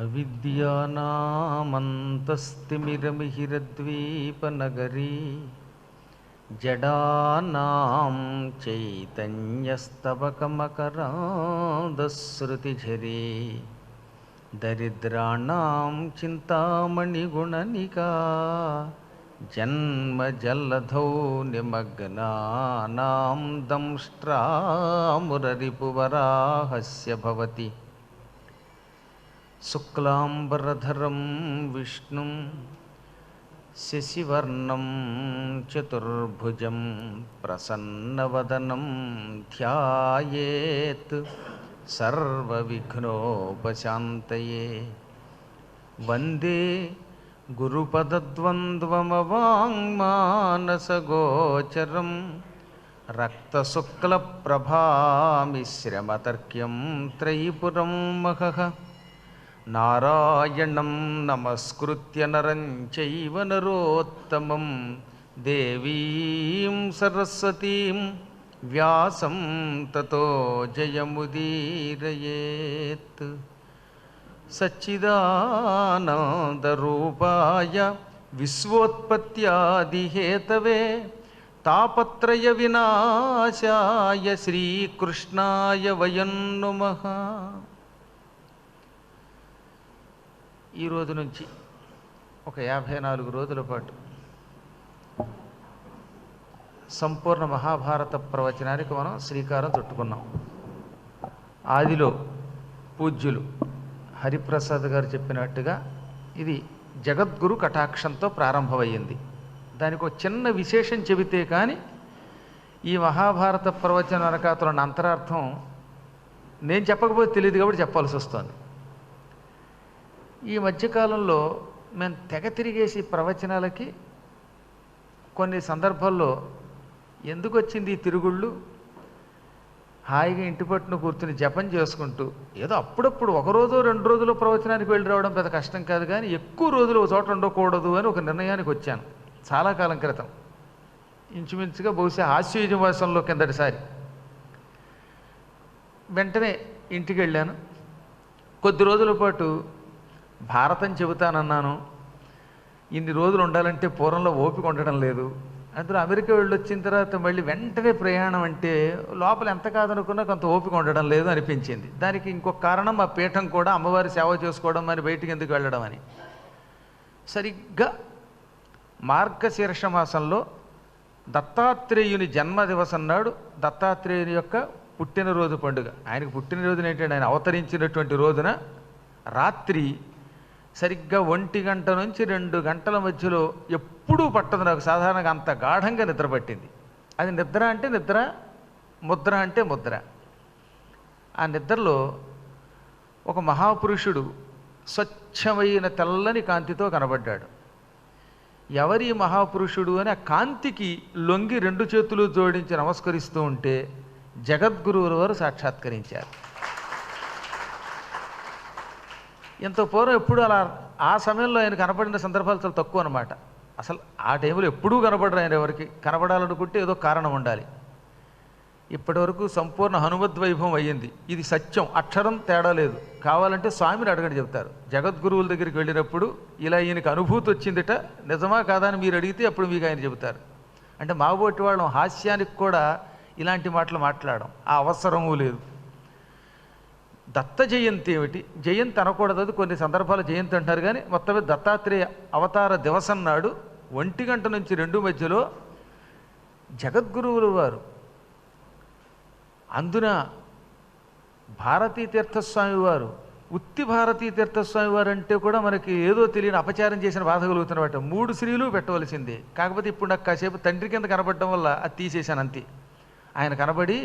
అవిద్యానామంతస్తిమిరమిహిరద్వీపనగరీ జడానాం చైతన్యస్తవకమకరాంధశ్రుతిఝరీ దరిద్రాణం చింతామణిగుణనికా జన్మజల్లధౌ నిమగ్నానాం దంష్ట్రామురరిపువరాహస్య భవతి శుక్లాంబరధరం విష్ణుం శశివర్ణం చతుర్భుజం ప్రసన్నవదనం ధ్యాయేత్ సర్వవిఘ్నోపశాంతయే. వందే గురుపదద్వంద్వమవాంగ్మానసగోచరం రక్తశుక్లప్రభామిశ్రమతర్క్యం త్రైపురం మహః. నారాయణం నమస్కృత్య నరం చైవ నరోత్తమం దేవీం సరస్వతీం వ్యాసం తతో జయముదీరయేత్. సచ్చిదానందరూపాయ విశ్వోత్పత్యాదిహేతవే తాపత్రయ వినాశాయ శ్రీకృష్ణాయ వయం నమః. ఈ రోజు నుంచి ఒక 54 రోజుల పాటు సంపూర్ణ మహాభారత ప్రవచనానికి మనం శ్రీకారం చుట్టుకున్నాం. ఆదిలో పూజ్యులు హరిప్రసాద్ గారు చెప్పినట్టుగా ఇది జగద్గురు కటాక్షంతో ప్రారంభమయ్యింది. దానికి ఒక చిన్న విశేషం చెబితే కానీ ఈ మహాభారత ప్రవచన వెనకాతల ఉన్న అంతరార్థం నేను చెప్పకపోతే తెలియదు కాబట్టి చెప్పాల్సి వస్తుంది. ఈ మధ్యకాలంలో మేము తెగ తిరిగేసి ప్రవచనాలకి కొన్ని సందర్భాల్లో ఎందుకు వచ్చింది ఈ తిరుగుళ్ళు, హాయిగా ఇంటి పట్టున కూర్చుని జపం చేసుకుంటూ ఏదో అప్పుడప్పుడు ఒక రోజు 2 రోజులు ప్రవచనానికి వెళ్ళి రావడం పెద్ద కష్టం కాదు, కానీ ఎక్కువ రోజులు ఒక చోట ఉండకూడదు అని ఒక నిర్ణయానికి వచ్చాను చాలా కాలం క్రితం. ఇంచుమించుగా బహుశా హాస్యయుజ మాసంలో కిందటిసారి. వెంటనే ఇంటికి వెళ్ళాను. కొద్ది రోజుల పాటు భారతం చెబుతానన్నాను. ఇన్ని రోజులు ఉండాలంటే పూర్వంలో ఓపిక ఉండడం లేదు. అందులో అమెరికా వెళ్ళి వచ్చిన తర్వాత మళ్ళీ వెంటనే ప్రయాణం అంటే లోపల ఎంత కాదనుకున్నా కొంత ఓపిక ఉండడం లేదు అనిపించింది. దానికి ఇంకొక కారణం మా పీఠం కూడా అమ్మవారి సేవ చేసుకోవడం అని బయటికి ఎందుకు వెళ్ళడం అని. సరిగ్గా మార్గశీర్ష మాసంలో దత్తాత్రేయుని జన్మదివసం నాడు దత్తాత్రేయుని యొక్క పుట్టినరోజు పండుగ. ఆయనకు పుట్టినరోజున ఏంటంటే ఆయన అవతరించినటువంటి రోజున రాత్రి సరిగ్గా 1 గంట నుంచి 2 గంటల మధ్యలో ఎప్పుడూ పట్టదు నాకు, సాధారణంగా అంత గాఢంగా నిద్ర పట్టింది. అది నిద్ర అంటే నిద్ర, ముద్ర అంటే ముద్ర. ఆ నిద్రలో ఒక మహాపురుషుడు స్వచ్ఛమైన తెల్లని కాంతితో కనబడ్డాడు. ఎవరి మహాపురుషుడు అని ఆ కాంతికి లొంగి 2 చేతులు జోడించి నమస్కరిస్తూ ఉంటే జగద్గురువుల వారు సాక్షాత్కరించారు. ఎంతో పూర్వం ఎప్పుడు అలా ఆ సమయంలో ఆయన కనపడిన సందర్భాలు చాలా తక్కువ అనమాట. అసలు ఆ టైంలో ఎప్పుడూ కనపడరు ఆయన. ఎవరికి కనపడాలనుకుంటే ఏదో కారణం ఉండాలి. ఇప్పటి వరకు సంపూర్ణ హనుమద్వైభవం అయ్యింది. ఇది సత్యం, అక్షరం తేడా లేదు. కావాలంటే స్వామిని అడగండి చెప్తారు. జగద్గురువుల దగ్గరికి వెళ్ళినప్పుడు ఇలా ఈయనకి అనుభూతి వచ్చిందిట, నిజమా కాదా అని మీరు అడిగితే అప్పుడు మీకు ఆయన చెబుతారు. అంటే మాబోటి వాళ్ళం హాస్యానికి కూడా ఇలాంటి మాటలు మాట్లాడడం ఆ అవసరమూ లేదు. దత్త జయంతి ఏమిటి? జయంతి అనకూడదు, అది కొన్ని సందర్భాలు జయంతి అంటారు. కానీ మొత్తం దత్తాత్రేయ అవతార దివసం నాడు 1 గంట నుంచి 2 మధ్యలో జగద్గురువుల వారు, అందున భారతీ తీర్థస్వామి వారు, ఉత్తి భారతీ తీర్థస్వామి వారు అంటే కూడా మనకి ఏదో తెలియని అపచారం చేసిన బాధ కలుగుతున్నమాట. 3 శ్రీలు పెట్టవలసిందే. కాకపోతే ఇప్పుడు నాకు కాసేపు తండ్రి కింద కనబడడం వల్ల అది తీసేశాను అంతే. ఆయన కనబడి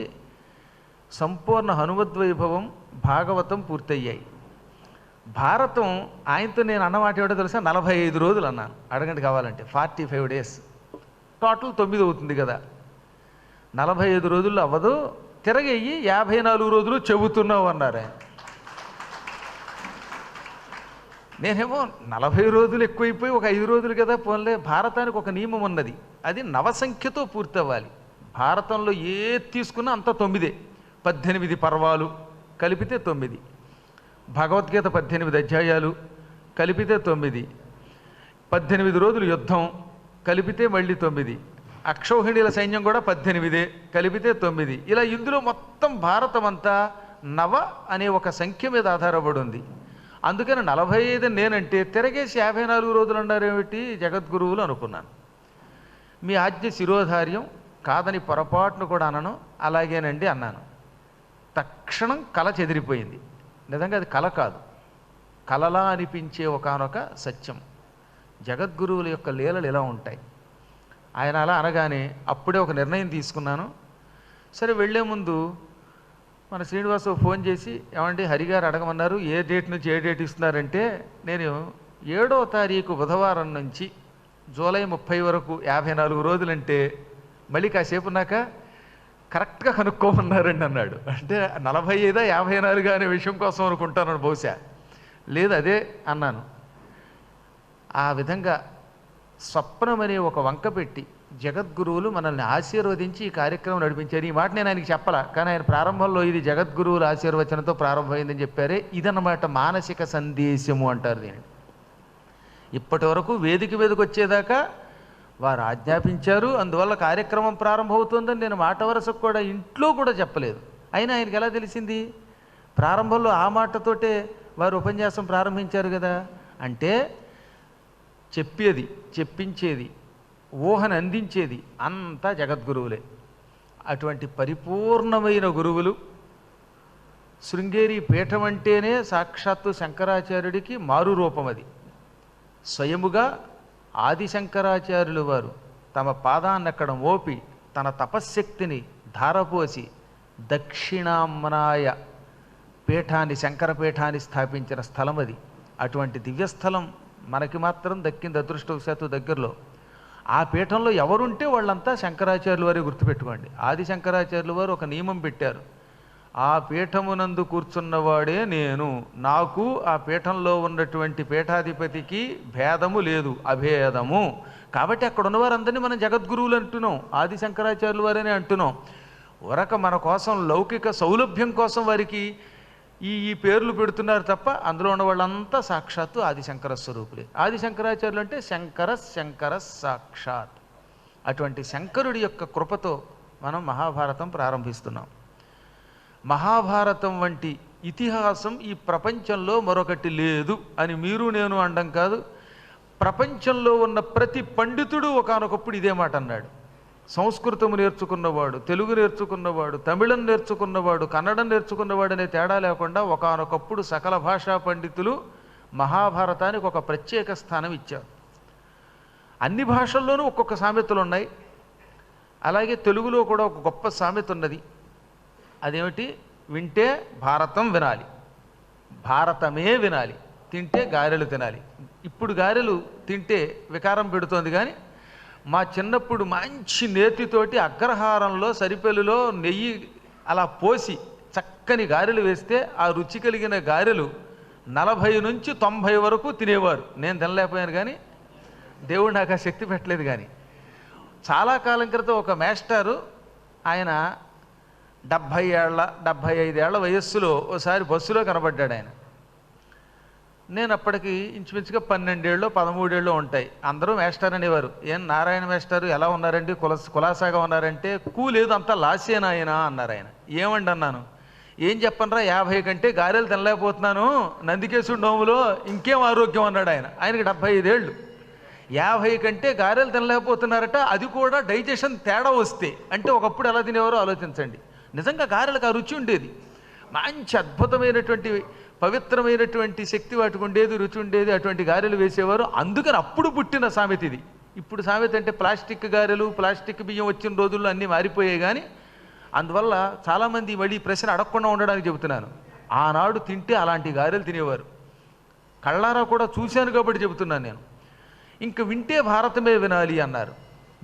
సంపూర్ణ హనుమద్వైభవం భాగవతం పూర్తయ్యాయి. భారతం ఆయనతో నేను అన్నమాట ఏమిటో తెలుసా, 45 రోజులు అన్నాను. అడగండి కావాలంటే 45 days. టోటల్ 9 అవుతుంది కదా. 45 రోజుల్లో అవ్వదు, తిరగయ్యి 54 రోజులు చెబుతున్నావు అన్నారు ఆయన. నేనేమో 40 రోజులు ఎక్కువైపోయి ఒక 5 రోజులు కదా పోన్లే. భారతానికి ఒక నియమం ఉన్నది, అది నవసంఖ్యతో పూర్తవ్వాలి. భారతంలో ఏది తీసుకున్నా అంతా 9. 18 పర్వాలు కలిపితే 9. భగవద్గీత 18 అధ్యాయాలు కలిపితే 9, 18 రోజులు యుద్ధం కలిపితే మళ్ళీ 9, అక్షౌహిణీల సైన్యం కూడా 18 కలిపితే 9. ఇలా ఇందులో మొత్తం భారతం అంతా నవ అనే ఒక సంఖ్య మీద ఆధారపడి ఉంది. అందుకని 45 నేనంటే తిరగేసి 54 రోజులు అన్నారేమిటి జగద్గురువులు అనుకున్నాను. మీ ఆజ్ఞ శిరోధార్యం, కాదని పొరపాటును కూడా అనను, అలాగేనండి అన్నాను. తక్షణం కల చెదిరిపోయింది. నిజంగా అది కల కాదు, కలలా అనిపించే ఒకానొక సత్యం. జగద్గురువుల యొక్క లీలలు ఇలా ఉంటాయి. ఆయన అలా అనగానే అప్పుడే ఒక నిర్ణయం తీసుకున్నాను. సరే వెళ్లే ముందు మన శ్రీనివాసు ఫోన్ చేసి, ఏమండి హరిగారు అడగమన్నారు ఏ డేట్ నుంచి ఏ డేట్ ఇస్తున్నారంటే, నేను 7వ తారీఖు బుధవారం నుంచి జూలై 30 వరకు 54 రోజులంటే మళ్ళీ కాసేపు ఉన్నాక కరెక్ట్గా కనుక్కోమన్నారండి అన్నాడు. అంటే 45 54 అనే విషయం కోసం అనుకుంటాను బహుశా. లేదు అదే అన్నాను. ఆ విధంగా స్వప్నం అనే ఒక వంక పెట్టి జగద్గురువులు మనల్ని ఆశీర్వదించి ఈ కార్యక్రమం నడిపించారు. ఈ మాట నేను ఆయనకి చెప్పాల, కానీ ఆయన ప్రారంభంలో ఇది జగద్గురువుల ఆశీర్వచనంతో ప్రారంభమైందని చెప్పారే. ఇదన్నమాట మానసిక సందేశము అంటారు దీనిని. ఇప్పటి వరకు వేదిక మీదకి వచ్చేదాకా వారు ఆజ్ఞాపించారు, అందువల్ల కార్యక్రమం ప్రారంభమవుతుందని నేను మాట వరుసకు కూడా ఇంట్లో కూడా చెప్పలేదు. అయినా ఆయనకి ఎలా తెలిసింది? ప్రారంభంలో ఆ మాటతోటే వారు ఉపన్యాసం ప్రారంభించారు కదా. అంటే చెప్పేది, చెప్పించేది, ఊహను అందించేది అంతా జగద్గురువులే. అటువంటి పరిపూర్ణమైన గురువులు. శృంగేరి పీఠం అంటేనే సాక్షాత్తు శంకరాచార్యుడికి మారు రూపం. అది స్వయముగా ఆదిశంకరాచార్యులు వారు తమ పాదాన్నక్కడ మోపి తన తపశ్శక్తిని ధారపోసి దక్షిణామ్నాయ పీఠాన్ని, శంకరపీఠాన్ని స్థాపించిన స్థలం అది. అటువంటి దివ్యస్థలం మనకి మాత్రం దక్కింది అదృష్టవశాత్తు దగ్గరలో. ఆ పీఠంలో ఎవరుంటే వాళ్ళంతా శంకరాచార్యుల వారే గుర్తుపెట్టుకోండి. ఆది శంకరాచార్యుల వారు ఒక నియమం పెట్టారు, ఆ పీఠమునందు కూర్చున్నవాడే నేను, నాకు ఆ పీఠంలో ఉన్నటువంటి పీఠాధిపతికి భేదము లేదు, అభేదము. కాబట్టి అక్కడ ఉన్నవారందరినీ మనం జగద్గురువులు అంటున్నాం, ఆది శంకరాచార్యుల వారనే అంటున్నాం. వరక మన కోసం లౌకిక సౌలభ్యం కోసం వారికి ఈ పేర్లు పెడుతున్నారు తప్ప అందులో ఉన్న వాళ్ళంతా సాక్షాత్తు ఆదిశంకర స్వరూపులే. ఆదిశంకరాచార్యులు అంటే శంకర సాక్షాత్. అటువంటి శంకరుడి యొక్క కృపతో మనం మహాభారతం ప్రారంభిస్తున్నాం. మహాభారతం వంటి ఇతిహాసం ఈ ప్రపంచంలో మరొకటి లేదు అని మీరు నేను అనడం కాదు. ప్రపంచంలో ఉన్న ప్రతి పండితుడు ఒకానొకప్పుడు ఇదే మాట అన్నాడు. సంస్కృతము నేర్చుకున్నవాడు, తెలుగు నేర్చుకున్నవాడు, తమిళం నేర్చుకున్నవాడు, కన్నడం నేర్చుకున్నవాడు అనే తేడా లేకుండా ఒకానొకప్పుడు సకల భాషా పండితులు మహాభారతానికి ఒక ప్రత్యేక స్థానం ఇచ్చారు. అన్ని భాషల్లోనూ ఒక్కొక్క సామెతలు ఉన్నాయి. అలాగే తెలుగులో కూడా ఒక గొప్ప సామెత ఉన్నది. అదేమిటి? వింటే భారతం వినాలి, భారతమే వినాలి, తింటే గారెలు తినాలి. ఇప్పుడు గారెలు తింటే వికారం పెడుతోంది, కానీ మా చిన్నప్పుడు మంచి నేతితోటి అగ్రహారంలో సరిపెల్లులో నెయ్యి అలా పోసి చక్కని గారెలు వేస్తే ఆ రుచి కలిగిన గారెలు 40 నుంచి 90 వరకు తినేవారు. నేను తినలేకపోయాను, కానీ దేవుడు నాకు ఆ శక్తి పెట్టలేదు. కానీ చాలా కాలం క్రితం ఒక మేస్టారు, ఆయన 75 ఏళ్ల వయస్సులో ఓసారి బస్సులో కనబడ్డాడు ఆయన. నేను అప్పటికి ఇంచుమించుగా 12 ఏళ్ళు 13 ఏళ్ళు ఉంటాయి. అందరూ మేస్టర్ అనేవారు. ఏం నారాయణ మేస్టారు ఎలా ఉన్నారండి, కులాసాగా ఉన్నారంటే, లేదు అంతా లాసేనాయన అన్నారు ఆయన. ఏమండి అన్నాను. ఏం చెప్పనరా, 50 కంటే గారెలు తినలేకపోతున్నాను నందికేశుడు నోములో, ఇంకేం ఆరోగ్యం అన్నాడు ఆయన. ఆయనకి 75 ఏళ్ళు. 50 కంటే గారెలు తినలేకపోతున్నారట, అది కూడా డైజెషన్ తేడా వస్తే. అంటే ఒకప్పుడు ఎలా తినేవారో ఆలోచించండి. నిజంగా గారెలకు ఆ రుచి ఉండేది, మంచి అద్భుతమైనటువంటి పవిత్రమైనటువంటి శక్తి వాటికి ఉండేది, రుచి ఉండేది. అటువంటి గారెలు వేసేవారు. అందుకని అప్పుడు పుట్టిన సామెత ఇది. ఇప్పుడు సామెత అంటే ప్లాస్టిక్ గారెలు, ప్లాస్టిక్ బియ్యం వచ్చిన రోజుల్లో అన్నీ మారిపోయాయి. కానీ అందువల్ల చాలామంది మళ్ళీ ఈ ప్రశ్న అడగకుండా ఉండడానికి చెబుతున్నాను. ఆనాడు తింటే అలాంటి గారెలు తినేవారు. కళ్ళారా కూడా చూశాను కాబట్టి చెబుతున్నాను నేను. ఇంక వింటే భారతమే వినాలి అన్నారు.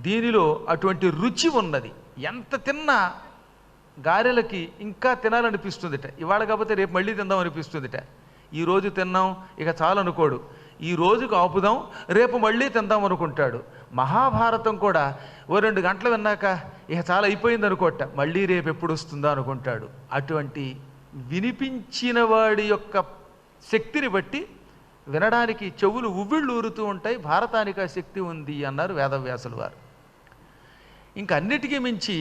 దీనిలో అటువంటి రుచి ఉన్నది. ఎంత తిన్నా గారెలకి ఇంకా తినాలనిపిస్తుందిట. ఇవాళ కాకపోతే రేపు మళ్ళీ తిందాం అనిపిస్తుందిట. ఈరోజు తిన్నాం ఇక చాలు అనుకోడు, ఈ రోజుకు ఆపుదాం రేపు మళ్ళీ తిందాం అనుకుంటాడు. మహాభారతం కూడా ఓ 2 గంటలు విన్నాక ఇక చాలా అయిపోయింది అనుకోట, మళ్ళీ రేపు ఎప్పుడు వస్తుందో అనుకుంటాడు. అటువంటి వినిపించిన వాడి యొక్క శక్తిని బట్టి వినడానికి చెవులు ఉవ్విళ్ళు ఊరుతూ ఉంటాయి. భారతానికి ఆ శక్తి ఉంది అన్నారు వేదవ్యాసులు వారు. ఇంక అన్నిటికీ మించి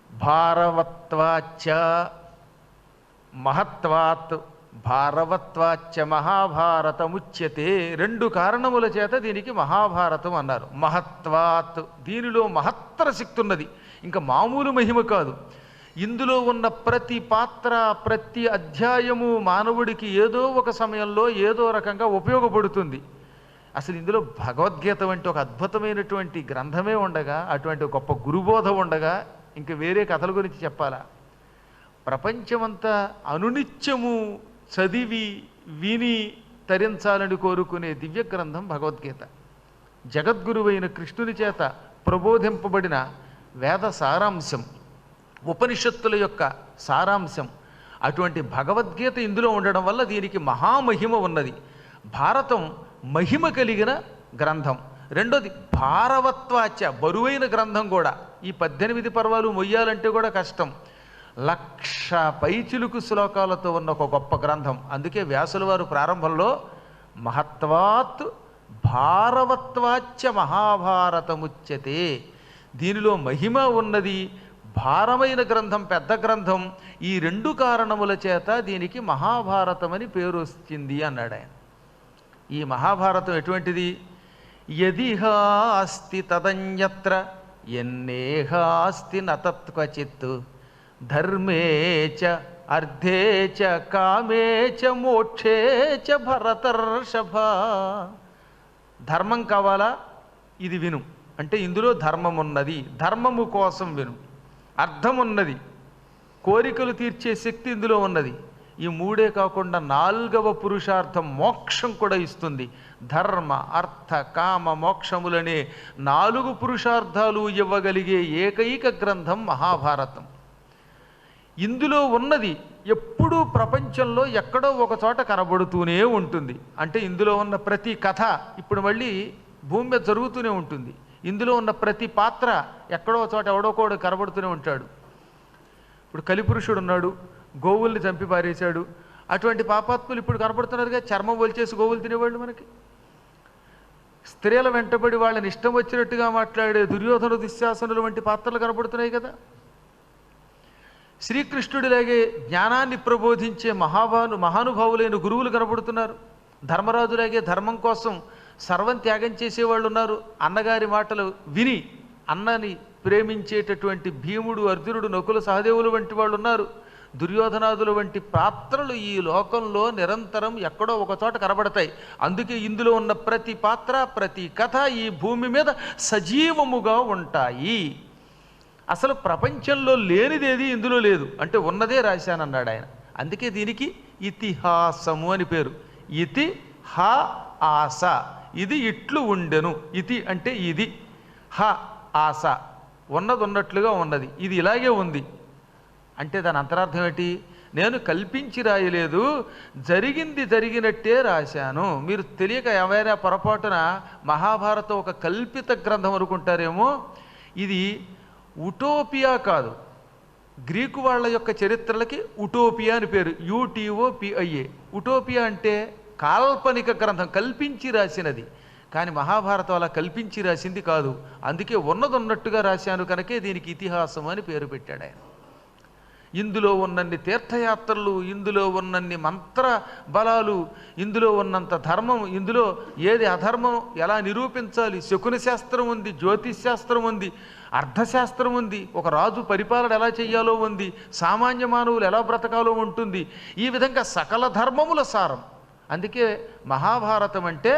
భారవత్వాచ్చ మహత్వాత్ భారవత్వాచ్చ మహాభారతముచ్యతే. 2 కారణముల చేత దీనికి మహాభారతం అన్నారు. మహత్వాత్, దీనిలో మహత్తర శక్తి ఉన్నది, ఇంకా మామూలు మహిమ కాదు. ఇందులో ఉన్న ప్రతి పాత్ర, ప్రతి అధ్యాయము మానవుడికి ఏదో ఒక సమయంలో ఏదో రకంగా ఉపయోగపడుతుంది. అసలు ఇందులో భగవద్గీత వంటి ఒక అద్భుతమైనటువంటి గ్రంథమే ఉండగా, అటువంటి గొప్ప గురుబోధ ఉండగా ఇంక వేరే కథల గురించి చెప్పాలా? ప్రపంచమంతా అనునిత్యము చదివి విని తరించాలని కోరుకునే దివ్య గ్రంథం భగవద్గీత. జగద్గురువైన కృష్ణుని చేత ప్రబోధింపబడిన వేద సారాంశం, ఉపనిషత్తుల యొక్క సారాంశం. అటువంటి భగవద్గీత ఇందులో ఉండడం వల్ల దీనికి మహామహిమ ఉన్నది. భారతం మహిమ కలిగిన గ్రంథం. రెండోది భారవత్వాచ, బరువైన గ్రంథం కూడా. ఈ 18 పర్వాలు మొయ్యాలంటే కూడా కష్టం. 1,00,000 పైచిలుకు శ్లోకాలతో ఉన్న ఒక గొప్ప గ్రంథం. అందుకే వ్యాసుల వారు ప్రారంభంలో మహత్వాత్ భారవత్వాచ్చ మహాభారతముచ్యతే, దీనిలో మహిమ ఉన్నది, భారమైన గ్రంథం, పెద్ద గ్రంథం. ఈ 2 కారణముల చేత దీనికి మహాభారతం అని పేరు వచ్చింది అన్నాడు ఆయన. ఈ మహాభారతం ఎటువంటిది? యదిహాస్తి తదన్యత్ర ఎన్నేహాస్తి నతత్వచిత్ ధర్మే చ అర్థే చ కామే చ మోక్షే చ భరతర్షభ. ధర్మం కావాలా? ఇది విను అంటే ఇందులో ధర్మం ఉన్నది, ధర్మము కోసం విను. అర్థం ఉన్నది, కోరికలు తీర్చే శక్తి ఇందులో ఉన్నది. ఈ 3 కాకుండా 4వ పురుషార్థం మోక్షం కూడా ఇస్తుంది. ధర్మ అర్థ కామ మోక్షములనే 4 పురుషార్థాలు ఇవ్వగలిగే ఏకైక గ్రంథం మహాభారతం. ఇందులో ఉన్నది ఎప్పుడూ ప్రపంచంలో ఎక్కడో ఒక చోట కనబడుతూనే ఉంటుంది. అంటే ఇందులో ఉన్న ప్రతి కథ ఇప్పుడు మళ్ళీ భూమి మీద జరుగుతూనే ఉంటుంది. ఇందులో ఉన్న ప్రతి పాత్ర ఎక్కడో చోట ఎవడోకోడు కనబడుతూనే ఉంటాడు. ఇప్పుడు కలిపురుషుడు ఉన్నాడు, గోవుల్ని చంపి పారేశాడు. అటువంటి పాపాత్ములు ఇప్పుడు కనపడుతున్నారుగా. చర్మం ఒలిచేసి గోవులు తినేవాళ్ళు మనకి. స్త్రీల వెంటబడి వాళ్ళని ఇష్టం వచ్చినట్టుగా మాట్లాడే దుర్యోధన దుశ్శాసనులు వంటి పాత్రలు కనపడుతున్నాయి కదా. శ్రీకృష్ణుడిలాగే జ్ఞానాన్ని ప్రబోధించే మహానుభావులైన గురువులు కనపడుతున్నారు. ధర్మరాజులాగే ధర్మం కోసం సర్వం త్యాగం చేసేవాళ్ళు ఉన్నారు. అన్నగారి మాటలు విని అన్నని ప్రేమించేటటువంటి భీముడు, అర్జునుడు, నకుల, సహదేవులు వంటి వాళ్ళు ఉన్నారు. దుర్యోధనాదుల వంటి పాత్రలు ఈ లోకంలో నిరంతరం ఎక్కడో ఒక చోట కనబడతాయి. అందుకే ఇందులో ఉన్న ప్రతి పాత్ర, ప్రతి కథ ఈ భూమి మీద సజీవముగా ఉంటాయి. అసలు ప్రపంచంలో లేనిదేది ఇందులో లేదు, అంటే ఉన్నదే రాశానన్నాడు ఆయన. అందుకే దీనికి ఇతిహాసము అని పేరు. ఇతి హ ఆస, ఇది ఇట్లు ఉండెను. ఇతి అంటే ఇది, హ ఆస ఉన్నది ఉన్నట్లుగా ఉన్నది, ఇది ఇలాగే ఉంది. అంటే దాని అంతరార్థం ఏంటి? నేను కల్పించి రాయలేదు, జరిగింది జరిగినట్టే రాశాను. మీరు తెలియక ఎవరైనా పొరపాటున మహాభారతం ఒక కల్పిత గ్రంథం అనుకుంటారేమో. ఇది ఉటోపియా కాదు. గ్రీకు వాళ్ళ యొక్క చరిత్రలకి ఉటోపియా అని పేరు, UTOPIA. ఉటోపియా అంటే కాల్పనిక గ్రంథం, కల్పించి రాసినది. కానీ మహాభారతం అలా కల్పించి రాసింది కాదు. అందుకే ఉన్నది ఉన్నట్టుగా రాశాను కనుకే దీనికి ఇతిహాసం అని పేరు పెట్టాడు ఆయన. ఇందులో ఉన్నన్ని తీర్థయాత్రలు, ఇందులో ఉన్నన్ని మంత్ర బలాలు, ఇందులో ఉన్నంత ధర్మం, ఇందులో ఏది అధర్మం ఎలా నిరూపించాలి, శకున శాస్త్రం ఉంది, జ్యోతిష్ శాస్త్రం ఉంది, అర్థశాస్త్రం ఉంది, ఒక రాజు పరిపాలన ఎలా చెయ్యాలో ఉంది, సామాన్య మానవులు ఎలా బ్రతకాలో ఉంటుంది. ఈ విధంగా సకల ధర్మముల సారం. అందుకే మహాభారతం అంటే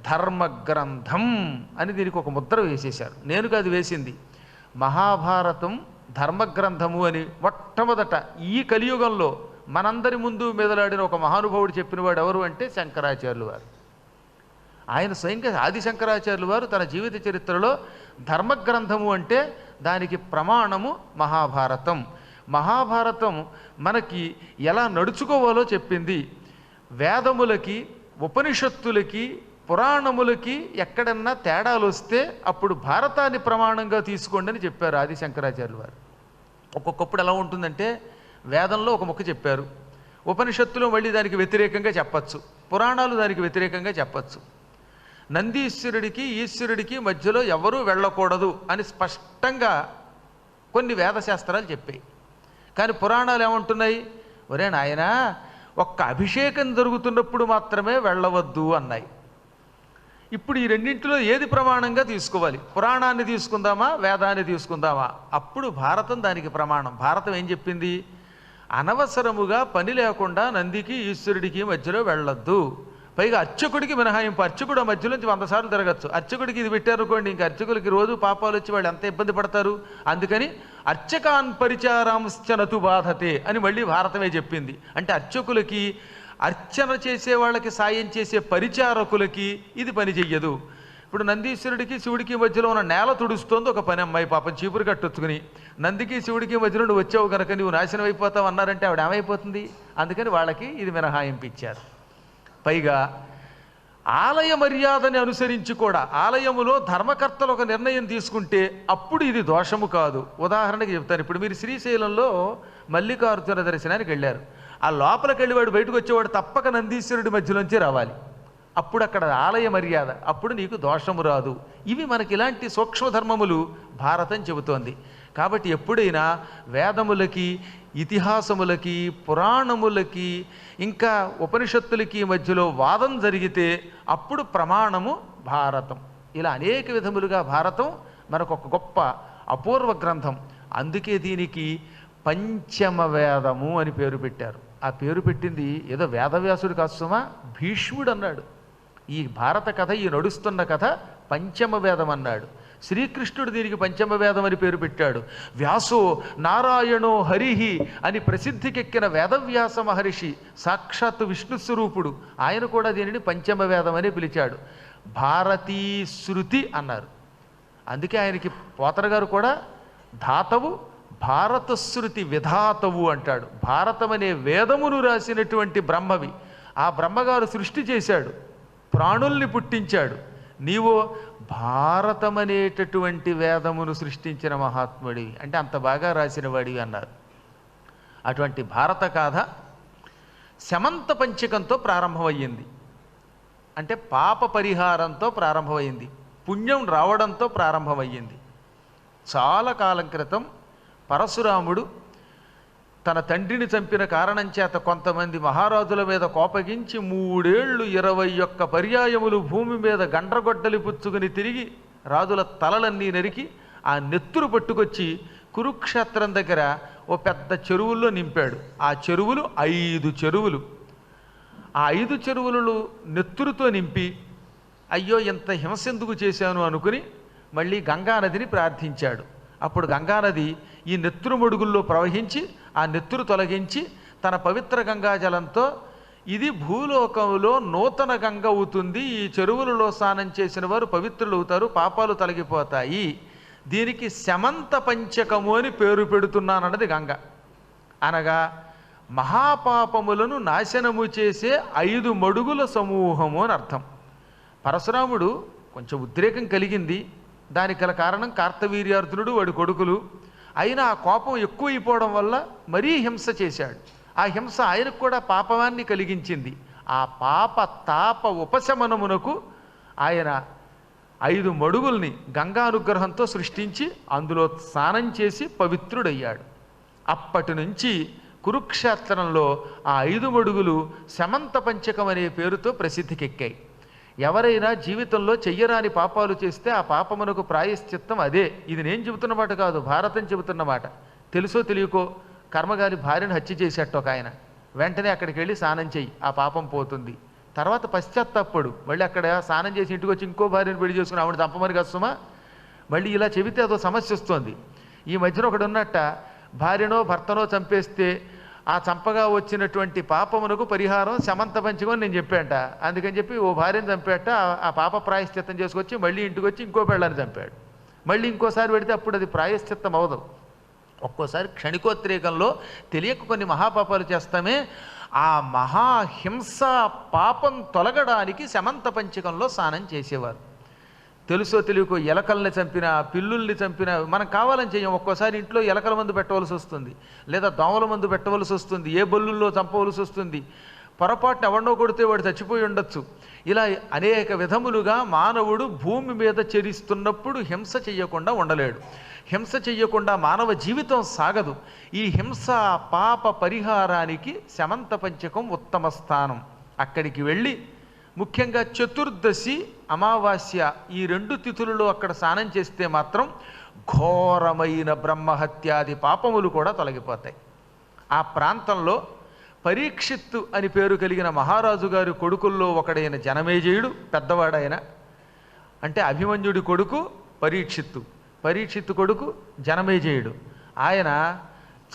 ధర్మగ్రంథం అని దీనికి ఒక ముద్ర వేసేశారు. నేను కాదు వేసింది. మహాభారతం ధర్మగ్రంథము అని మొట్టమొదట ఈ కలియుగంలో మనందరి ముందు మెదలాడిన ఒక మహానుభావుడు చెప్పినవాడు ఎవరు అంటే శంకరాచార్యులు వారు. ఆయన స్వయంగా ఆది శంకరాచార్యులు వారు తన జీవిత చరిత్రలో ధర్మగ్రంథము అంటే దానికి ప్రమాణము మహాభారతం. మహాభారతం మనకి ఎలా నడుచుకోవాలో చెప్పింది. వేదములకి, ఉపనిషత్తులకి, పురాణములకి ఎక్కడన్నా తేడాలు వస్తే అప్పుడు భారతాన్ని ప్రమాణంగా తీసుకోండి అని చెప్పారు ఆది శంకరాచార్యులు వారు. ఒక్కొక్కప్పుడు ఎలా ఉంటుందంటే వేదంలో ఒక ముక్క చెప్పారు, ఉపనిషత్తులు మళ్ళీ దానికి వ్యతిరేకంగా చెప్పచ్చు, పురాణాలు దానికి వ్యతిరేకంగా చెప్పచ్చు. నందీశ్వరుడికి ఈశ్వరుడికి మధ్యలో ఎవరూ వెళ్ళకూడదు అని స్పష్టంగా కొన్ని వేదశాస్త్రాలు చెప్పాయి. కానీ పురాణాలు ఏమంటున్నాయి? ఒరే నాయనా, ఒక్క అభిషేకం జరుగుతున్నప్పుడు మాత్రమే వెళ్ళవద్దు అన్నాయి. ఇప్పుడు ఈ రెండింటిలో ఏది ప్రమాణంగా తీసుకోవాలి? పురాణాన్ని తీసుకుందామా, వేదాన్ని తీసుకుందామా? అప్పుడు భారతం దానికి ప్రమాణం. భారతం ఏం చెప్పింది? అనవసరముగా పని లేకుండా నందికి ఈశ్వరుడికి మధ్యలో వెళ్ళొద్దు. పైగా అర్చకుడికి మినహాయింపు. అర్చకుడు ఆ మధ్యలోంచి 100 సార్లు తిరగచ్చు. అర్చకుడికి ఇది పెట్టారనుకోండి, ఇంకా అర్చకులకి రోజు పాపాలు వచ్చి వాళ్ళు ఎంత ఇబ్బంది పడతారు. అందుకని అర్చకాన్ పరిచారాంశ్చనతు బాధతే అని మళ్ళీ భారతమే చెప్పింది. అంటే అర్చకులకి, అర్చన చేసే వాళ్ళకి సాయం చేసే పరిచారకులకి ఇది పని చెయ్యదు. ఇప్పుడు నందీశ్వరుడికి శివుడికి మధ్యలో ఉన్న నేల తుడుస్తోంది ఒక పని అమ్మాయి, పాపం చీపురు కట్టొచ్చుకుని. నందికి శివుడికి మధ్యలో నువ్వు వచ్చావు కనుక నువ్వు నాశనం అయిపోతావు అన్నారంటే ఆవిడ ఏమైపోతుంది? అందుకని వాళ్ళకి ఇది మినహాయింపు ఇచ్చారు. పైగా ఆలయ మర్యాదని అనుసరించి కూడా ఆలయములో ధర్మకర్తలు ఒక నిర్ణయం తీసుకుంటే అప్పుడు ఇది దోషము కాదు. ఉదాహరణకి చెప్తాను. ఇప్పుడు మీరు శ్రీశైలంలో మల్లికార్జున దర్శనానికి వెళ్ళారు. ఆ లోపలికి వెళ్ళి వాడు బయటకు వచ్చేవాడు తప్పక నందీశ్వరుడి మధ్యలోంచి రావాలి. అప్పుడు అక్కడ ఆలయ మర్యాద, అప్పుడు నీకు దోషము రాదు. ఇవి మనకి ఇలాంటి సూక్ష్మధర్మములు భారతం చెబుతోంది. కాబట్టి ఎప్పుడైనా వేదములకి, ఇతిహాసములకి, పురాణములకి, ఇంకా ఉపనిషత్తులకి మధ్యలో వాదం జరిగితే అప్పుడు ప్రమాణము భారతం. ఇలా అనేక విధములుగా భారతం మనకు ఒక గొప్ప అపూర్వ గ్రంథం. అందుకే దీనికి పంచమ వేదము అని పేరు పెట్టారు. ఆ పేరు పెట్టింది ఏదో వేదవ్యాసుడు కాదు సుమా, భీష్ముడు అన్నాడు. ఈ భారత కథ, ఈ నడుస్తున్న కథ పంచమ వేదం అన్నాడు. శ్రీకృష్ణుడు దీనికి పంచమ వేదం అని పేరు పెట్టాడు. వ్యాసో నారాయణో హరిహి అని ప్రసిద్ధికెక్కిన వేదవ్యాస మహర్షి సాక్షాత్తు విష్ణు స్వరూపుడు, ఆయన కూడా దీనిని పంచమ వేదం అని పిలిచాడు. భారతీ శృతి అన్నారు. అందుకే ఆయనకి పోతన గారు కూడా ధాతవు భారతశృతి విధాతవు అంటాడు. భారతం అనే వేదమును రాసినటువంటి బ్రహ్మవి. ఆ బ్రహ్మగారు సృష్టి చేశాడు, ప్రాణుల్ని పుట్టించాడు. నీవో భారతం అనేటటువంటి వేదమును సృష్టించిన మహాత్ముడివి, అంటే అంత బాగా రాసిన వాడివి అన్నారు. అటువంటి భారత గాథ శమంత పంచకంతో ప్రారంభమయ్యింది. అంటే పాప పరిహారంతో ప్రారంభమైంది, పుణ్యం రావడంతో ప్రారంభమయ్యింది. చాలా కాలం క్రితం పరశురాముడు తన తండ్రిని చంపిన కారణం చేత కొంతమంది మహారాజుల మీద కోపగించి 3 ఏళ్ళు 21 పర్యాయములు భూమి మీద గండ్రగొడ్డలి పుచ్చుకుని తిరిగి రాజుల తలలన్నీ నరికి ఆ నెత్తురు పట్టుకొచ్చి కురుక్షేత్రం దగ్గర ఓ పెద్ద చెరువుల్లో నింపాడు. ఆ చెరువులు 5 చెరువులు. ఆ 5 చెరువులను నెత్తురుతో నింపి అయ్యో ఇంత హింసెందుకు చేశాను అనుకుని మళ్ళీ గంగానదిని ప్రార్థించాడు. అప్పుడు గంగానది ఈ నెత్తురు మడుగుల్లో ప్రవహించి ఆ నెత్తురు తొలగించి తన పవిత్ర గంగాజలంతో ఇది భూలోకంలో నూతన గంగ అవుతుంది, ఈ చెరువులలో స్నానం చేసిన వారు పవిత్రులు అవుతారు, పాపాలు తొలగిపోతాయి, దీనికి శమంత పంచకము అని పేరు పెడుతున్నానన్నది గంగ. అనగా మహాపాపములను నాశనము చేసే 5 మడుగుల సమూహము అని అర్థం. పరశురాముడు కొంచెం ఉద్రేకం కలిగింది. దానికి గల కారణం కార్తవీర్యార్జునుడు వాడి కొడుకులు. అయినా ఆ కోపం ఎక్కువైపోవడం వల్ల మరీ హింస చేశాడు. ఆ హింస ఆయనకు కూడా పాపాన్ని కలిగించింది. ఆ పాప తాప ఉపశమనమునకు ఆయన 5 మడుగుల్ని గంగానుగ్రహంతో సృష్టించి అందులో స్నానం చేసి పవిత్రుడయ్యాడు. అప్పటి నుంచి కురుక్షేత్రంలో ఆ 5 మడుగులు శమంత పంచకం అనే పేరుతో ప్రసిద్ధికెక్కాయి. ఎవరైనా జీవితంలో చెయ్యరాని పాపాలు చేస్తే ఆ పాపమునకు ప్రాయశ్చిత్తం అదే. ఇది నేను చెబుతున్నమాట కాదు, భారతం చెబుతున్నమాట. తెలుసో తెలియకో కర్మగారి భార్యను హత్య చేసేట ఒక ఆయన, వెంటనే అక్కడికి వెళ్ళి స్నానం చెయ్యి, ఆ పాపం పోతుంది. తర్వాత పశ్చాత్తాపడు, మళ్ళీ అక్కడ స్నానం చేసి ఇంటికి వచ్చి ఇంకో భార్యను పెళ్లి చేసుకుని ఆవిడ తప్పమని కష్టమా? మళ్ళీ ఇలా చెబితే అదో సమస్య వస్తుంది. ఈ మధ్యన ఒకడు ఉన్నట్ట, భార్యనో భర్తనో చంపేస్తే ఆ చంపగా వచ్చినటువంటి పాపమునకు పరిహారం శమంత పంచకం నేను చెప్పాట. అందుకని చెప్పి ఓ భార్యను చంపేట, ఆ పాప ప్రాయశ్చిత్తం చేసుకొచ్చి మళ్ళీ ఇంటికి వచ్చి ఇంకో పెళ్ళాన్ని చంపాడు. మళ్ళీ ఇంకోసారి పెడితే అప్పుడు అది ప్రాయశ్చిత్తం అవదు. ఒక్కోసారి క్షణికోద్రేకంలో తెలియక కొన్ని మహాపాపాలు చేస్తామే, ఆ మహాహింస పాపం తొలగడానికి శమంత పంచకంలో స్నానం చేసేవారు. తెలుసో తెలియకో ఎలకల్ని చంపినా పిల్లుల్ని చంపినా మనం కావాలని చెయ్యం. ఒక్కోసారి ఇంట్లో ఎలకల మందు పెట్టవలసి వస్తుంది, లేదా దోమల మందు పెట్టవలసి వస్తుంది, ఏ బొల్లుల్లో చంపవలసి వస్తుంది, పొరపాటున ఎవడో కొడితే వాడు చచ్చిపోయి ఉండొచ్చు. ఇలా అనేక విధములుగా మానవుడు భూమి మీద చెరిస్తున్నప్పుడు హింస చెయ్యకుండా ఉండలేడు. హింస చెయ్యకుండా మానవ జీవితం సాగదు. ఈ హింస పాప పరిహారానికి శమంత పంచకం ఉత్తమ స్థానం. అక్కడికి వెళ్ళి ముఖ్యంగా చతుర్దశి అమావాస్య ఈ 2 తిథులలో అక్కడ స్నానం చేస్తే మాత్రం ఘోరమైన బ్రహ్మహత్యాది పాపములు కూడా తొలగిపోతాయి. ఆ ప్రాంతంలో పరీక్షిత్తు అని పేరు కలిగిన మహారాజు గారి కొడుకుల్లో ఒకడైన జనమేజయుడు, పెద్దవాడైన, అంటే అభిమన్యుడి కొడుకు పరీక్షిత్తు, పరీక్షిత్తు కొడుకు జనమేజయుడు. ఆయన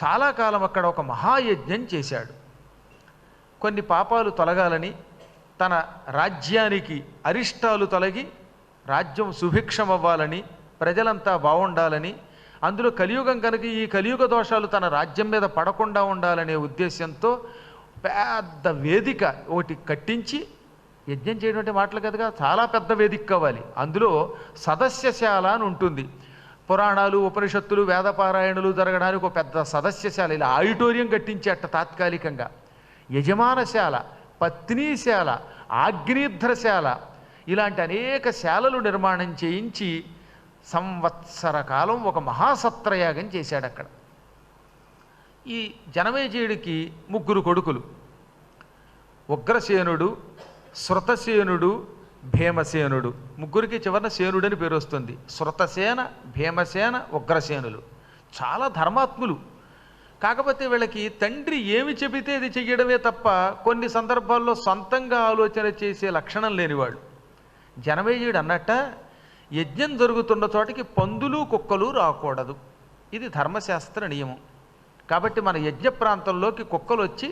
చాలా కాలం అక్కడ ఒక మహాయజ్ఞం చేశాడు. కొన్ని పాపాలు తొలగాలని, తన రాజ్యానికి అరిష్టాలు తొలగి రాజ్యం సుభిక్షమవ్వాలని, ప్రజలంతా బాగుండాలని, అందులో కలియుగం కనుక ఈ కలియుగ దోషాలు తన రాజ్యం మీద పడకుండా ఉండాలనే ఉద్దేశంతో పెద్ద వేదిక ఒకటి కట్టించి, యజ్ఞం చేయడం అంటే మాటలు కదగా, చాలా పెద్ద వేదిక కావాలి. అందులో సదస్యశాల అని ఉంటుంది. పురాణాలు, ఉపనిషత్తులు, వేదపారాయణలు జరగడానికి ఒక పెద్ద సదస్యశాల, ఇలా ఆడిటోరియం కట్టించేట తాత్కాలికంగా. యజమానశాల, పత్నీశాల, ఆగ్నేధ్రశాల, ఇలాంటి అనేక శాలలు నిర్మాణం చేయించి సంవత్సర కాలం ఒక మహాసత్రయాగం చేశాడు అక్కడ. ఈ జనమేజయుడికి 3 కొడుకులు, ఉగ్రసేనుడు, శృతసేనుడు, భీమసేనుడు. 3కి చివరన సేనుడని పేరు వస్తుంది. శృతసేన, భీమసేన, ఉగ్రసేనులు చాలా ధర్మాత్ములు. కాకపోతే వీళ్ళకి తండ్రి ఏమి చెబితే ఇది చెయ్యడమే తప్ప కొన్ని సందర్భాల్లో సొంతంగా ఆలోచన చేసే లక్షణం లేనివాడు. జనమేజయుడు అన్నట్ట, యజ్ఞం జరుగుతున్న చోటికి పందులు కుక్కలు రాకూడదు, ఇది ధర్మశాస్త్ర నియమం. కాబట్టి మన యజ్ఞ ప్రాంతంలోకి కుక్కలు వచ్చి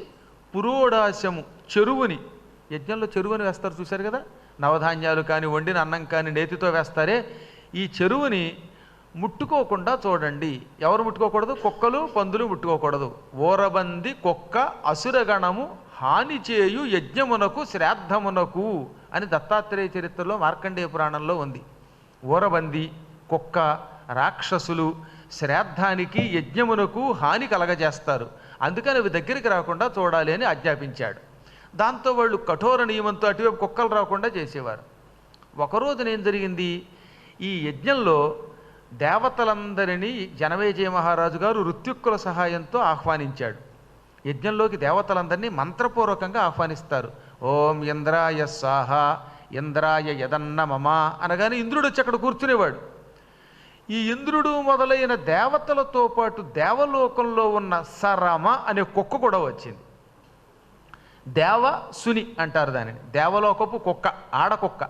పురోడాశము, చెరువుని, యజ్ఞంలో చెరువుని వేస్తారు చూశారు కదా, నవధాన్యాలు కానీ వండిన అన్నం కానీ నేతితో వేస్తారే, ఈ చెరువుని ముట్టుకోకుండా చూడండి. ఎవరు ముట్టుకోకూడదు? కుక్కలు పందులు ముట్టుకోకూడదు. ఓరబంది కుక్క అసురగణము హాని చేయు యజ్ఞమునకు శ్రాద్ధమునకు అని దత్తాత్రేయ చరిత్రలో మార్కండేయ పురాణంలో ఉంది. ఓరబంది కుక్క రాక్షసులు శ్రాద్ధానికి యజ్ఞమునకు హాని కలగజేస్తారు, అందుకని అవి దగ్గరికి రాకుండా చూడాలి అని ఆజ్ఞాపించాడు. దాంతో వాళ్ళు కఠోర నియమంతో అటువైపు కుక్కలు రాకుండా చేసేవారు. ఒకరోజున ఏం జరిగింది, ఈ యజ్ఞంలో దేవతలందరినీ జనమేజయ మహారాజు గారు ఋత్విక్కుల సహాయంతో ఆహ్వానించాడు. యజ్ఞంలోకి దేవతలందరినీ మంత్రపూర్వకంగా ఆహ్వానిస్తారు. ఓం ఇంద్రాయ స్వాహ, ఇంద్రాయ యదన్న మమ అనగానే ఇంద్రుడు వచ్చి అక్కడ కూర్చునేవాడు. ఈ ఇంద్రుడు మొదలైన దేవతలతో పాటు దేవలోకంలో ఉన్న సరమ అనే కుక్క కూడా వచ్చింది. దేవసుని అంటారు దానిని, దేవలోకపు కుక్క, ఆడకుక్క.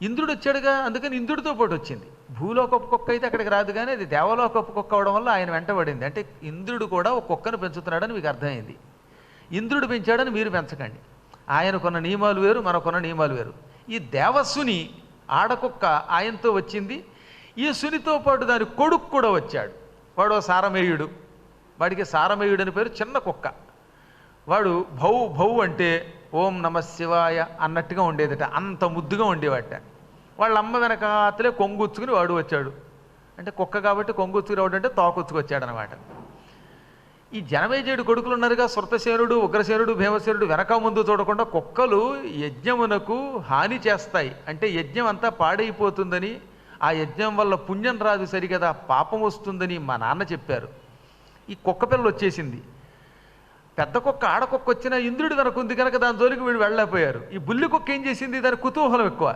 ఇంద్రుడు వచ్చాడుగా, అందుకని ఇంద్రుడితో పాటు వచ్చింది. భూలోకపు కుక్క అయితే అక్కడికి రాదు, కానీ అది దేవలోకపు కుక్క అవడం వల్ల ఆయన వెంటబడింది. అంటే ఇంద్రుడు కూడా ఒక కుక్కను పెంచుతున్నాడని మీకు అర్థమైంది. ఇంద్రుడు పెంచాడని మీరు పెంచకండి. ఆయనకున్న నియమాలు వేరు, మనకున్న నియమాలు వేరు. ఈ దేవసుని ఆడకుక్క ఆయనతో వచ్చింది. ఈ సునితో పాటు దాని కొడుకు కూడా వచ్చాడు. వాడు సారమేయుడు, వాడికి సారమేయుడు అని పేరు, చిన్న కుక్క. వాడు భౌ భౌ అంటే ఓం నమ శివాయ అన్నట్టుగా ఉండేదట, అంత ముద్దుగా ఉండేవాట. వాళ్ళ అమ్మ వెనక అతలే కొంగుచ్చుకుని వాడు వచ్చాడు. అంటే కుక్క కాబట్టి కొంగుచ్చుకుని రావడం అంటే తోకొచ్చుకొచ్చాడు అనమాట. ఈ జనమేజయుడు కొడుకులు ఉన్నారుగా, శృతసేనుడు, ఉగ్రసేనుడు, భీమసేనుడు, వెనక ముందు చూడకుండా కుక్కలు యజ్ఞమునకు హాని చేస్తాయి, అంటే యజ్ఞం అంతా పాడైపోతుందని, ఆ యజ్ఞం వల్ల పుణ్యం రాదు సరిగదా, పాపం వస్తుందని మా నాన్న చెప్పారు. ఈ కుక్క పిల్ల వచ్చేసింది. పెద్ద కుక్క ఆడకుక్క వచ్చినా ఇంద్రుడు వెనకుంది కనుక దాని జోలికి వీళ్ళు వెళ్ళలేకపోయారు. ఈ బుల్లి కుక్క ఏం చేసింది, దాని కుతూహలం ఎక్కువ.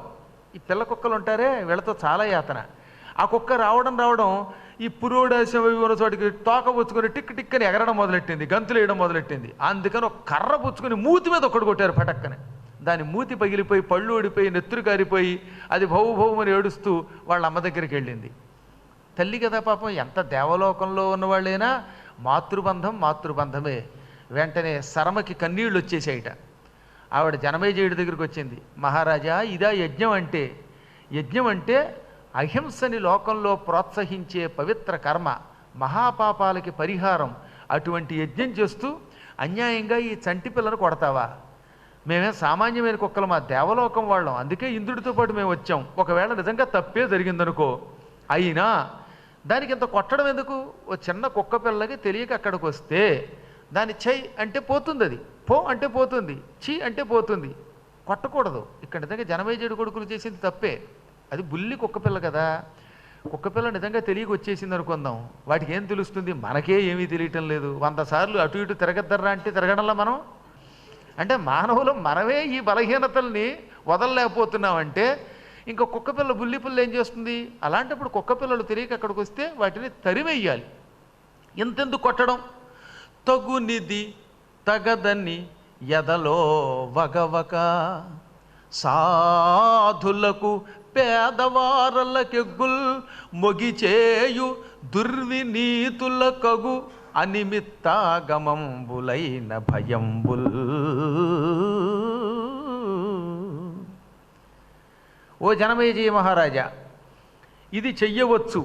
ఈ పిల్ల కుక్కలు ఉంటారే వీళ్ళతో చాలా యాతన. ఆ కుక్క రావడం ఈ పురోడాశం ఉన్న చోటికి తోక పుచ్చుకొని టిక్ టిక్ అని ఎగరడం మొదలెట్టింది, గంతులు వేయడం మొదలెట్టింది. అందుకని ఒక కర్ర పుచ్చుకొని మూతి మీద ఒక్కడు కొట్టారు పటక్కని. దాని మూతి పగిలిపోయి, పళ్ళు ఊడిపోయి, నెత్తురు కారిపోయి, అది భౌ భౌమని ఏడుస్తూ వాళ్ళ అమ్మ దగ్గరికి వెళ్ళింది. తల్లి కదా పాపం, ఎంత దేవలోకంలో ఉన్నవాళ్ళైనా మాతృబంధం మాతృబంధమే. వెంటనే సరమకి కన్నీళ్ళు వచ్చేసాయిట. ఆవిడ జనమేజయుడి దగ్గరికి వచ్చింది. మహారాజా, ఇదా యజ్ఞం అంటే? యజ్ఞం అంటే అహింసని లోకంలో ప్రోత్సహించే పవిత్ర కర్మ, మహాపాపాలకి పరిహారం. అటువంటి యజ్ఞం చేస్తూ అన్యాయంగా ఈ చంటి పిల్లను కొడతావా? మేమే సామాన్యమైన కుక్కలు, మా దేవలోకం వాళ్ళం, అందుకే ఇంద్రుడితో పాటు మేము వచ్చాం. ఒకవేళ నిజంగా తప్పే జరిగిందనుకో, అయినా దానికి ఇంత కొట్టడం ఎందుకు? ఓ చిన్న కుక్క పిల్లకి తెలియక అక్కడికి వస్తే దాన్ని చెయ్యి అంటే పోతుంది, అది పో అంటే పోతుంది, చీ అంటే పోతుంది, కొట్టకూడదు. ఇక్కడ నిజంగా జనమేజయుడు కొడుకులు చేసింది తప్పే. అది బుల్లి కుక్క పిల్ల కదా, కుక్క పిల్ల నిజంగా తెలియక వచ్చేసింది అనుకుందాం, వాటికి ఏం తెలుస్తుంది? మనకే ఏమీ తెలియటం లేదు. 100 సార్లు అటు ఇటు తిరగద్దర్రా అంటే తిరగడంలో మనం, అంటే మానవులు మనమే ఈ బలహీనతల్ని వదలలేకపోతున్నామంటే ఇంకా కుక్క పిల్ల బుల్లి పిల్ల ఏం చేస్తుంది? అలాంటప్పుడు కుక్క పిల్లలు తెలియక అక్కడికి వస్తే వాటిని తరివేయాలి. ఎంతెందుకు కొట్టడం? తగునిది తగదని ఎదలో వగవక, సాధులకు పేదవారలకెగ్గుల్ మొగిచేయు దుర్వినీతుల కగు అనిమిత్తాగమంబులైన భయంబుల్. ఓ జనమేజయ మహారాజా, ఇది చెయ్యవచ్చు,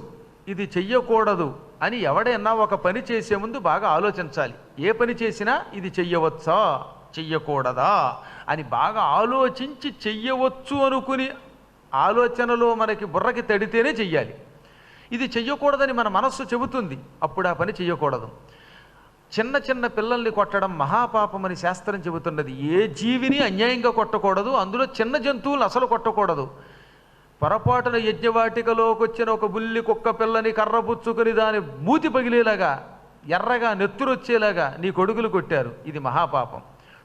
ఇది చెయ్యకూడదు అని ఎవడైనా ఒక పని చేసే ముందు బాగా ఆలోచించాలి. ఏ పని చేసినా ఇది చెయ్యవచ్చా చెయ్యకూడదా అని బాగా ఆలోచించి చెయ్యవచ్చు అనుకుని ఆలోచనలో మనకి బుర్రకి తడితేనే చెయ్యాలి. ఇది చెయ్యకూడదని మన మనస్సు చెబుతుంది, అప్పుడు ఆ పని చెయ్యకూడదు. చిన్న చిన్న పిల్లల్ని కొట్టడం మహాపాపమని శాస్త్రం చెబుతున్నది. ఏ జీవిని అన్యాయంగా కొట్టకూడదు, అందులో చిన్న జంతువులు అసలు కొట్టకూడదు. పొరపాటున యజ్ఞవాటికలోకి వచ్చిన ఒక బుల్లి కుక్క పిల్లని కర్రపుచ్చుకొని దాని మూతి పగిలేలాగా ఎర్రగా నెత్తురొచ్చేలాగా నీ కొడుకులు కొట్టారు, ఇది మహాపాపం.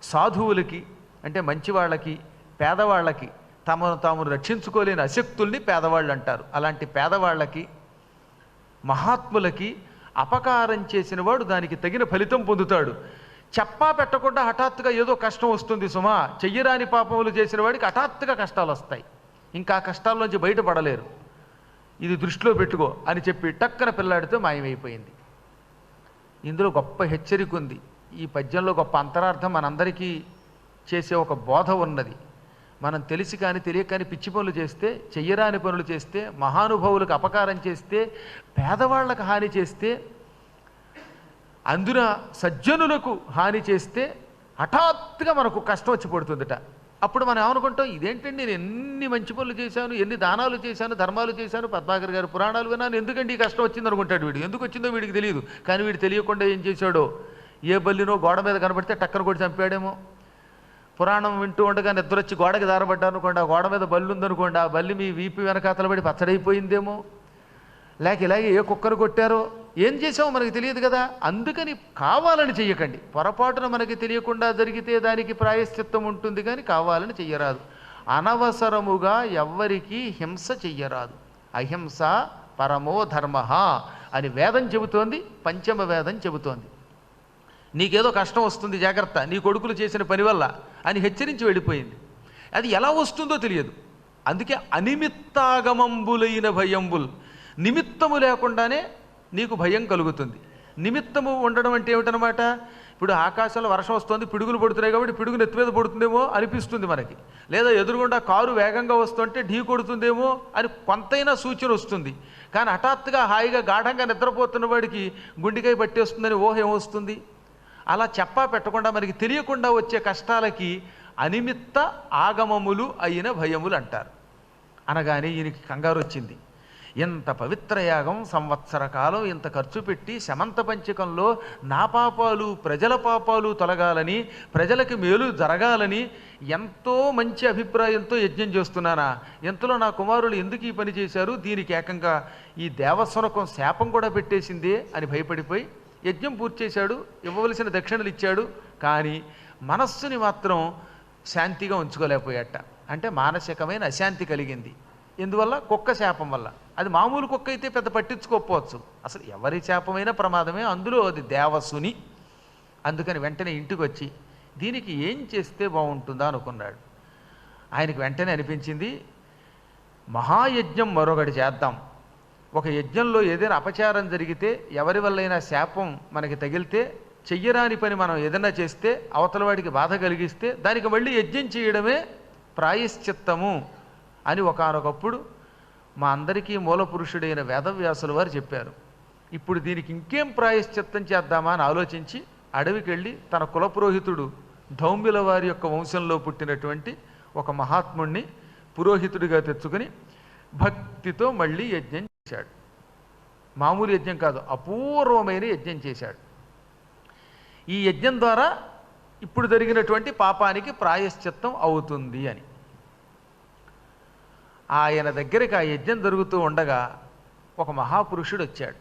సాధువులకి అంటే మంచివాళ్ళకి, పేదవాళ్ళకి, తమను తాము రక్షించుకోలేని అశక్తుల్ని పేదవాళ్ళు అంటారు. అలాంటి పేదవాళ్ళకి, మహాత్ములకి అపకారం చేసిన వాడు దానికి తగిన ఫలితం పొందుతాడు. చెప్పా పెట్టకుండా హఠాత్తుగా ఏదో కష్టం వస్తుంది సుమా. చెయ్యరాని పాపములు చేసిన వాడికి హఠాత్తుగా కష్టాలు వస్తాయి, ఇంకా కష్టాల్లోంచి బయటపడలేరు. ఇది దృష్టిలో పెట్టుకో అని చెప్పి టక్కన పిల్లాడితో మాయమైపోయింది. ఇందులో గొప్ప హెచ్చరిక ఉంది. ఈ పద్యంలో గొప్ప అంతరార్థం మనందరికీ చేసే ఒక బోధ ఉన్నది. మనం తెలిసి కానీ తెలియక కానీ పిచ్చి పనులు చేస్తే, చెయ్యరాని పనులు చేస్తే, మహానుభావులకు అపకారం చేస్తే, పేదవాళ్లకు హాని చేస్తే, అందున సజ్జనులకు హాని చేస్తే హఠాత్తుగా మనకు కష్టం వచ్చి పడుతుందట. అప్పుడు మనం ఏమనుకుంటాం, ఇదేంటండి నేను ఎన్ని మంచి పనులు చేశాను, ఎన్ని దానాలు చేశాను, ధర్మాలు చేశాను, పద్మాకర్ గారి పురాణాలు విన్నాను, ఎందుకండి ఈ కష్టం వచ్చింది అనుకుంటాడు వీడు. ఎందుకు వచ్చిందో వీడికి తెలియదు. కానీ వీడు తెలియకుండా ఏం చేశాడో, ఏ బల్లినో గోడ మీద కనబడితే టక్కన కొట్టి చంపాడేమో, పురాణం వింటూ ఉండగా నిద్రొచ్చి గోడకి దారబడ్డా అనుకోండి, ఆ గోడ మీద బల్లి ఉందనుకోండి, ఆ బల్లి మీ వీపు వెనకాతల పడి పచ్చడైపోయిందేమో, లేక ఇలాగే ఏ కుక్కను కొట్టారో, ఏం చేసామో మనకి తెలియదు కదా. అందుకని కావాలని చెయ్యకండి. పొరపాటున మనకి తెలియకుండా జరిగితే దానికి ప్రాయశ్చిత్తం ఉంటుంది, కానీ కావాలని చెయ్యరాదు. అనవసరముగా ఎవ్వరికీ హింస చెయ్యరాదు. అహింస పరమో ధర్మ అని వేదం చెబుతోంది, పంచమ వేదం చెబుతోంది. నీకేదో కష్టం వస్తుంది జాగ్రత్త, నీ కొడుకులు చేసిన పని వల్ల అని హెచ్చరించి వెళ్ళిపోయింది. అది ఎలా వస్తుందో తెలియదు. అందుకే అనిమిత్తాగమంబులైన భయంబుల్, నిమిత్తము లేకుండానే నీకు భయం కలుగుతుంది. నిమిత్తము ఉండడం అంటే ఏమిటనమాట? ఇప్పుడు ఆకాశంలో వర్షం వస్తుంది, పిడుగులు పడుతున్నాయి కాబట్టి పిడుగు నెత్తి మీద పడుతుందేమో అనిపిస్తుంది మనకి, లేదా ఎదురుగుండా కారు వేగంగా వస్తుంటే ఢీ కొడుతుందేమో అని కొంతైనా సూచన వస్తుంది. కానీ హఠాత్తుగా హాయిగా గాఢంగా నిద్రపోతున్న వాడికి గుండెకాయ పట్టేస్తుందని ఊహ ఏమొస్తుంది? అలా చెప్పా పెట్టకుండా మనకి తెలియకుండా వచ్చే కష్టాలకి అనిమిత్త ఆగమములు అయిన భయములు అంటారు. అనగానే ఈయనకి కంగారు వచ్చింది. ఇంత పవిత్ర యాగం, సంవత్సర కాలం ఇంత ఖర్చు పెట్టి శమంత పంచకంలో నా పాపాలు ప్రజల పాపాలు తొలగాలని, ప్రజలకి మేలు జరగాలని ఎంతో మంచి అభిప్రాయంతో యజ్ఞం చేస్తున్నానా, ఎంతలో నా కుమారులు ఎందుకు ఈ పని చేశారు, దీనికి ఏకంగా ఈ దేవస్వరకం శాపం కూడా పెట్టేసిందే అని భయపడిపోయి యజ్ఞం పూర్తి చేశాడు, ఇవ్వవలసిన దక్షిణలు ఇచ్చాడు. కానీ మనస్సుని మాత్రం శాంతిగా ఉంచుకోలేకపోయాట. అంటే మానసికమైన అశాంతి కలిగింది. ఎందువల్ల? కుక్క శాపం వల్ల. అది మామూలు కుక్క అయితే పెద్ద పట్టించుకోకపోవచ్చు, అసలు ఎవరి శాపమైనా ప్రమాదమే, అందులో అది దేవసుని. అందుకని వెంటనే ఇంటికి వచ్చి దీనికి ఏం చేస్తే బాగుంటుందా అనుకున్నాడు. ఆయనకి వెంటనే అనిపించింది, మహాయజ్ఞం మరొకటి చేద్దాం. ఒక యజ్ఞంలో ఏదైనా అపచారం జరిగితే, ఎవరి వల్లైనా శాపం మనకి తగిలితే, చెయ్యరాని పని మనం ఏదైనా చేస్తే, అవతల వాడికి బాధ కలిగిస్తే దానికి మళ్ళీ యజ్ఞం చేయడమే ప్రాయశ్చిత్తము అని ఒకానొకప్పుడు మా అందరికీ మూలపురుషుడైన వేదవ్యాసుల వారు చెప్పారు. ఇప్పుడు దీనికి ఇంకేం ప్రాయశ్చిత్తం చేద్దామా అని ఆలోచించి అడవికి వెళ్ళి తన కులపురోహితుడు ధౌమ్యుల వారి యొక్క వంశంలో పుట్టినటువంటి ఒక మహాత్ముణ్ణి పురోహితుడిగా తెచ్చుకుని భక్తితో మళ్ళీ యజ్ఞం చేశాడు. మామూలు యజ్ఞం కాదు, అపూర్వమైన యజ్ఞం చేశాడు. ఈ యజ్ఞం ద్వారా ఇప్పుడు జరిగినటువంటి పాపానికి ప్రాయశ్చిత్తం అవుతుంది అని. ఆయన దగ్గరికి ఆ యజ్ఞం జరుగుతూ ఉండగా ఒక మహాపురుషుడు వచ్చాడు.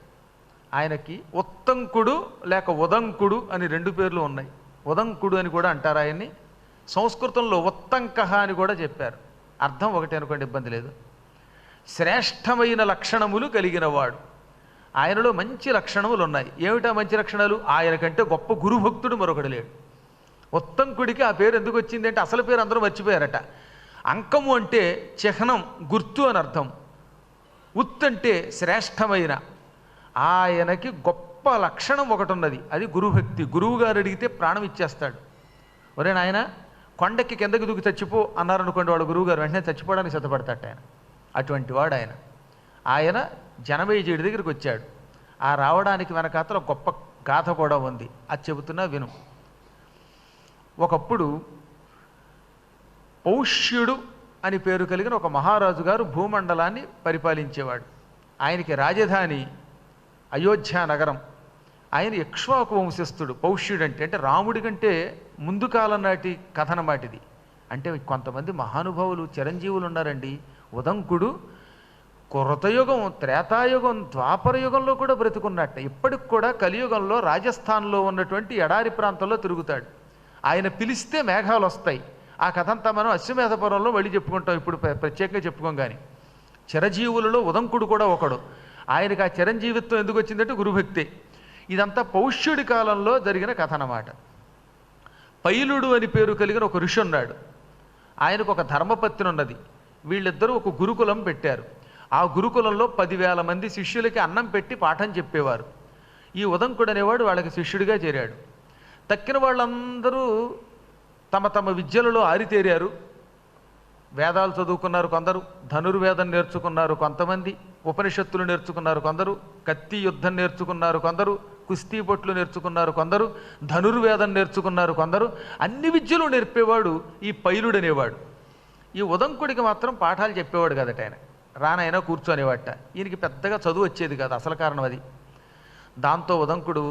ఆయనకి ఉత్తంకుడు లేక ఉదంకుడు అని 2 పేర్లు ఉన్నాయి. ఉదంకుడు అని కూడా అంటారు ఆయన్ని. సంస్కృతంలో ఉత్తంకః అని కూడా చెప్పారు. అర్థం ఒకటి అనుకోండి, ఇబ్బంది లేదు. శ్రేష్టమైన లక్షణములు కలిగినవాడు. ఆయనలో మంచి లక్షణములు ఉన్నాయి. ఏమిటా మంచి లక్షణాలు? ఆయన కంటే గొప్ప గురుభక్తుడు మరొకడు లేడు. ఉత్తంకుడికి ఆ పేరు ఎందుకు వచ్చింది అంటే అసలు పేరు అందరూ మర్చిపోయారట. అంకము అంటే చిహ్నం, గుర్తు అని అర్థం. ఉత్ అంటే శ్రేష్టమైన. ఆయనకి గొప్ప లక్షణం ఒకటి ఉన్నది, అది గురుభక్తి. గురువు గారు అడిగితే ప్రాణం ఇచ్చేస్తాడు. ఒరే నాయన కొండకి కిందకి దూకి చచ్చిపో అన్నారనుకోండి, వాడు గురువు గారు వెంటనే చచ్చిపోవడానికి సిద్ధపడతాట ఆయన. అటువంటి వాడు ఆయన. ఆయన జనమేజయుడి దగ్గరికి వచ్చాడు. ఆ రావడానికి వెనకాతల గొప్ప గాథ కూడా ఉంది, అది చెబుతున్నా విను. ఒకప్పుడు పౌష్యుడు అని పేరు కలిగిన ఒక మహారాజు గారు భూమండలాన్ని పరిపాలించేవాడు. ఆయనకి రాజధాని అయోధ్య నగరం. ఆయన ఇక్ష్వాకు వంశస్థుడు. పౌష్యుడు అంటే రాముడి కంటే ముందు కాలం నాటి కథనమాటిది. అంటే కొంతమంది మహానుభావులు చిరంజీవులు ఉన్నారండి. ఉదంకుడు కృతయుగం, త్రేతాయుగం, ద్వాపర యుగంలో కూడా బ్రతికున్నట్ట. ఇప్పటికి కూడా కలియుగంలో రాజస్థాన్లో ఉన్నటువంటి ఎడారి ప్రాంతంలో తిరుగుతాడు. ఆయన పిలిస్తే మేఘాలు వస్తాయి. ఆ కథ అంతా మనం అశ్వమేధపురంలో మళ్ళీ చెప్పుకుంటాం, ఇప్పుడు ప్రత్యేకంగా చెప్పుకోం. కానీ చిరజీవులలో ఉదంకుడు కూడా ఒకడు. ఆయనకి ఆ చిరంజీవిత్వం ఎందుకు వచ్చిందంటే గురుభక్తే. ఇదంతా పౌష్యుడి కాలంలో జరిగిన కథ అన్నమాట. పైలుడు అని పేరు కలిగిన ఒక ఋషి ఉన్నాడు. ఆయనకు ఒక ధర్మపత్ని ఉన్నది. వీళ్ళిద్దరూ ఒక గురుకులం పెట్టారు. ఆ గురుకులంలో 10,000 మంది శిష్యులకి అన్నం పెట్టి పాఠం చెప్పేవారు. ఈ ఉదంకుడు అనేవాడు వాళ్ళకి శిష్యుడిగా చేరాడు. తక్కిన వాళ్ళందరూ తమ తమ విద్యలలో ఆరితేరారు. వేదాలు చదువుకున్నారు కొందరు, ధనుర్వేదం నేర్చుకున్నారు కొంతమంది, ఉపనిషత్తులు నేర్చుకున్నారు కొందరు, కత్తి యుద్ధం నేర్చుకున్నారు కొందరు, కుస్తీ పొట్లు నేర్చుకున్నారు కొందరు, ధనుర్వేదం నేర్చుకున్నారు కొందరు. అన్ని విద్యలు నేర్పేవాడు ఈ పైలుడు అనేవాడు. ఈ ఉదంకుడికి మాత్రం పాఠాలు చెప్పేవాడు కదట. ఆయన రానైనా కూర్చొనేవాట. ఈయనకి పెద్దగా చదువు వచ్చేది కాదు, అసలు కారణం అది. దాంతో ఉదంకుడు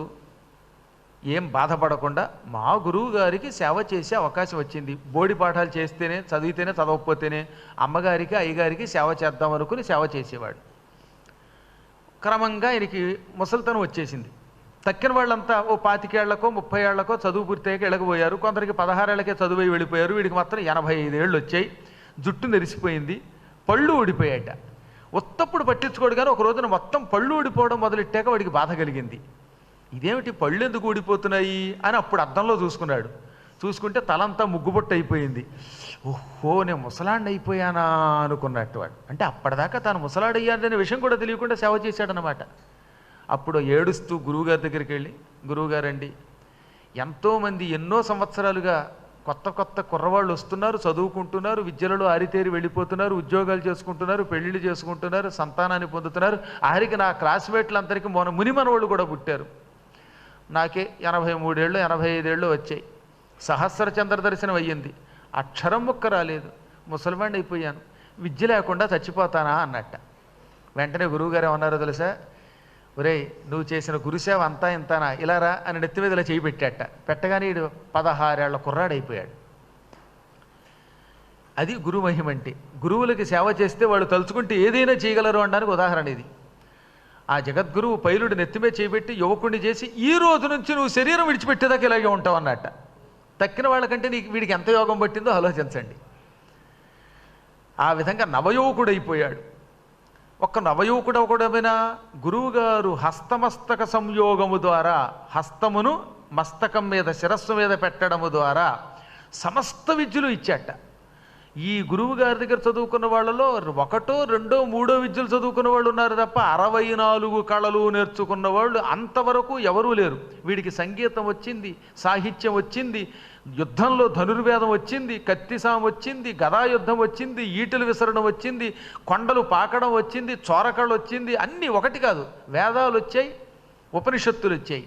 ఏం బాధపడకుండా మా గురువు గారికి సేవ చేసే అవకాశం వచ్చింది. బోడి పాఠాలు చేస్తేనే, చదివితేనే, చదవకపోతేనే అమ్మగారికి అయ్యగారికి సేవ చేద్దాం అనుకుని సేవ చేసేవాడు. క్రమంగా ఆయనకి ముసలితనం వచ్చేసింది. తక్కిన వాళ్ళంతా ఓ 25 ఏళ్లకో 30 ఏళ్లకో చదువు పూర్తయ్యాక ఎళ్ళకపోయారు. కొందరికి 16 ఏళ్లకే చదువు వెళ్ళిపోయారు. వీడికి మాత్రం 85 ఏళ్ళు వచ్చాయి. జుట్టు నెరిసిపోయింది, పళ్ళు ఊడిపోయాట. ఉత్తప్పుడు పట్టించుకోడు. కానీ ఒక రోజున మొత్తం పళ్ళు ఊడిపోవడం మొదలెట్టాక వాడికి బాధ కలిగింది. ఇదేమిటి పళ్ళు ఎందుకు ఊడిపోతున్నాయి అని అప్పుడు అద్దంలో చూసుకున్నాడు. చూసుకుంటే తలంతా ముగ్గుబొట్టు అయిపోయింది. ఓహో, నేను ముసలాండి అయిపోయానా అనుకున్నట్టు వాడు. అంటే అప్పటిదాకా తాను ముసలాడయ్యాడనే విషయం కూడా తెలియకుండా సేవ చేశాడనమాట. అప్పుడు ఏడుస్తూ గురువుగారి దగ్గరికి వెళ్ళి, గురువుగారండి, ఎంతోమంది ఎన్నో సంవత్సరాలుగా కొత్త కొత్త కుర్రవాళ్ళు వస్తున్నారు, చదువుకుంటున్నారు, విద్యలలో ఆరితేరి వెళ్ళిపోతున్నారు, ఉద్యోగాలు చేసుకుంటున్నారు, పెళ్ళిళ్ళు చేసుకుంటున్నారు, సంతానాన్ని పొందుతున్నారు. ఆఖరికి నా క్లాస్మేట్లందరికీ మునిమనవాళ్ళు కూడా పుట్టారు. నాకే 83 ఏళ్ళు 85 ఏళ్ళు వచ్చాయి. సహస్ర చంద్ర దర్శనం అయ్యింది, అక్షరం ముక్క రాలేదు, ముసల్మాన్ అయిపోయాను, విద్య లేకుండా చచ్చిపోతానా అన్నట్ట. వెంటనే గురువుగారు ఏమన్నారో తెలుసా? ఒరేయ్, నువ్వు చేసిన గురుసేవ అంతా ఇంతానా, ఇలా రా అని నెత్తి మీద ఇలా చేయి పెట్టాట. పెట్టగానే 16 ఏళ్ల కుర్రాడైపోయాడు. అది గురు మహిమంటే. గురువులకి సేవ చేస్తే వాళ్ళు తలుచుకుంటే ఏదైనా చేయగలరు అనడానికి ఉదాహరణ ఇది. ఆ జగద్గురువు పైలుడు నెత్తిమే చేయబెట్టి యువకుడిని చేసి, ఈ రోజు నుంచి నువ్వు శరీరం విడిచిపెట్టేదాకా ఇలాగే ఉంటావు అన్నట్ట. తక్కిన వాళ్ళకంటే వీడికి ఎంత యోగం పట్టిందో ఆలోచించండి. ఆ విధంగా నవయువకుడైపోయాడు. ఒక్క నవయువకుడు ఒకడమైనా గురువుగారు హస్తమస్తక సంయోగము ద్వారా, హస్తమును మస్తకం మీద శిరస్సు మీద పెట్టడము ద్వారా సమస్త విద్యలు ఇచ్చాట. ఈ గురువు గారి దగ్గర చదువుకున్న వాళ్ళలో 1, 2, 3 విద్యలు చదువుకున్న వాళ్ళు ఉన్నారు తప్ప 64 కళలు నేర్చుకున్న వాళ్ళు అంతవరకు ఎవరూ లేరు. వీడికి సంగీతం వచ్చింది, సాహిత్యం వచ్చింది, యుద్ధంలో ధనుర్వేదం వచ్చింది, కత్తిసాం వచ్చింది, గదాయుద్ధం వచ్చింది, ఈటలు విసరడం వచ్చింది, కొండలు పాకడం వచ్చింది, చోరకళ్ళు వచ్చింది. అన్నీ ఒకటి కాదు, వేదాలు వచ్చాయి, ఉపనిషత్తులు వచ్చాయి.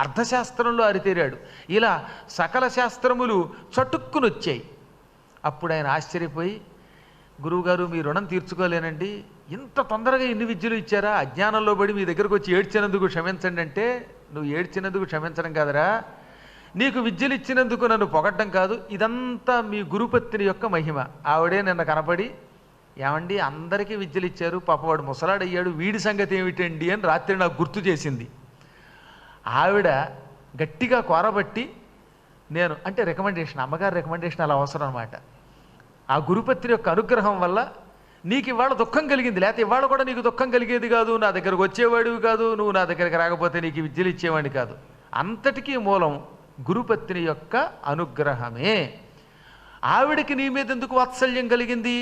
అర్థశాస్త్రంలో ఆరితేరాడు. ఇలా సకల శాస్త్రములు చటుక్కునొచ్చాయి. అప్పుడు ఆయన ఆశ్చర్యపోయి, గురువుగారు మీ రుణం తీర్చుకోలేనండి, ఇంత తొందరగా ఇన్ని విద్యలు ఇచ్చారా? అజ్ఞానంలో పడి మీ దగ్గరకు వచ్చి ఏడ్చినందుకు క్షమించండి అంటే, నువ్వు ఏడ్చినందుకు క్షమించడం కాదరా, నీకు విద్యలు ఇచ్చినందుకు నన్ను పొగడ్డం కాదు, ఇదంతా మీ గురుపత్ని యొక్క మహిమ. ఆవిడే నిన్న కనపడి, ఏమండి అందరికీ విద్యలు ఇచ్చారు, పాపవాడు ముసలాడయ్యాడు, వీడి సంగతి ఏమిటండి అని రాత్రి నాకు గుర్తు చేసింది. ఆవిడ గట్టిగా కోరబట్టి నేను, అంటే రికమెండేషన్, అమ్మగారి రికమెండేషన్ అలా అవసరం అనమాట. ఆ గురుపత్ని యొక్క అనుగ్రహం వల్ల నీకు ఇవాళ దుఃఖం కలిగింది, లేకపోతే ఇవాళ కూడా నీకు దుఃఖం కలిగేది కాదు, నా దగ్గరకు వచ్చేవాడివి కాదు, నువ్వు నా దగ్గరికి రాకపోతే నీకు విద్యలు ఇచ్చేవాడిని కాదు. అంతటికీ మూలం గురుపత్ని యొక్క అనుగ్రహమే. ఆవిడికి నీ మీద ఎందుకు వాత్సల్యం కలిగింది?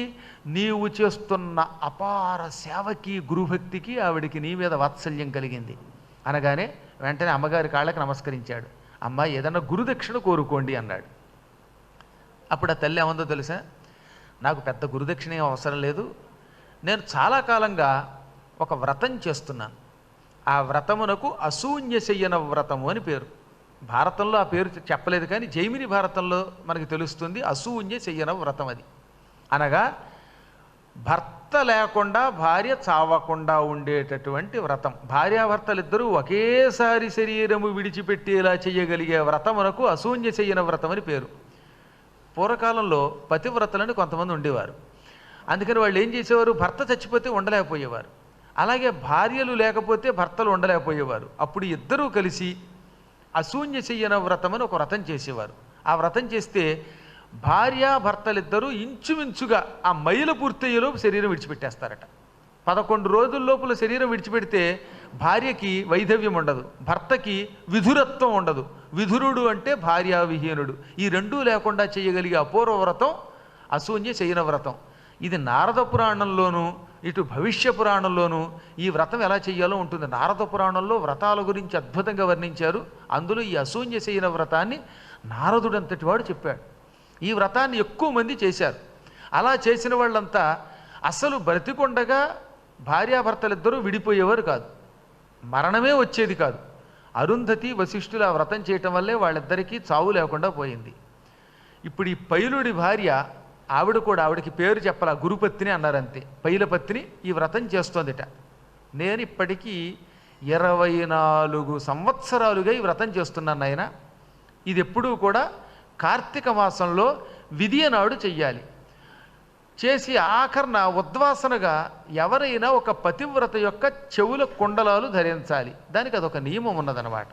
నీవు చేస్తున్న అపార సేవకి, గురుభక్తికి ఆవిడికి నీ మీద వాత్సల్యం కలిగింది. అనగానే వెంటనే అమ్మగారి కాళ్ళకి నమస్కరించాడు. అమ్మ ఏదన్నా గురుదక్షిణ కోరుకోండి అన్నాడు. అప్పుడు ఆ తల్లి ఏమందో తెలుసా, నాకు పెద్ద గురుదక్షిణ ఏం అవసరం లేదు, నేను చాలా కాలంగా ఒక వ్రతం చేస్తున్నాను. ఆ వ్రతమునకు అసూన్యశయ్యన వ్రతము అని పేరు. భారతంలో ఆ పేరు చెప్పలేదు, కానీ జైమిని భారతంలో మనకి తెలుస్తుంది అసూన్యశయ్యన వ్రతం. అది అనగా భర్త లేకుండా భార్య చావకుండా ఉండేటటువంటి వ్రతం. భార్యాభర్తలిద్దరూ ఒకేసారి శరీరము విడిచిపెట్టేలా చేయగలిగే వ్రతమునకు అసూన్యశయ్యన వ్రతం అని పేరు. పూర్వకాలంలో పతివ్రతలని కొంతమంది ఉండేవారు. అందుకని వాళ్ళు ఏం చేసేవారు, భర్త చచ్చిపోతే ఉండలేకపోయేవారు, అలాగే భార్యలు లేకపోతే భర్తలు ఉండలేకపోయేవారు. అప్పుడు ఇద్దరూ కలిసి అసూన్యశయ్యన వ్రతం అని ఒక వ్రతం చేసేవారు. ఆ వ్రతం చేస్తే భార్యాభర్తలిద్దరూ ఇంచుమించుగా ఆ మైలు పూర్తయ్యేలోపు శరీరం విడిచిపెట్టేస్తారట. 11 రోజుల లోపల శరీరం విడిచిపెడితే భార్యకి వైధవ్యం ఉండదు, భర్తకి విధురత్వం ఉండదు. విధురుడు అంటే భార్యావిహీనుడు. ఈ రెండూ లేకుండా చేయగలిగే అపూర్వ వ్రతం అసూన్యశయ్యన వ్రతం. ఇది నారద పురాణంలోనూ ఇటు భవిష్య పురాణంలోనూ ఈ వ్రతం ఎలా చేయాలో ఉంటుంది. నారద పురాణంలో వ్రతాల గురించి అద్భుతంగా వర్ణించారు. అందులో ఈ అసూన్యశయ్యన వ్రతాన్ని నారదుడంతటి వాడు చెప్పాడు. ఈ వ్రతాన్ని ఎక్కువ మంది చేశారు. అలా చేసిన వాళ్ళంతా అసలు బ్రతికొండగా భార్యాభర్తలిద్దరూ విడిపోయేవారు కాదు, మరణమే వచ్చేది కాదు. అరుంధతి వశిష్ఠులు ఆ వ్రతం చేయటం వల్లే వాళ్ళిద్దరికీ చావు లేకుండా పోయింది. ఇప్పుడు ఈ పైలుడి భార్య, ఆవిడకి పేరు చెప్పాల, గురుపత్ని అన్నారంతే, పైలపత్ని ఈ వ్రతం చేస్తోందిట. నేను ఇప్పటికీ 24 సంవత్సరాలుగా ఈ వ్రతం చేస్తున్నాను నాయన. ఇది ఎప్పుడూ కూడా కార్తీక మాసంలో విధియ నాడు చెయ్యాలి. చేసి ఆఖరణ ఉద్వాసనగా ఎవరైనా ఒక పతివ్రత యొక్క చెవుల కుండలాలు ధరించాలి. దానికి అదొక నియమం ఉన్నదన్నమాట.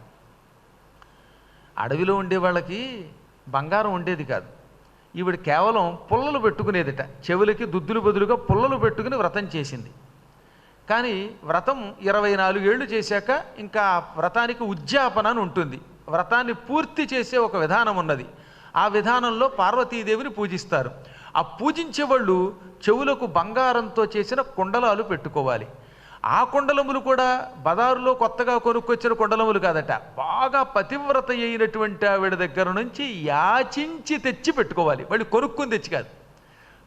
అడవిలో ఉండే వాళ్ళకి బంగారం ఉండేది కాదు. ఈవిడ కేవలం పుల్లలు పెట్టుకునేదిట, చెవులకి దుద్దులు బదులుగా పుల్లలు పెట్టుకుని వ్రతం చేసింది. కానీ వ్రతం 24 ఏళ్ళు చేశాక ఇంకా వ్రతానికి ఉద్యాపన అని ఉంటుంది. వ్రతాన్ని పూర్తి చేసే ఒక విధానం ఉన్నది. ఆ విధానంలో పార్వతీదేవిని పూజిస్తారు. ఆ పూజించే వాళ్ళు చెవులకు బంగారంతో చేసిన కుండలాలు పెట్టుకోవాలి. ఆ కుండలములు కూడా బజారులో కొత్తగా కొనుక్కొచ్చిన కుండలములు కాదట, బాగా పతివ్రత అయినటువంటి ఆవిడ దగ్గర నుంచి యాచించి తెచ్చి పెట్టుకోవాలి. వాళ్ళు కొనుక్కుని తెచ్చి కాదు.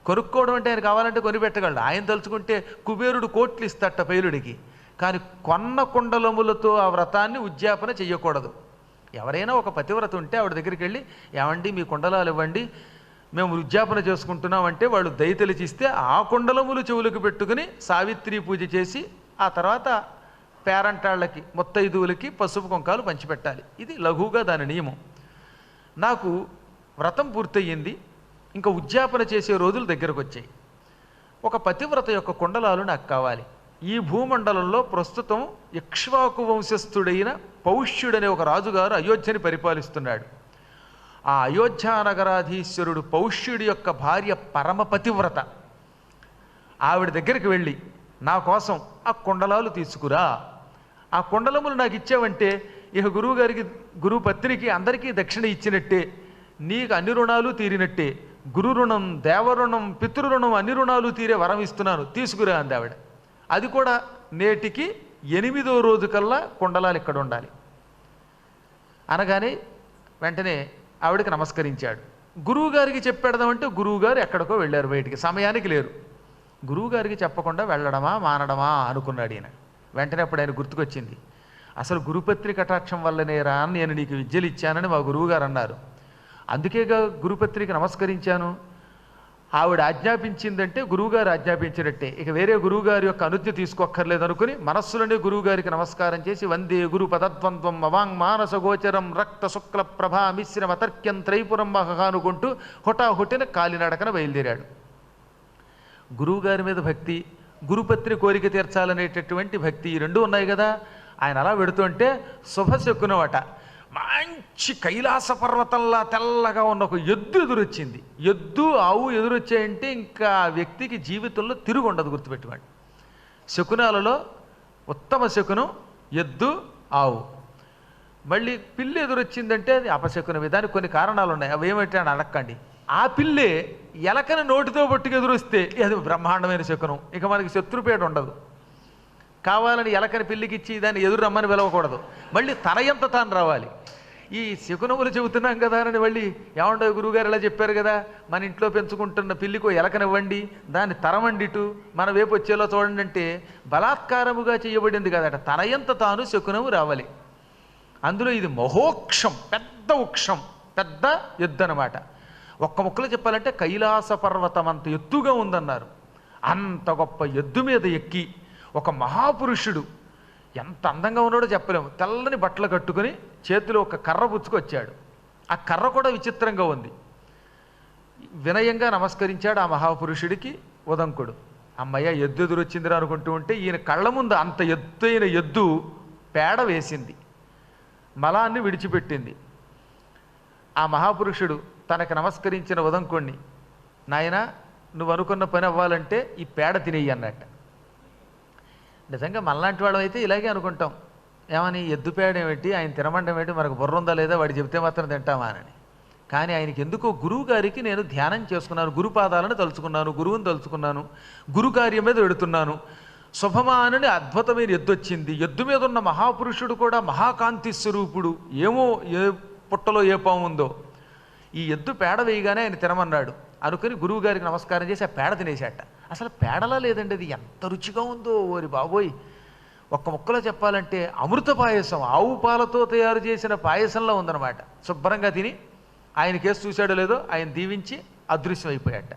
కొనుక్కోవడం అంటే ఆయన కావాలంటే కొని పెట్టగలడు, ఆయన తలుచుకుంటే కుబేరుడు కోట్లు ఇస్తట పైలుడికి. కానీ కొన్న కుండలములతో ఆ వ్రతాన్ని ఉద్యాపన చెయ్యకూడదు. ఎవరైనా ఒక పతివ్రత ఉంటే ఆవిడ దగ్గరికి వెళ్ళి, ఏమండి మీ కుండలాలు ఇవ్వండి, మేము ఉద్యాపన చేసుకుంటున్నామంటే వాళ్ళు దయతలిచిస్తే ఆ కుండలములు చెవులకు పెట్టుకుని సావిత్రి పూజ చేసి ఆ తర్వాత పేరంటాళ్ళకి, ముత్తైదువులకి పసుపు కుంకాలు పంచిపెట్టాలి. ఇది లఘువుగా దాని నియమం. నాకు వ్రతం పూర్తయింది, ఇంకా ఉద్యాపన చేసే రోజులు దగ్గరకు వచ్చాయి. ఒక పతివ్రత యొక్క కుండలాలు నాకు కావాలి. ఈ భూమండలంలో ప్రస్తుతం ఇక్ష్వాకు వంశస్థుడైన పౌష్యుడనే ఒక రాజుగారు అయోధ్యని పరిపాలిస్తున్నాడు. ఆ అయోధ్య నగరాధీశ్వరుడు పౌష్యుడి యొక్క భార్య పరమ పతివ్రత. ఆవిడ దగ్గరికి వెళ్ళి, నా కోసం ఆ కుండలాలు తీసుకురా, ఆ కుండలములు నాకు ఇచ్చావంటే ఇక గురువుగారికి, గురువు పత్నికి అందరికీ దక్షిణ ఇచ్చినట్టే, నీకు అన్ని రుణాలు తీరినట్టే, గురు రుణం, దేవరుణం, పితృరుణం అన్ని రుణాలు తీరే వరం ఇస్తున్నాను, తీసుకురా అంది ఆవిడ. అది కూడా నేటికి 8వ రోజు కల్లా కుండలాలు ఇక్కడ ఉండాలి అనగానే వెంటనే ఆవిడకి నమస్కరించాడు. గురువుగారికి చెప్పేడదామంటే గురువుగారు ఎక్కడికో వెళ్ళారు, బయటికి సమయానికి లేరు. గురువుగారికి చెప్పకుండా వెళ్ళడమా మానడమా అనుకున్నాడు ఈయన. వెంటనే అప్పుడు ఆయన గుర్తుకొచ్చింది, అసలు గురుపత్రి కటాక్షం వల్లనేరా నేను నీకు విద్యలు ఇచ్చానని మా గురువుగారు అన్నారు. అందుకేగా గురుపత్రికి నమస్కరించాను. ఆవిడ ఆజ్ఞాపించిందంటే గురువుగారు ఆజ్ఞాపించినట్టే, ఇక వేరే గురువుగారి యొక్క అనుజ్ఞ తీసుకోక్కర్లేదు అనుకుని మనస్సులోనే గురువుగారికి నమస్కారం చేసి వందే గురు పదద్వంద్వం అవాంగ్ మానస గోచరం రక్త శుక్ల ప్రభా మిశ్రమ తర్క్యం త్రైపురం మహ అనుకుంటూ హుటాహుటిన కాలినడకన బయలుదేరాడు. గురువుగారి మీద భక్తి, గురుపత్రి కోరిక తీర్చాలనేటటువంటి భక్తి, ఈ రెండు ఉన్నాయి కదా. ఆయన అలా పెడుతుంటే శుభశకునమట. మంచి కైలాస పర్వతంలా తెల్లగా ఉన్న ఒక ఎద్దు ఎదురొచ్చింది. ఎద్దు ఆవు ఎదురొచ్చాయంటే ఇంకా ఆ వ్యక్తికి జీవితంలో తిరుగు ఉండదు, గుర్తుపెట్టుకోండి. శకునాలలో ఉత్తమ శకునం ఎద్దు ఆవు. మళ్ళీ పిల్లి ఎదురొచ్చిందంటే అది అపశకునమే. దానికి కొన్ని కారణాలు ఉన్నాయి, అవి ఏమిటి అని అడక్కండి. ఆ పిల్లే ఎలకని నోటితో పట్టుకు ఎదురొస్తే అది బ్రహ్మాండమైన శకునం, ఇక మనకి శత్రుపేట ఉండదు. కావాలని ఎలకని పిల్లికిచ్చి దాన్ని ఎదురు రమ్మని పిలవకూడదు, మళ్ళీ తన ఎంత తాను రావాలి. ఈ శకునములు చెబుతున్నాం కదా అని మళ్ళీ ఏమండో గురువుగారు ఇలా చెప్పారు కదా, మన ఇంట్లో పెంచుకుంటున్న పిల్లికో ఎలకనివ్వండి, దాన్ని తరమండిటు మన వైపు వచ్చేలా చూడండి అంటే బలాత్కారముగా చేయబడింది కదట. తన ఎంత తాను శకునము రావాలి. అందులో ఇది మహోక్షం, పెద్ద వృక్షం, పెద్ద ఎద్దు అన్నమాట. ఒక్క ముక్కలో చెప్పాలంటే కైలాస పర్వతం అంత ఎత్తుగా ఉందన్నారు. అంత గొప్ప ఎద్దు మీద ఎక్కి ఒక మహాపురుషుడు, ఎంత అందంగా ఉన్నాడో చెప్పలేము, తెల్లని బట్టలు కట్టుకుని చేతిలో ఒక కర్ర పుచ్చుకొచ్చాడు. ఆ కర్ర కూడా విచిత్రంగా ఉంది. వినయంగా నమస్కరించాడు ఆ మహాపురుషుడికి ఉదంకుడు. అమ్మయ్య ఎద్దు ఎదురొచ్చిందిరా అనుకుంటూ ఉంటే ఈయన కళ్ళ ముందు అంత ఎత్తైన ఎద్దు పేడ వేసింది, మలాన్ని విడిచిపెట్టింది. ఆ మహాపురుషుడు తనకు నమస్కరించిన ఉదంకుణ్ణి, నాయనా నువ్వు అనుకున్న పని అవ్వాలంటే ఈ పేడ తినేయి అన్నట్ట. నిజంగా మనలాంటి వాడు అయితే ఇలాగే అనుకుంటాం, ఏమని ఎద్దు పేడ ఏమిటి, ఆయన తినమండం ఏంటి, మనకు బుర్ర ఉందా లేదా, వాడు చెబితే మాత్రం తింటామా అని. కానీ ఆయనకి ఎందుకో గురువు గారికి నేను ధ్యానం చేసుకున్నాను, గురుపాదాలను తలుచుకున్నాను, గురువుని తలుచుకున్నాను, గురు కార్యం మీద వెడుతున్నాను. శుభమానని అద్భుతమైన ఎద్దు వచ్చింది. ఎద్దు మీద ఉన్న మహాపురుషుడు కూడా మహాకాంతి స్వరూపుడు, ఏమో ఏ పుట్టలో ఏ పాము ఉందో. ఈ ఎద్దు పేడ వేయగానే ఆయన తినమన్నాడు అనుకుని గురువు గారికి నమస్కారం చేసి ఆ పేడ తినేశాట. అసలు పేడలా లేదండి, అది ఎంత రుచిగా ఉందో ఓరి బాబోయ్. ఒక్క ముక్కలో చెప్పాలంటే అమృత పాయసం, ఆవు పాలతో తయారు చేసిన పాయసంలో ఉందన్నమాట. శుభ్రంగా తిని ఆయన కేసు చూశాడో లేదో ఆయన దీవించి అదృశ్యం అయిపోయాట.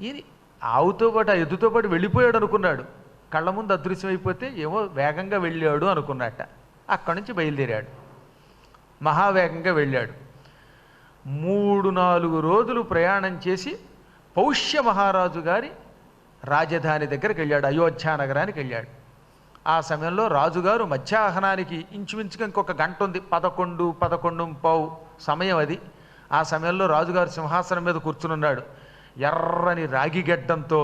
ఇది ఆవుతో పాటు ఆ ఎద్దుతో పాటు వెళ్ళిపోయాడు అనుకున్నాడు, కళ్ళ ముందు అదృశ్యం అయిపోతే ఏమో వేగంగా వెళ్ళాడు అనుకున్నట్ట. అక్కడి నుంచి బయలుదేరాడు, మహావేగంగా వెళ్ళాడు. 3-4 రోజులు ప్రయాణం చేసి పౌష్య మహారాజు గారి రాజధాని దగ్గరికి వెళ్ళాడు, అయోధ్య నగరానికి వెళ్ళాడు. ఆ సమయంలో రాజుగారు మధ్యాహ్నానికి ఇంచుమించుగా ఇంకొక గంట ఉంది, 11-11:15 సమయం అది. ఆ సమయంలో రాజుగారు సింహాసనం మీద కూర్చునున్నాడు. ఎర్రని రాగి గడ్డంతో,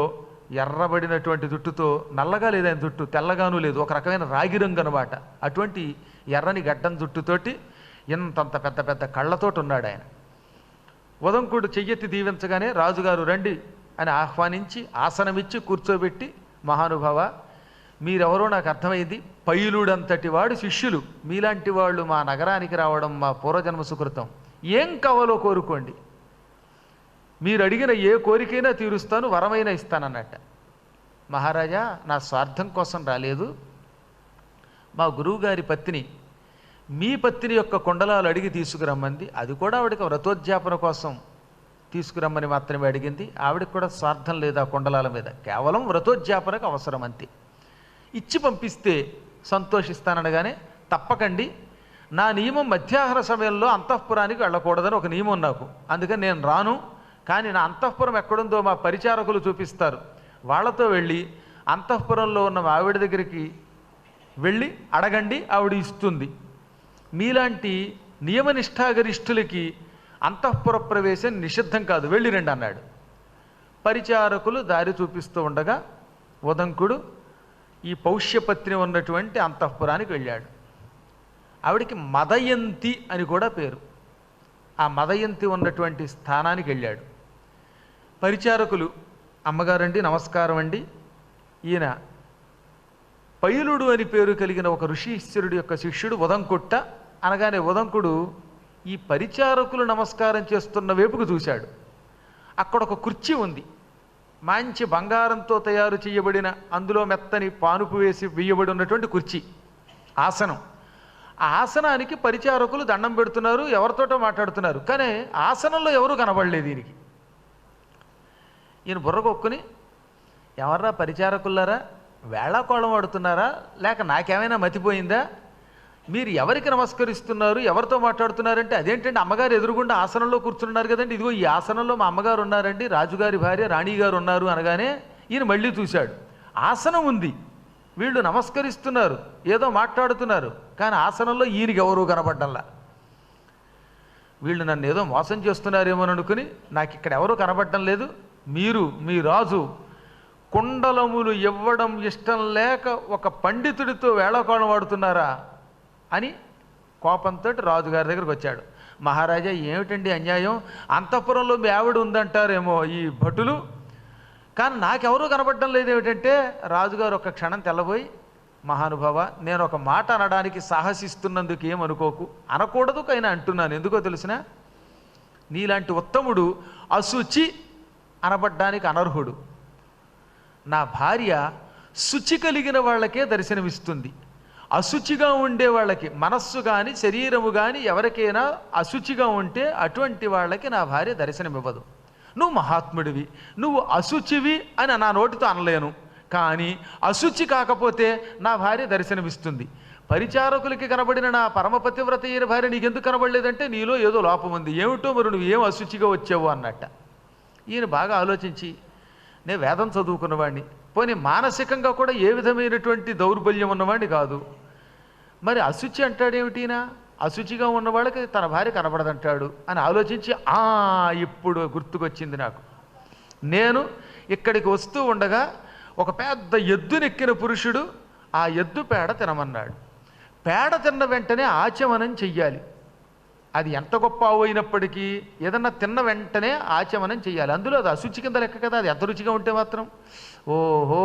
ఎర్రబడినటువంటి జుట్టుతో, నల్లగా లేదు ఆయన జుట్టు, తెల్లగాను లేదు, ఒక రకమైన రాగి రంగు అనమాట. అటువంటి ఎర్రని గడ్డం జుట్టుతోటి ఇంతంత పెద్ద పెద్ద కళ్ళతోటి ఉన్నాడు ఆయన. ఉదంకుడు చెయ్యెత్తి దీవించగానే రాజుగారు రండి అని ఆహ్వానించి ఆసనమిచ్చి కూర్చోబెట్టి, మహానుభావ మీరెవరో నాకు అర్థమైంది, పైలుడంతటి వాడు శిష్యులు మీలాంటి వాళ్ళు మా నగరానికి రావడం మా పూర్వజన్మ సుకృతం. ఏం కావాలో కోరుకోండి, మీరు అడిగిన ఏ కోరికైనా తీరుస్తాను, వరమైనా ఇస్తానన్నట్ట. మహారాజా నా స్వార్థం కోసం రాలేదు, మా గురువుగారి పత్ని మీ పత్ని యొక్క కుండలాలు అడిగి తీసుకురమ్మంది, అది కూడా ఆవిడకి వ్రతోద్యాపన కోసం తీసుకురమ్మని మాత్రమే అడిగింది. ఆవిడకి కూడా స్వార్థం లేదు ఆ కుండలాల మీద, కేవలం వ్రతోద్యాపనకు అవసరం అంతే. ఇచ్చి పంపిస్తే సంతోషిస్తాననగానే తప్పకండి, నా నియమం మధ్యాహ్న సమయంలో అంతఃపురానికి వెళ్ళకూడదని ఒక నియమం నాకు, అందుకని నేను రాను. కానీ నా అంతఃపురం ఎక్కడుందో మా పరిచారకులు చూపిస్తారు, వాళ్ళతో వెళ్ళి అంతఃపురంలో ఉన్న మా ఆవిడ దగ్గరికి వెళ్ళి అడగండి, ఆవిడ ఇస్తుంది. మీలాంటి నియమనిష్టాగరిష్ఠులకి అంతఃపుర ప్రవేశం నిషిద్ధం కాదు, వెళ్ళిరండి అన్నాడు. పరిచారకులు దారి చూపిస్తూ ఉండగా ఉదంకుడు ఈ పౌష్యపత్ని ఉన్నటువంటి అంతఃపురానికి వెళ్ళాడు. ఆవిడికి మదయంతి అని కూడా పేరు. ఆ మదయంతి ఉన్నటువంటి స్థానానికి వెళ్ళాడు. పరిచారకులు, అమ్మగారండి నమస్కారం అండి, ఈయన పైలుడు అని పేరు కలిగిన ఒక ఋషీశ్వరుడు యొక్క శిష్యుడు ఉదంకుట్ట అనగానే ఉదంకుడు ఈ పరిచారకులు నమస్కారం చేస్తున్న వైపుకు చూశాడు. అక్కడ ఒక కుర్చీ ఉంది, మంచి బంగారంతో తయారు చేయబడిన, అందులో మెత్తని పానుపు వేసి వేయబడి ఉన్నటువంటి కుర్చీ. ఆసనం. ఆ ఆసనానికి పరిచారకులు దండం పెడుతున్నారు, ఎవరితోటో మాట్లాడుతున్నారు. కానీ ఆసనంలో ఎవరూ కనబడలేదు దీనికి. ఈయన బుర్రకొక్కుని, ఎవర్రా పరిచారకులారా, వేళాకోళం ఆడుతున్నారా, లేక నాకేమైనా మతిపోయిందా, మీరు ఎవరికి నమస్కరిస్తున్నారు, ఎవరితో మాట్లాడుతున్నారంటే, అదేంటండి అమ్మగారు ఎదురుగుండా ఆసనంలో కూర్చున్నారు కదండి, ఇదిగో ఈ ఆసనంలో మా అమ్మగారు ఉన్నారండి, రాజుగారి భార్య రాణిగారు ఉన్నారు అనగానే ఈయన మళ్ళీ చూశాడు. ఆసనం ఉంది, వీళ్ళు నమస్కరిస్తున్నారు, ఏదో మాట్లాడుతున్నారు, కానీ ఆసనంలో ఈయనకి ఎవరూ కనబడ్డంలా. వీళ్ళు నన్ను ఏదో మోసం చేస్తున్నారేమోననుకుని, నాకు ఇక్కడ ఎవరూ కనబడటం లేదు, మీరు మీ రాజు కుండలములు ఇవ్వడం ఇష్టం లేక ఒక పండితుడితో వేళాకోళం వాడుతున్నారా అని కోపంతో రాజుగారి దగ్గరికి వచ్చాడు. మహారాజా, ఏమిటండి అన్యాయం, అంతఃపురంలో మీ ఆవిడ ఉందంటారేమో ఈ భటులు, కానీ నాకెవరూ కనబడటం లేదు ఏమిటంటే, రాజుగారు ఒక క్షణం తెల్లబోయి, మహానుభావ, నేను ఒక మాట అనడానికి సాహసిస్తున్నందుకు ఏమనుకోకు, అనకూడదు కైనా అంటున్నాను, ఎందుకో తెలిసిన, నీలాంటి ఉత్తముడు అశుచి అనబడ్డానికి అనర్హుడు. నా భార్య శుచి కలిగిన వాళ్ళకే దర్శనమిస్తుంది, అశుచిగా ఉండే వాళ్ళకి, మనస్సు కానీ శరీరము కానీ ఎవరికైనా అశుచిగా ఉంటే అటువంటి వాళ్ళకి నా భార్య దర్శనమివ్వదు. నువ్వు మహాత్ముడివి, నువ్వు అశుచివి అని నా నోటితో అనలేను, కానీ అశుచి కాకపోతే నా భార్య దర్శనమిస్తుంది. పరిచారకులకి కనబడిన నా పరమపతివ్రత అయిన భార్య నీకెందుకు కనబడలేదంటే, నీలో ఏదో లోపం ఉంది, ఏమిటో మరి నువ్వు ఏం అశుచిగా వచ్చావు అన్నట్ట. ఈయన బాగా ఆలోచించి, నేను వేదం చదువుకున్నవాడిని, పోనీ మానసికంగా కూడా ఏ విధమైనటువంటి దౌర్బల్యం ఉన్నవాడిని కాదు, మరి అశుచి అంటాడేమిటినా, అశుచిగా ఉన్న వాళ్ళకి తన భార్య కనబడదంటాడు అని ఆలోచించి, ఇప్పుడు గుర్తుకొచ్చింది నాకు. నేను ఇక్కడికి వస్తూ ఉండగా ఒక పెద్ద ఎద్దునెక్కిన పురుషుడు ఆ ఎద్దు పేడ తినమన్నాడు. పేడ తిన్న వెంటనే ఆచమనం చెయ్యాలి. అది ఎంత గొప్ప ఆవు అయినప్పటికీ ఏదన్నా తిన్న వెంటనే ఆచమనం చెయ్యాలి. అందులో అది అశుచి కింద లెక్క కదా, అది ఎంత రుచిగా ఉంటే మాత్రం. ఓహో,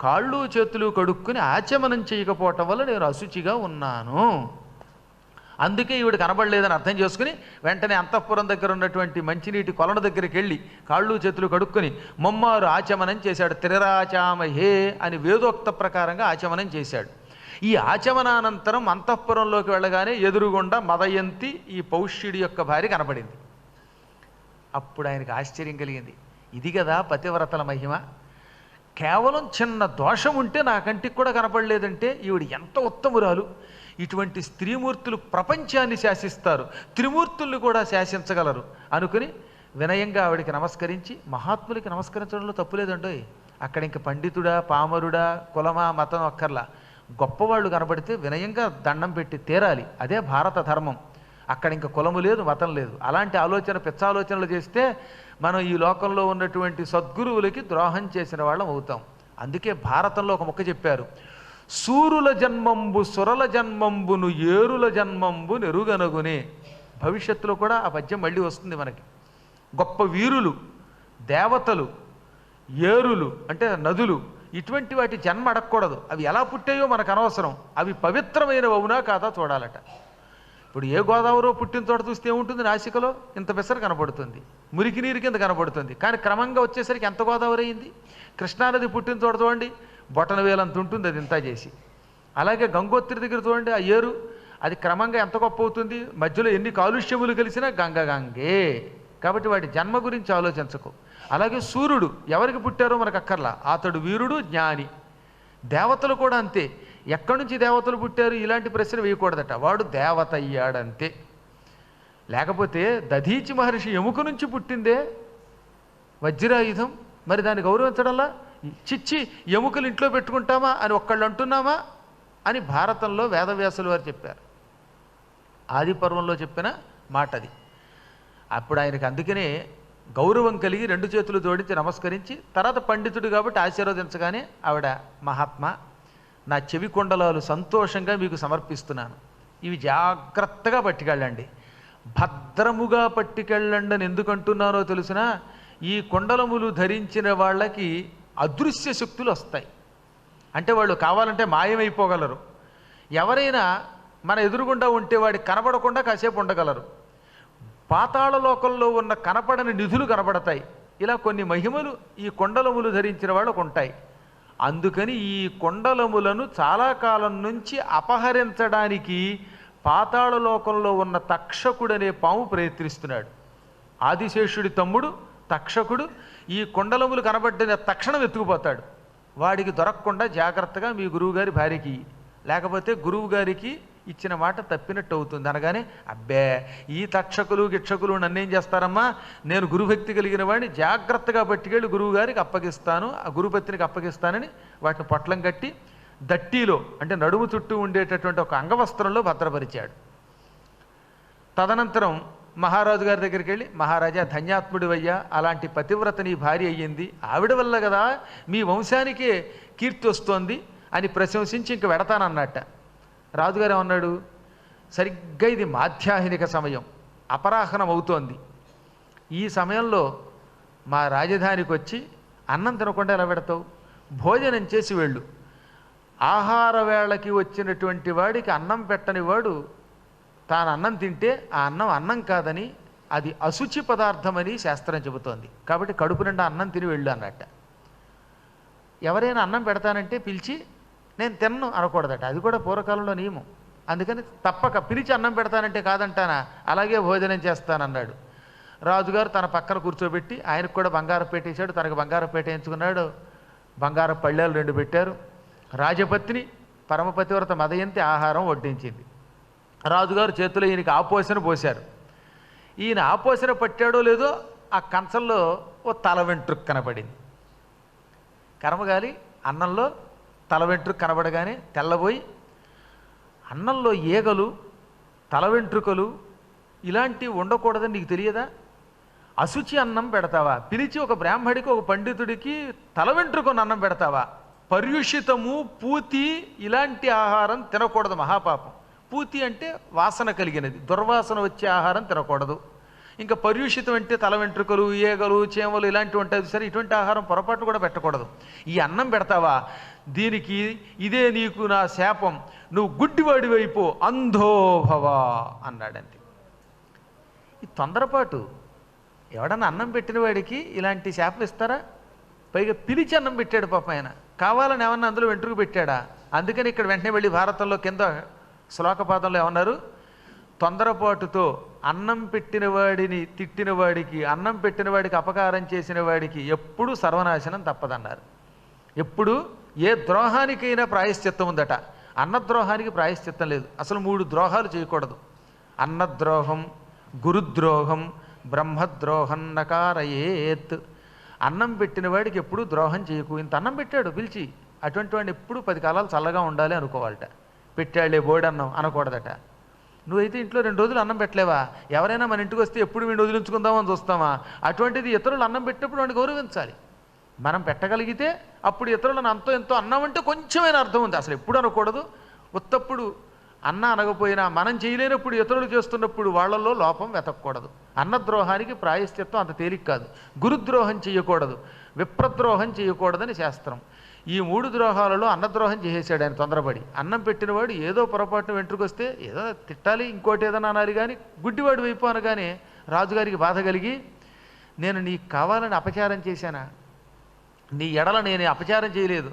కాళ్ళు చేతులు కడుక్కుని ఆచమనం చేయకపోవటం వల్ల నేను అశుచిగా ఉన్నాను, అందుకే ఈవిడ కనబడలేదని అర్థం చేసుకుని వెంటనే అంతఃపురం దగ్గర ఉన్నటువంటి మంచినీటి కొలను దగ్గరికి వెళ్ళి కాళ్ళు చేతులు కడుక్కొని ముమ్మారు ఆచమనం చేశాడు. త్రిరాచామహే అని వేదోక్త ప్రకారంగా ఆచమనం చేశాడు. ఈ ఆచమనానంతరం అంతఃపురంలోకి వెళ్ళగానే ఎదురుగుండా మదయంతి ఈ పౌష్యుడి యొక్క భార్య కనపడింది. అప్పుడు ఆయనకు ఆశ్చర్యం కలిగింది. ఇది కదా పతివ్రతల మహిమ. కేవలం చిన్న దోషం ఉంటే నా కంటికి కూడా కనపడలేదంటే ఈవిడ ఎంత ఉత్తమురాలు. ఇటువంటి స్త్రీమూర్తులు ప్రపంచాన్ని శాసిస్తారు, త్రిమూర్తుల్ని కూడా శాసించగలరు అనుకుని వినయంగా ఆవిడికి నమస్కరించి, మహాత్ములకి నమస్కరించడంలో తప్పులేదండోయ్. అక్కడ ఇంక పండితుడా పామరుడా కులమా మతం అక్కర్లా, గొప్పవాళ్ళు కనబడితే వినయంగా దండం పెట్టి తీరాలి. అదే భారత ధర్మం. అక్కడ ఇంక కులము లేదు మతం లేదు. అలాంటి ఆలోచన పిచ్చాలోచనలు చేస్తే మనం ఈ లోకంలో ఉన్నటువంటి సద్గురువులకి ద్రోహం చేసిన వాళ్ళం అవుతాం. అందుకే భారతంలో ఒక ముక్క చెప్పారు, సూరుల జన్మంబు సురల జన్మంబును ఏరుల జన్మంబు నెరుగనగునే. భవిష్యత్తులో కూడా ఆ పద్యం మళ్ళీ వస్తుంది మనకి. గొప్ప వీరులు, దేవతలు, ఏరులు అంటే నదులు, ఇటువంటి వాటి జన్మ అడగకూడదు. అవి ఎలా పుట్టాయో మనకు అనవసరం, అవి పవిత్రమైన అవునా కాదా చూడాలట. ఇప్పుడు ఏ గోదావరిలో పుట్టిన చోట చూస్తే ఏముంటుంది, నాసికలో ఇంత పెసర కనపడుతుంది, మురికి నీరు కింద కనపడుతుంది. కానీ క్రమంగా వచ్చేసరికి ఎంత గోదావరి అయింది. కృష్ణానది పుట్టిన చోట చూడండి, బొటన వేలంత ఉంటుంది అది ఇంత చేసి. అలాగే గంగోత్రి దగ్గర చూడండి, ఆ ఏరు అది క్రమంగా ఎంత గొప్ప అవుతుంది. మధ్యలో ఎన్ని కాలుష్యములు కలిసినా గంగే. కాబట్టి వాటి జన్మ గురించి ఆలోచించకు. అలాగే సూర్యుడు ఎవరికి పుట్టారో మనకు అక్కర్లా, అతడు వీరుడు జ్ఞాని. దేవతలు కూడా అంతే. ఎక్కడి నుంచి దేవతలు పుట్టారు ఇలాంటి ప్రశ్న వేయకూడదట. వాడు దేవత అయ్యాడంతే. లేకపోతే దధీచి మహర్షి ఎముక నుంచి పుట్టిందే వజ్రాయుధం, మరి దాన్ని గౌరవించడంలా. చిచ్చి ఎముకలు ఇంట్లో పెట్టుకుంటామా అని ఒక్కళ్ళు అంటున్నామా అని భారతంలో వేదవ్యాసులు వారు చెప్పారు. ఆది పర్వంలో చెప్పిన మాట అది. అప్పుడు ఆయనకు అందుకనే గౌరవం కలిగి రెండు చేతులు జోడించి నమస్కరించి తర్వాత పండితుడు కాబట్టి ఆశీర్వదించగానే ఆవిడ, మహాత్మా నా చెవి కొండలాలు సంతోషంగా మీకు సమర్పిస్తున్నాను, ఇవి జాగ్రత్తగా పట్టుకెళ్ళండి, భద్రముగా పట్టుకెళ్ళండి అని ఎందుకంటున్నారో తెలుసిన, ఈ కొండలములు ధరించిన వాళ్ళకి అదృశ్య శక్తులు వస్తాయి. అంటే వాళ్ళు కావాలంటే మాయమైపోగలరు. ఎవరైనా మన ఎదురుగుండా ఉంటే వాడికి కనబడకుండా కాసేపు ఉండగలరు. పాతాళ లోకంలో ఉన్న కనపడని నిధులు కనబడతాయి. ఇలా కొన్ని మహిమలు ఈ కొండలములు ధరించిన వాళ్ళకు ఉంటాయి. అందుకని ఈ కొండలములను చాలా కాలం నుంచి అపహరించడానికి పాతాళలోకంలో ఉన్న తక్షకుడనే పాము ప్రయత్నిస్తున్నాడు. ఆదిశేషుడి తమ్ముడు తక్షకుడు ఈ కొండలములు కనబడిన తక్షణం ఎత్తుకుపోతాడు. వాడికి దొరకకుండా జాగ్రత్తగా మీ గురువుగారి భార్యకి, లేకపోతే గురువుగారికి ఇచ్చిన మాట తప్పినట్టు అవుతుంది అనగానే, అబ్బే ఈ తక్షకులు గిక్షకులు నన్నేం చేస్తారమ్మా, నేను గురుభక్తి కలిగిన వాడిని జాగ్రత్తగా పట్టుకెళ్ళి గురువుగారికి అప్పగిస్తాను, ఆ గురుపత్నికి అప్పగిస్తానని వాటిని పొట్లం కట్టి దట్టీలో అంటే నడుము చుట్టూ ఉండేటటువంటి ఒక అంగవస్త్రంలో భద్రపరిచాడు. తదనంతరం మహారాజు గారి దగ్గరికి వెళ్ళి, మహారాజా ధన్యాత్ముడివయ్యా, అలాంటి పతివ్రత నీ భార్య అయ్యింది, ఆవిడ వల్ల కదా మీ వంశానికే కీర్తి వస్తోంది అని ప్రశంసించి ఇంక వెడతానన్నట్ట. రాజుగారు ఏమన్నాడు, సరిగ్గా ఇది మాధ్యాహ్నిక సమయం, అపరాహ్నం అవుతోంది, ఈ సమయంలో మా రాజధానికి వచ్చి అన్నం తినకుండా ఎలా పెడతావు, భోజనం చేసి వెళ్ళు. ఆహార వేళకి వచ్చినటువంటి వాడికి అన్నం పెట్టని వాడు తాను అన్నం తింటే ఆ అన్నం అన్నం కాదని, అది అశుచి పదార్థమని శాస్త్రం చెబుతోంది. కాబట్టి కడుపు నిండా అన్నం తిని వెళ్ళు అన్నట్ట. ఎవరైనా అన్నం పెడతానంటే పిలిచి నేను తిన్ను అనకూడదట, అది కూడా పూర్వకాలంలో నియమం. అందుకని తప్పక పిలిచి అన్నం పెడతానంటే కాదంటానా, అలాగే భోజనం చేస్తానన్నాడు. రాజుగారు తన పక్కన కూర్చోబెట్టి ఆయనకు కూడా బంగారం పెట్టేశాడు, తనకు బంగారం పెట్టేయించుకున్నాడు. బంగారం పళ్ళేలు 2 పెట్టారు. రాజపత్ని పరమపతివ్రత మదయంతి ఆహారం వడ్డించింది. రాజుగారు చేతిలో ఈయనకి ఆపోసన పోశారు. ఈయన ఆపోసన పట్టాడో లేదో ఆ కంచంలో ఓ తల వెంట్రుక కనబడింది. కర్మగాలి అన్నంలో తల వెంట్రుక కనబడగానే తెల్లబోయి, అన్నంలో ఈగలు తల వెంట్రుకలు ఇలాంటివి ఉండకూడదని నీకు తెలియదా, అశుచి అన్నం పెడతావా, పిలిచి ఒక బ్రాహ్మడికి ఒక పండితుడికి తల వెంట్రుకొని అన్నం పెడతావా, పర్యుషితము పూతి ఇలాంటి ఆహారం తినకూడదు, మహాపాపం. పూతి అంటే వాసన కలిగినది, దుర్వాసన వచ్చే ఆహారం తినకూడదు. ఇంకా పర్యూషితం అంటే తల వెంట్రుకలు ఈగలు చేమలు ఇలాంటివి ఉంటాయి సరే, ఇటువంటి ఆహారం పొరపాటు కూడా పెట్టకూడదు. ఈ అన్నం పెడతావా, దీనికి ఇదే నీకు నా శాపం, నువ్వు గుడ్డివాడి వైపు అంధోభవా అన్నాడంతే. ఈ తొందరపాటు, ఎవడన్నా అన్నం పెట్టిన వాడికి ఇలాంటి శాపం ఇస్తారా? పైగా పిలిచి అన్నం పెట్టాడు పాపం ఆయన, కావాలని ఏమన్నా అందులో వెంట్రుకు పెట్టాడా? అందుకని ఇక్కడ వెంటనే వెళ్ళి భారతంలో కింద శ్లోకపాదంలో ఏమన్నారు, తొందరపాటుతో అన్నం పెట్టిన వాడిని తిట్టిన వాడికి, అన్నం పెట్టిన వాడికి అపకారం చేసిన వాడికి ఎప్పుడు సర్వనాశనం తప్పదన్నారు. ఎప్పుడు ఏ ద్రోహానికైనా ప్రాయశ్చిత్తం ఉందట, అన్నద్రోహానికి ప్రాయశ్చిత్తం లేదు. అసలు 3 ద్రోహాలు చేయకూడదు, అన్నద్రోహం, గురుద్రోహం, బ్రహ్మద్రోహం నకారయేత్. అన్నం పెట్టిన వాడికి ఎప్పుడు ద్రోహం చేయకు. ఇంత అన్నం పెట్టాడు పిలిచి, అటువంటి వాడిని ఎప్పుడు 10 కాలాలు చల్లగా ఉండాలి అనుకోవాలట. పెట్టాళ్లే బోడన్నం అనకూడదట. నువ్వైతే ఇంట్లో 2 రోజులు అన్నం పెట్టలేవా, ఎవరైనా మన ఇంటికి వస్తే ఎప్పుడు వీడిని వదిలించుకుందామని చూస్తామా? అటువంటిది ఇతరులు అన్నం పెట్టినప్పుడు వాడిని గౌరవించాలి. మనం పెట్టగలిగితే అప్పుడు ఇతరులను అంతో ఎంతో అన్నం అంటే కొంచెమైనా అర్థం ఉంది, అసలు ఎప్పుడు అనకూడదు. ఉత్తప్పుడు అన్న అనకపోయినా మనం చేయలేనప్పుడు ఇతరులు చేస్తున్నప్పుడు వాళ్ళల్లో లోపం వెతకూడదు. అన్నద్రోహానికి ప్రాయశ్చిత్తం అంత తేలిక కాదు. గురుద్రోహం చేయకూడదు, విప్రద్రోహం చేయకూడదని శాస్త్రం. ఈ 3 ద్రోహాలలో అన్నద్రోహం చేసేసాడు ఆయన తొందరపడి. అన్నం పెట్టినవాడు ఏదో పొరపాటున వెంట్రుకొస్తే ఏదో తిట్టాలి, ఇంకోటి ఏదైనా అనాలి, కానీ గుడ్డివాడు వైపు అనగానే రాజుగారికి బాధ కలిగి, నేను నీకు కావాలని అపచారం చేశానా, నీ ఎడల నేను అపచారం చేయలేదు,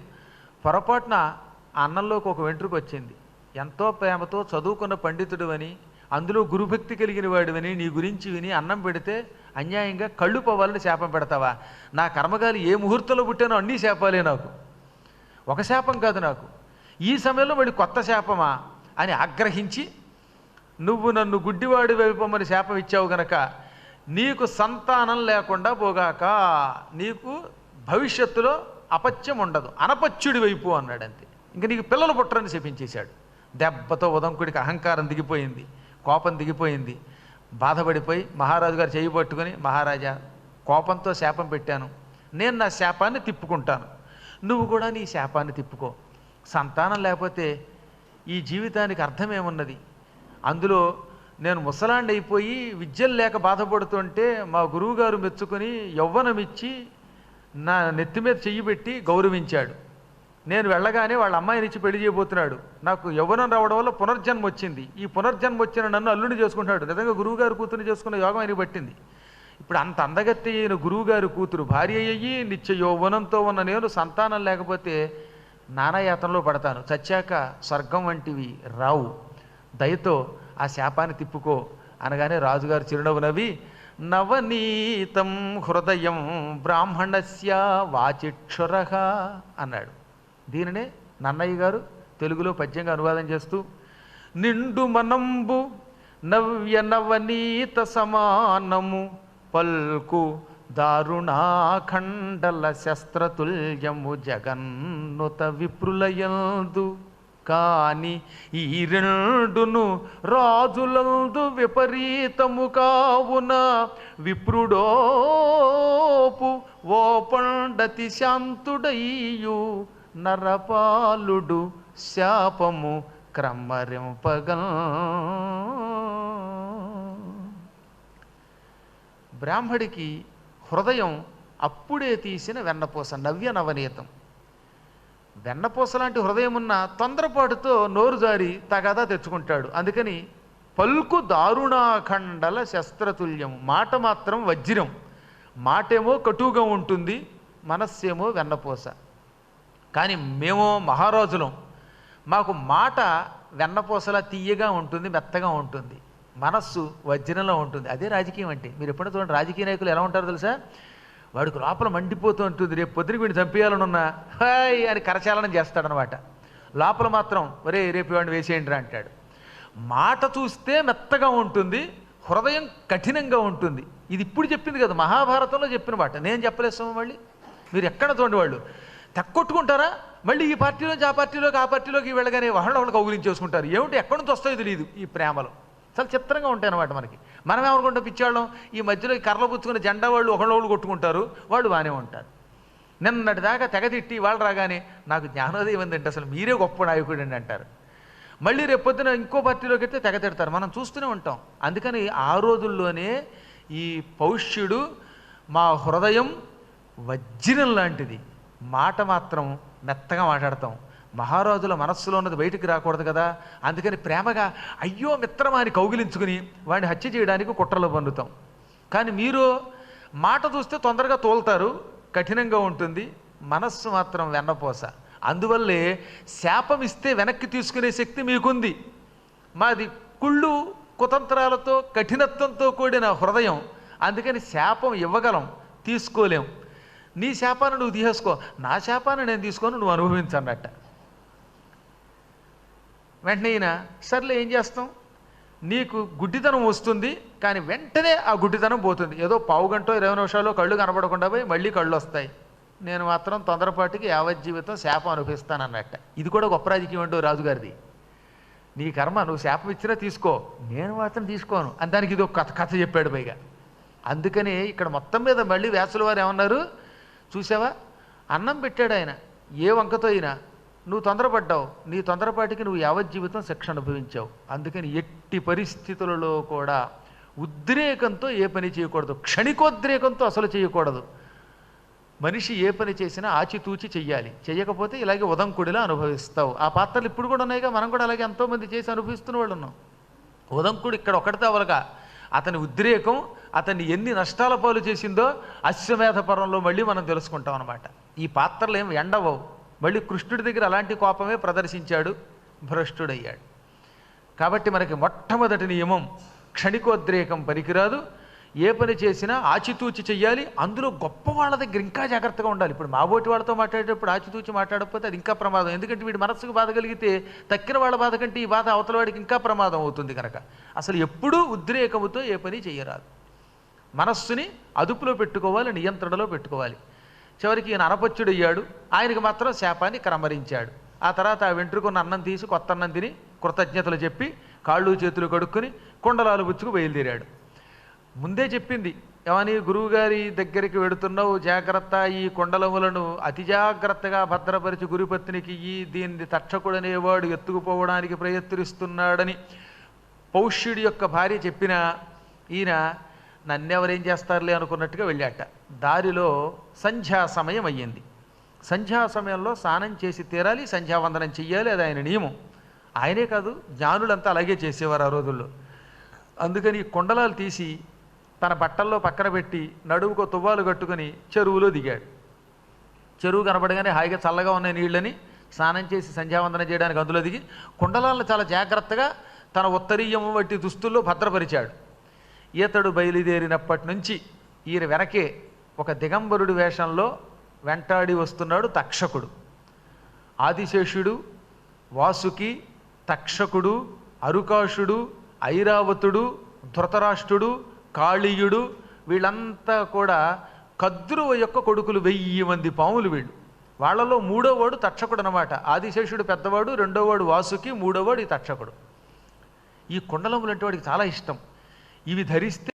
పొరపాటున ఆ అన్నంలోకి ఒక వెంట్రుక వచ్చింది, ఎంతో ప్రేమతో చదువుకున్న పండితుడు అని, అందులో గురుభక్తి కలిగిన వాడివని నీ గురించి విని అన్నం పెడితే అన్యాయంగా కళ్ళు పోవాలని శాపం పెడతావా? నా కర్మగాలి ఏ ముహూర్తంలో పుట్టానో అన్నీ శాపాలే నాకు, ఒక శాపం కాదు నాకు. ఈ సమయంలో మళ్ళీ కొత్త శాపమా అని ఆగ్రహించి, నువ్వు నన్ను గుడ్డివాడి వైపమని శాపం ఇచ్చావు గనక నీకు సంతానం లేకుండా పోగాక, నీకు భవిష్యత్తులో అపత్యం ఉండదు, అనపత్యుడి వైపు అన్నాడు అంతే. ఇంక నీకు పిల్లలు పుట్టరని శపించేశాడు. దెబ్బతో ఉదంకుడికి అహంకారం దిగిపోయింది, కోపం దిగిపోయింది. బాధపడిపోయి మహారాజు గారు చేయి పట్టుకొని, మహారాజా కోపంతో శాపం పెట్టాను, నేను నా శాపాన్ని తిప్పుకుంటాను, నువ్వు కూడా నీ శాపాన్ని తిప్పుకో. సంతానం లేకపోతే ఈ జీవితానికి అర్థమేమున్నది? అందులో నేను ముసలాండి అయిపోయి విద్యలు లేక బాధపడుతుంటే మా గురువుగారు మెచ్చుకొని యవ్వనమిచ్చి నా నెత్తి మీద చెయ్యి పెట్టి గౌరవించాడు. నేను వెళ్ళగానే వాళ్ళ అమ్మాయినిచ్చి పెళ్లి చేయబోతున్నాడు. నాకు యవ్వనం రావడం వల్ల పునర్జన్మ వచ్చింది. ఈ పునర్జన్మ వచ్చిన నన్ను అల్లుని చేసుకుంటున్నాడు. నిజంగా గురువుగారు కూతురు చేసుకున్న యోగం ఆయనకి పట్టింది. ఇప్పుడు అంత అందగత్తి అయిన గురువుగారి కూతురు భార్య అయ్యి నిత్య యౌవనంతో ఉన్న నేను సంతానం లేకపోతే నానాయాతనలో పడతాను, చచ్చాక స్వర్గం వంటివి రావు, దయతో ఆ శాపాన్ని తిప్పుకో అనగానే రాజుగారు చిరునవ్వు నవ్వి నవనీతం హృదయం బ్రాహ్మణస్య వాచిక్షురః అన్నాడు. దీనినే నన్నయ్య గారు తెలుగులో పద్యంగా అనువాదం చేస్తూ నిండు మనంబు నవ్య నవనీత సమానము పల్కు దారుణాఖండల శస్త్రతుల్యము జగన్నుత విప్రులయందు కాని ఈ రెండును రాజులందు విపరీతము కావున విప్రుడోపు ఓ పండతి శాంతుడయ్యు నరపాలుడు శాపము క్రమ్మరింపగల్. బ్రాహ్మడికి హృదయం అప్పుడే తీసిన వెన్నపూస, నవ్య నవనీతం. వెన్నపూస లాంటి హృదయం ఉన్న తొందరపాటుతో నోరు జారి తగాదా తెచ్చుకుంటాడు. అందుకని పలుకు దారుణాఖండల శస్త్రతుల్యం, మాట మాత్రం వజ్రం, మాటేమో కటువుగా ఉంటుంది, మనస్సేమో వెన్నపూస. కానీ మేమో మహారాజులం, మాకు మాట వెన్నపూసలా తీయగా ఉంటుంది, మెత్తగా ఉంటుంది, మనస్సు వజ్రంలో ఉంటుంది. అదే రాజకీయం అంటే. మీరు ఎప్పుడైనా చూడండి రాజకీయ నాయకులు ఎలా ఉంటారో తెలుసా, వాడికి లోపల మండిపోతూ ఉంటుంది, రేపు పొద్దున వీడిని చంపేయాలని ఉన్నా హాయ్ అని కరచాలనం చేస్తాడనమాట, లోపల మాత్రం ఒరే రేపు వాడిని వేసేయండి అంటాడు. మాట చూస్తే మెత్తగా ఉంటుంది, హృదయం కఠినంగా ఉంటుంది. ఇది ఇప్పుడు చెప్పింది కదా, మహాభారతంలో చెప్పిన మాట, నేను చెప్పలేస్తాము. మళ్ళీ మీరు ఎక్కడ చూడండి వాళ్ళు తెక్కొట్టుకుంటారా, మళ్ళీ ఈ పార్టీలోంచి ఆ పార్టీలోకి ఆ పార్టీలోకి వెళ్ళగానే ఒకళ్ళు కౌగిలించేసుకుంటారు. ఏమిటి ఎక్కడి నుంచి వస్తాయో తెలియదు ఈ ప్రేమలో. చాలా చిత్రంగా ఉంటాయి అన్నమాట మనకి. మనం ఏమనుకుంటాం పిచ్చాళ్ళం, ఈ మధ్యలో ఈ కర్రలు పుచ్చుకుని జెండా వాళ్ళు ఒకళ్ళు కొట్టుకుంటారు, వాళ్ళు బాగానే ఉంటారు. నిన్నటి దాకా తెగతిట్టి వాళ్ళు రాగానే నాకు జ్ఞానోదయం ఏందంటే అసలు మీరే గొప్ప నాయకుడు అండి అంటారు. మళ్ళీ రేపొద్దున ఇంకో పార్టీలోకి అయితే తెగ తిడతారు. మనం చూస్తూనే ఉంటాం. అందుకని ఆ రోజుల్లోనే ఈ పౌష్యుడు మా హృదయం వజ్రం లాంటిది, మాట మాత్రం మెత్తగా మాట్లాడతాం, మహారాజుల మనస్సులో ఉన్నది బయటికి రాకూడదు కదా, అందుకని ప్రేమగా అయ్యో మిత్రమా అని కౌగిలించుకుని వాడిని హత్య చేయడానికి కుట్రలో పన్నుతాం. కానీ మీరు మాట చూస్తే తొందరగా తోలుతారు, కఠినంగా ఉంటుంది, మనస్సు మాత్రం వెన్నపోస. అందువల్లే శాపం ఇస్తే వెనక్కి తీసుకునే శక్తి మీకుంది. మాది కుళ్ళు కుతంత్రాలతో కఠినత్వంతో కూడిన హృదయం, అందుకని శాపం ఇవ్వగలం, తీసుకోలేం. నీ శాపాన్ని నువ్వు తీసేసుకో, నా శాపాన్ని నేను తీసుకొని నువ్వు అనుభవించన్నట్ట. వెంటనే ఈయన సర్లే ఏం చేస్తాం, నీకు గుడ్డితనం వస్తుంది కానీ వెంటనే ఆ గుడ్డితనం పోతుంది. ఏదో పావు గంట 20 నిమిషాల్లో కళ్ళు కనపడకుండా పోయి మళ్ళీ కళ్ళు వస్తాయి. నేను మాత్రం తొందరపాటికి యావజ్జీవితం శాపం అనుభవిస్తానన్నట్ట. ఇది కూడా గొప్ప రాజకీయం అంటూ రాజుగారిది. నీ కర్మ, నువ్వు శాపం ఇచ్చినా తీసుకో, నేను మాత్రం తీసుకోను అని దానికి ఇది ఒక కథ చెప్పాడు పైగా. అందుకని ఇక్కడ మొత్తం మీద మళ్ళీ వ్యాసుల వారు ఏమన్నారు చూసావా, అన్నం పెట్టాడు ఆయన ఏ వంకతో అయినా, నువ్వు తొందరపడ్డావు, నీ తొందరపాటికి నువ్వు యావజ్జీవితం శిక్ష అనుభవించావు. అందుకని ఎట్టి పరిస్థితులలో కూడా ఉద్రేకంతో ఏ పని చేయకూడదు, క్షణికోద్రేకంతో అసలు చేయకూడదు. మనిషి ఏ పని చేసినా ఆచితూచి చెయ్యాలి, చెయ్యకపోతే ఇలాగే ఉదంకుడిలా అనుభవిస్తావు. ఆ పాత్రలు ఇప్పుడు కూడా ఉన్నాయిగా, మనం కూడా అలాగే ఎంతోమంది చేసి అనుభవిస్తున్న వాళ్ళు ఉన్నాం. ఉదంకుడు ఇక్కడ ఒకటితో అవలగా అతని ఉద్రేకం అతన్ని ఎన్ని నష్టాల పాలు చేసిందో అశ్వమేధ పర్వంలో మళ్ళీ మనం తెలుసుకుంటాం అన్నమాట. ఈ పాత్రలు ఏం ఎండవవు. మళ్ళీ కృష్ణుడి దగ్గర అలాంటి కోపమే ప్రదర్శించాడు, భ్రష్టుడయ్యాడు. కాబట్టి మనకి మొట్టమొదటి నియమం క్షణికోద్రేకం పనికిరాదు. ఏ పని చేసినా ఆచితూచి చెయ్యాలి. అందులో గొప్ప వాళ్ళ దగ్గర ఇంకా జాగ్రత్తగా ఉండాలి. ఇప్పుడు మాబోటి వాళ్ళతో మాట్లాడేటప్పుడు ఆచితూచి మాట్లాడకపోతే అది ఇంకా ప్రమాదం. ఎందుకంటే వీడి మనస్సుకు బాధ కలిగితే తక్కిన వాళ్ళ బాధ కంటే ఈ బాధ అవతల వాడికి ఇంకా ప్రమాదం అవుతుంది కనుక అసలు ఎప్పుడూ ఉద్రేకముతో ఏ పని చెయ్యరాదు. మనస్సుని అదుపులో పెట్టుకోవాలి, నియంత్రణలో పెట్టుకోవాలి. చివరికి ఈయన అనపత్యుడయ్యాడు, ఆయనకి మాత్రం శాపాన్ని క్రమరించాడు. ఆ తర్వాత ఆ వెంట్రుకున్న అన్నం తీసి కొత్త అన్నం తిని కృతజ్ఞతలు చెప్పి కాళ్ళు చేతులు కడుక్కొని కుండలాలు పుచ్చుకు బయలుదేరాడు. ముందే చెప్పింది ఏమని, గురువుగారి దగ్గరికి వెడుతున్నావు, జాగ్రత్త, ఈ కుండలములను అతి జాగ్రత్తగా భద్రపరిచి గురుపత్నికి ఈ దీన్ని తక్షకుడనేవాడు ఎత్తుకుపోవడానికి ప్రయత్నిస్తున్నాడని పౌష్యుడి యొక్క భార్య చెప్పిన ఈయన నన్నెవరేం చేస్తారులే అనుకున్నట్టుగా వెళ్ళాట. దారిలో సంధ్యా సమయం అయ్యింది. సంధ్యా సమయంలో స్నానం చేసి తీరాలి, సంధ్యావందనం చెయ్యాలి, అది ఆయన నియమం. ఆయనే కాదు జ్ఞానులంతా అలాగే చేసేవారు ఆ రోజుల్లో. అందుకని కుండలాలు తీసి తన బట్టల్లో పక్కన పెట్టి నడువుకో తువ్వాలు కట్టుకుని చెరువులో దిగాడు. చెరువు కనబడగానే హాయిగా చల్లగా ఉన్న నీళ్ళని స్నానం చేసి సంధ్యావందనం చేయడానికి అందులో దిగి కుండలాలను చాలా జాగ్రత్తగా తన ఉత్తరీయం వంటి దుస్తుల్లో భద్రపరిచాడు. ఈతడు బయలుదేరినప్పటి నుంచి ఈయన వెనకే ఒక దిగంబరుడి వేషంలో వెంటాడి వస్తున్నాడు తక్షకుడు. ఆదిశేషుడు, వాసుకి, తక్షకుడు, అరుకాషుడు, ఐరావతుడు, ధృతరాష్ట్రుడు, కాళీయుడు వీళ్ళంతా కూడా కద్రువ యొక్క కొడుకులు 1000 మంది పాములు వీళ్ళు. వాళ్ళలో మూడోవాడు తక్షకుడు అనమాట. ఆదిశేషుడు పెద్దవాడు, రెండోవాడు వాసుకి, మూడోవాడు ఈ తక్షకుడు. ఈ కుండలములు అంటే వాడికి చాలా ఇష్టం. ఇవి ధరిస్తే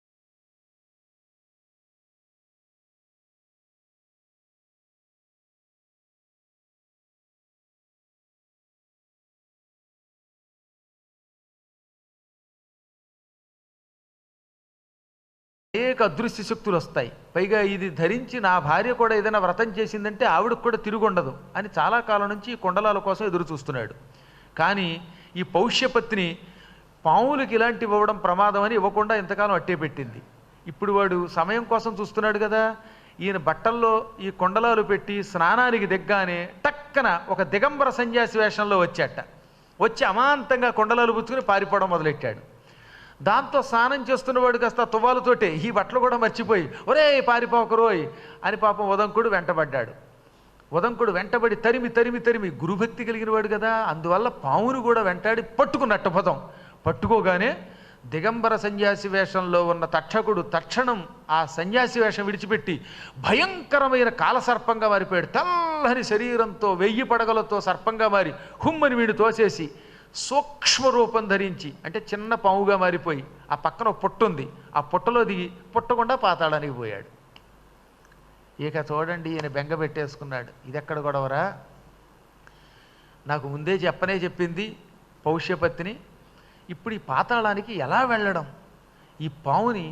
అనేక అదృశ్య శక్తులు వస్తాయి. పైగా ఇది ధరించి నా భార్య కూడా ఏదైనా వ్రతం చేసిందంటే ఆవిడకు కూడా తిరుగుండదు అని చాలా కాలం నుంచి ఈ కుండలాల కోసం ఎదురు చూస్తున్నాడు. కానీ ఈ పౌష్యపత్ని పాములకి ఇలాంటివి ఇవ్వడం ప్రమాదం అని ఇవ్వకుండా ఇంతకాలం అట్టే పెట్టింది. ఇప్పుడు వాడు సమయం కోసం చూస్తున్నాడు కదా, ఈయన బట్టల్లో ఈ కుండలాలు పెట్టి స్నానానికి దిగ్గానే టక్కన ఒక దిగంబర సన్యాసి వేషంలో వచ్చి అమాంతంగా కుండలాలు పుచ్చుకుని పారిపోవడం మొదలెట్టాడు. దాంతో స్నానం చేస్తున్నవాడు కాస్త తువ్వాలతోటే ఈ బట్టలు కూడా మర్చిపోయి ఒరే పారిపోకరోయ్ అని పాపం ఉదంకుడు వెంటబడ్డాడు. ఉదంకుడు వెంటబడి తరిమి గురుభక్తి కలిగిన వాడు కదా, అందువల్ల పామును కూడా వెంటాడి పట్టుకున్నట్టు పట్టుకోగానే దిగంబర సన్యాసి వేషంలో ఉన్న తక్షకుడు తక్షణం ఆ సన్యాసి వేషం విడిచిపెట్టి భయంకరమైన కాలసర్పంగా మారిపోయాడు. తెల్లని శరీరంతో 1000 పడగలతో సర్పంగా మారి హుమ్మని వీడు తోసేసి సూక్ష్మ రూపం ధరించి అంటే చిన్న పాముగా మారిపోయి ఆ పక్కన పుట్ట ఉంది, ఆ పుట్టలో దిగి పుట్టకుండా పాతాళానికి పోయాడు. ఇక చూడండి ఈయన బెంగ పెట్టేసుకున్నాడు. ఇది ఎక్కడ గొడవరా, నాకు ముందే చెప్పింది పౌష్యపత్ని, ఇప్పుడు ఈ పాతాళానికి ఎలా వెళ్ళడం? ఈ పాముని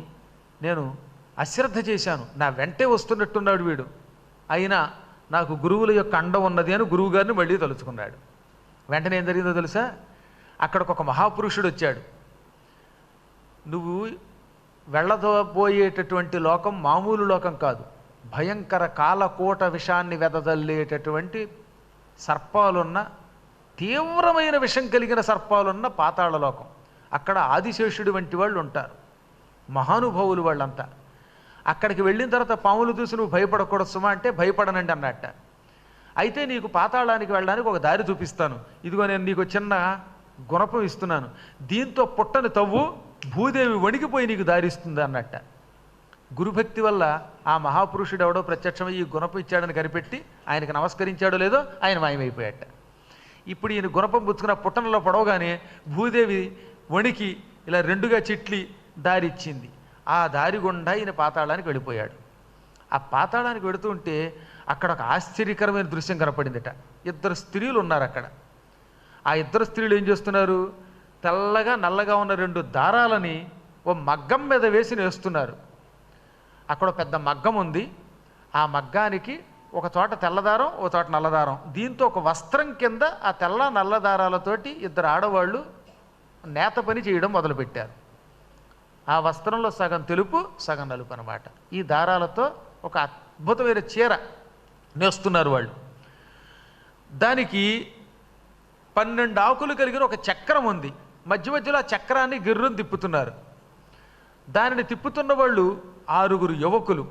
నేను అశ్రద్ధ చేశాను, నా వెంటే వస్తున్నట్టున్నాడు వీడు, అయినా నాకు గురువుల యొక్క అండ ఉన్నది అని గురువుగారిని మళ్ళీ తలుచుకున్నాడు. వెంటనే ఏం జరిగిందో తెలుసా, అక్కడికి ఒక మహాపురుషుడు వచ్చాడు. నువ్వు వెళ్ళబోయేటటువంటి లోకం మామూలు లోకం కాదు, భయంకర కాలకోట విషాన్ని వెదజల్లేటటువంటి సర్పాలున్న తీవ్రమైన విషం కలిగిన సర్పాలున్న పాతాళ లోకం. అక్కడ ఆదిశేషుడు వంటి వాళ్ళు ఉంటారు, మహానుభావులు వాళ్ళంతా. అక్కడికి వెళ్ళిన తర్వాత పాములు చూసి నువ్వు భయపడకూడదు సుమా అంటే భయపడనండి అన్నట్ట. అయితే నీకు పాతాళానికి వెళ్ళడానికి ఒక దారి చూపిస్తాను, ఇదిగో నేను నీకు చిన్న గుణపం ఇస్తున్నాను, దీంతో పుట్టని తవ్వు, భూదేవి వణికిపోయి నీకు దారిస్తుంది అన్నట్ట. గురుభక్తి వల్ల ఆ మహాపురుషుడు ఎవడో ప్రత్యక్షమై ఈ గుణపం ఇచ్చాడని కనిపెట్టి ఆయనకు నమస్కరించాడో లేదో ఆయన మాయమైపోయాట. ఇప్పుడు ఈయన గుణపం పుచ్చుకున్న పుట్టనలో పడవగానే భూదేవి వణికి ఇలా 2గా చిట్లి దారి ఇచ్చింది. ఆ దారి గుండా ఈయన పాతాళానికి వెళ్ళిపోయాడు. ఆ పాతాళానికి వెళుతూ ఉంటే అక్కడ ఒక ఆశ్చర్యకరమైన దృశ్యం కనపడిందిట. 2 స్త్రీలు ఉన్నారు అక్కడ. ఆ 2 స్త్రీలు ఏం చేస్తున్నారు, తెల్లగా నల్లగా ఉన్న 2 దారాలని ఓ మగ్గం మీద వేసి నేస్తున్నారు. అక్కడ పెద్ద మగ్గం ఉంది, ఆ మగ్గానికి ఒక చోట తెల్లదారం, ఒక చోట నల్లదారం, దీంతో ఒక వస్త్రం కింద ఆ తెల్ల నల్ల దారాలతోటి 2 ఆడవాళ్ళు నేత పని చేయడం మొదలుపెట్టారు. ఆ వస్త్రంలో సగం తెలుపు సగం నలుపు అన్నమాట. ఈ దారాలతో ఒక అద్భుతమైన చీర నేస్తున్నారు వాళ్ళు. దానికి 12 ఆకులు కలిగిన ఒక చక్రం ఉంది, మధ్యలో ఆ చక్రాన్ని గిర్రును తిప్పుతున్నారు. దానిని తిప్పుతున్న వాళ్ళు 6 యువకులు.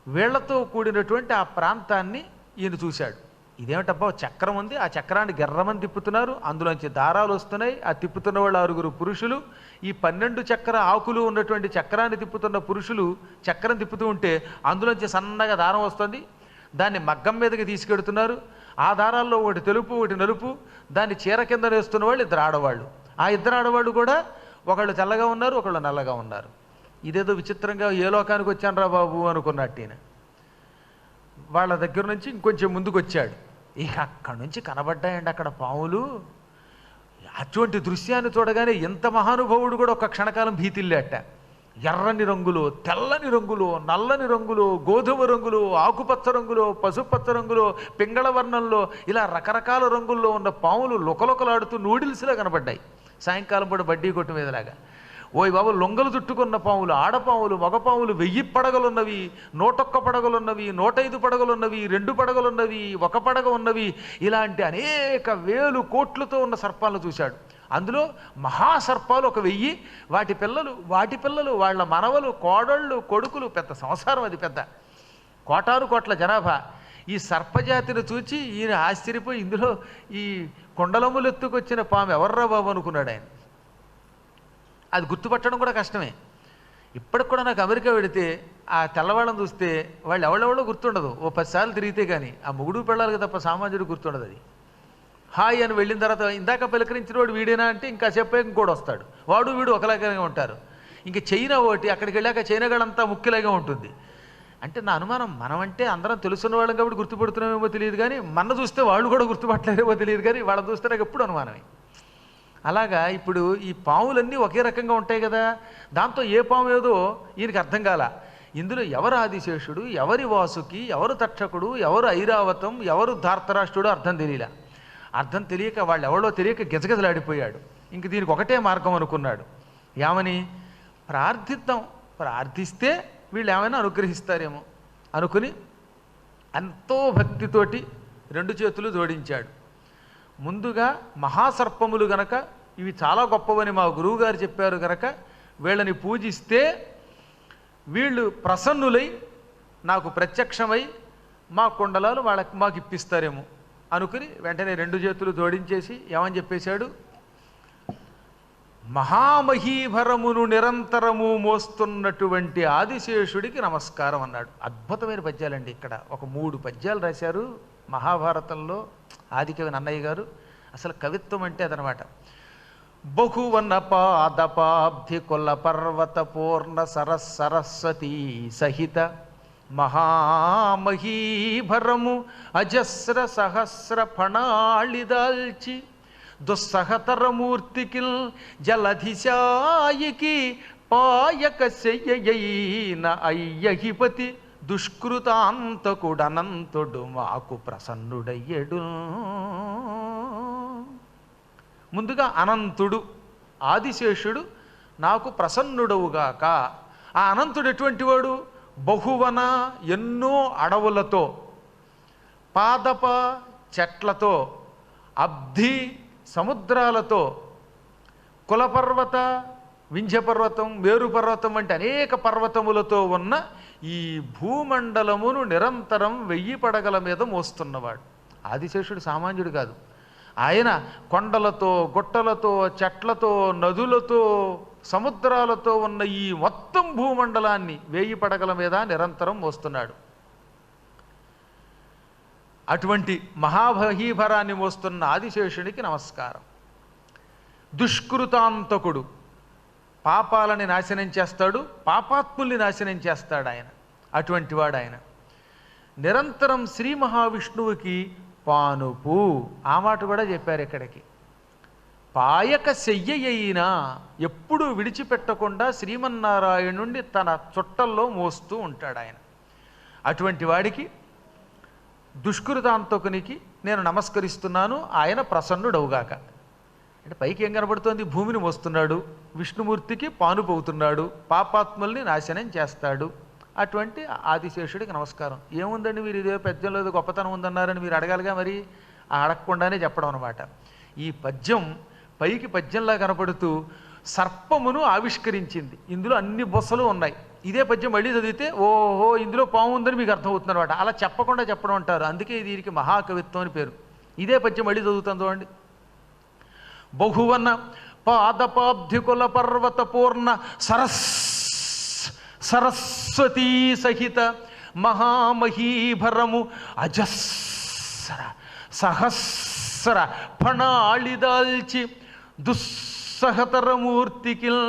వీళ్లతో కూడినటువంటి ఆ ప్రాంతాన్ని ఈయన చూశాడు. ఇదేమిటబ్బా చక్రం ఉంది, ఆ చక్రాన్ని గిర్రమని తిప్పుతున్నారు, అందులోంచి దారాలు వస్తున్నాయి, ఆ తిప్పుతున్న వాళ్ళు 6 పురుషులు. ఈ 12 చక్ర ఆకులు ఉన్నటువంటి చక్రాన్ని తిప్పుతున్న పురుషులు చక్రం తిప్పుతూ ఉంటే అందులోంచి సన్నగా దారం వస్తుంది, దాన్ని మగ్గం మీదకి తీసుకెడుతున్నారు. ఆ దారాల్లో ఒకటి తెలుపు ఒకటి నలుపు, దాన్ని చీర కింద వేస్తున్న వాళ్ళు 2 ఆడవాళ్ళు. ఆ 2 ఆడవాళ్ళు కూడా ఒకళ్ళు తెల్లగా ఉన్నారు, ఒకళ్ళు నల్లగా ఉన్నారు. ఇదేదో విచిత్రంగా ఏ లోకానికి వచ్చాను రా బాబు అనుకున్నట్టు ఈయన. వాళ్ళ దగ్గర నుంచి ఇంకొంచెం ముందుకు వచ్చాడు. ఇక అక్కడి నుంచి కనబడ్డాయండి అక్కడ పాములు. అటువంటి దృశ్యాన్ని చూడగానే ఎంత మహానుభావుడు కూడా ఒక క్షణకాలం భీతిల్లేట. ఎర్రని రంగులో, తెల్లని రంగులో, నల్లని రంగులో, గోధుమ రంగులో, ఆకుపచ్చ రంగులో, పసుపచ్చ రంగులో, పింగళ వర్ణంలో, ఇలా రకరకాల రంగుల్లో ఉన్న పాములు లుకలుకలాడుతూ నూడిల్స్లా కనబడ్డాయి. సాయంకాలం పూట బడ్డీ కొట్టు మీదలాగా ఓయ్ బాబు, లొంగలు చుట్టుకున్న పాములు, ఆడపాములు, మగపాములు, 1000 పడగలున్నవి, 101 పడగలున్నవి, 105 పడగలున్నవి, 2 పడగలున్నవి, 1 పడగ ఉన్నవి, ఇలాంటి అనేక వేలు కోట్లతో ఉన్న సర్పాలను చూశాడు. అందులో మహాసర్పాలు 1000, వాటి పిల్లలు, వాళ్ళ మనవలు, కోడళ్ళు, కొడుకులు, పెద్ద సంసారం, అది పెద్ద కోటాను కోట్ల జనాభా. ఈ సర్పజాతిని చూచి ఈయన ఆశ్చర్యపోయి, ఇందులో ఈ కొండలములు ఎత్తుకొచ్చిన పాము ఎవర్రా బాబు అనుకున్నాడు ఆయన. అది గుర్తుపట్టడం కూడా కష్టమే. ఇప్పటికి కూడా నాకు అమెరికా వెడితే ఆ తెల్లవాళ్ళని చూస్తే వాళ్ళు ఎవరెవరో గుర్తుండదు. ఓ 10 సార్లు తిరిగితే కానీ ఆ మొగుడు పెళ్ళాలి తప్ప సామాన్యుడు గుర్తుండదు. అది హాయ్ అని వెళ్ళిన తర్వాత ఇందాక పలకరించిన వాడు వీడేనా అంటే ఇంకా చెప్పే ఇంకోటి వస్తాడు, వాడు వీడు ఒకలాగానే ఉంటారు. ఇంకా చైనా ఒకటి, అక్కడికి వెళ్ళాక చైనా గడంతా ముఖ్యలాగా ఉంటుంది. అంటే నా అనుమానం, మనమంటే అందరం తెలుసున్న వాళ్ళం కాబట్టి గుర్తుపడుతున్నామేమో తెలియదు, కానీ మన చూస్తే వాళ్ళు కూడా గుర్తుపట్టలేమో తెలియదు, కానీ వాళ్ళని చూస్తే నాకు ఎప్పుడు అనుమానమే. అలాగా ఇప్పుడు ఈ పాములన్నీ ఒకే రకంగా ఉంటాయి కదా, దాంతో ఏ పాము ఏదో ఈయనకి అర్థం కాల. ఇందులో ఎవరు ఆదిశేషుడు, ఎవరి వాసుకి, ఎవరు తక్షకుడు, ఎవరు ఐరావతం, ఎవరు ధార్తరాష్ట్రుడు అర్థం తెలియలా. అర్థం తెలియక వాళ్ళు ఎవరో తెలియక గిజగిజలాడిపోయాడు. ఇంక దీనికి ఒకటే మార్గం అనుకున్నాడు. ఏమని? ప్రార్థిస్తే వీళ్ళు ఏమైనా అనుగ్రహిస్తారేమో అనుకుని ఎంతో భక్తితోటి 2 చేతులు జోడించాడు. ముందుగా మహాసర్పములు గనక ఇవి చాలా గొప్పవని మా గురువుగారు చెప్పారు గనక వీళ్ళని పూజిస్తే వీళ్ళు ప్రసన్నులై నాకు ప్రత్యక్షమై మా కుండలాలు మాకు ఇప్పిస్తారేమో అనుకుని వెంటనే 2 చేతులు జోడించేసి ఏమని చెప్పేశాడు? మహామహీభరమును నిరంతరము మోస్తున్నటువంటి ఆదిశేషుడికి నమస్కారం అన్నాడు. అద్భుతమైన పద్యాలండి. ఇక్కడ ఒక 3 పద్యాలు రాశారు మహాభారతంలో ఆదికవి నన్నయ్య గారు. అసలు కవిత్వం అంటే అదనమాట. బహువన పాదపాబ్ధి కుల పర్వత పూర్ణ సరస్వతీ సహిత మహామహీభరము అజస్ర సహస్ర ఫణాళిదాల్చి దుస్సహతరమూర్తికిల్ జలధిశాయికి పాయక శయ్యయైన అయ్యహిపతి దుష్కృతాంతకుడనంతుడు మాకు ప్రసన్నుడయ్యడు. ముందుగా అనంతుడు ఆదిశేషుడు నాకు ప్రసన్నుడవుగాక. ఆ అనంతుడు ఎటువంటి వాడు? బహువన ఎన్నో అడవులతో, పాదప చెట్లతో, అబ్ధి సముద్రాలతో, కులపర్వత వింధ్యపర్వతం, మేరుపర్వతం వంటి అనేక పర్వతములతో ఉన్న ఈ భూమండలమును నిరంతరం 1000 పడగల మీద మోస్తున్నవాడు. ఆదిశేషుడు సామాన్యుడు కాదు. ఆయన కొండలతో, గుట్టలతో, చెట్లతో, నదులతో, సముద్రాలతో ఉన్న ఈ మొత్తం భూమండలాన్ని 1000 పడగల మీద నిరంతరం మోస్తున్నాడు. అటువంటి మహామహీభరాన్ని మోస్తున్న ఆదిశేషునికి నమస్కారం. దుష్కృతాంతకుడు, పాపాలని నాశనం చేస్తాడు, పాపాత్ముల్ని నాశనం చేస్తాడు ఆయన. అటువంటి వాడు ఆయన. నిరంతరం శ్రీ మహావిష్ణువుకి పానుపు, ఆ మాట కూడా చెప్పారు ఇక్కడికి. పాయక శయ్యయైనా, ఎప్పుడూ విడిచిపెట్టకుండా శ్రీమన్నారాయణుణ్ణి తన చుట్టల్లో మోస్తూ ఉంటాడు ఆయన. అటువంటి వాడికి, దుష్కృతాంతకునికి నేను నమస్కరిస్తున్నాను, ఆయన ప్రసన్నుడవుగాక. అంటే పైకి ఏం కనబడుతోంది? భూమిని మోస్తున్నాడు, విష్ణుమూర్తికి పానుపోతున్నాడు, పాపాత్ముల్ని నాశనం చేస్తాడు. అటువంటి ఆదిశేషుడికి నమస్కారం. ఏముందండి మీరు ఇదే పద్యంలో ఏదో గొప్పతనం ఉందన్నారని మీరు అడగాలిగా, మరి అడగకుండానే చెప్పడం అనమాట. ఈ పద్యం పైకి పద్యంలా కనపడుతూ సర్పమును ఆవిష్కరించింది. ఇందులో అన్ని బొస్సలు ఉన్నాయి. ఇదే పద్యం మళ్ళీ చదివితే ఓహో ఇందులో పాము ఉందని మీకు అర్థమవుతుంది అనమాట. అలా చెప్పకుండా చెప్పడం అంటారు. అందుకే దీనికి మహాకవిత్వం అని పేరు. ఇదే పద్యం మళ్ళీ చదువుతుందో అండి. బహువన పాదపాబ్ధికుల పర్వత పూర్ణ సరస్వతీ సహిత మహామహీభరము అజస్ర సహస్ర ఫణాళిదాల్చి దుస్సహతరమూర్తికిల్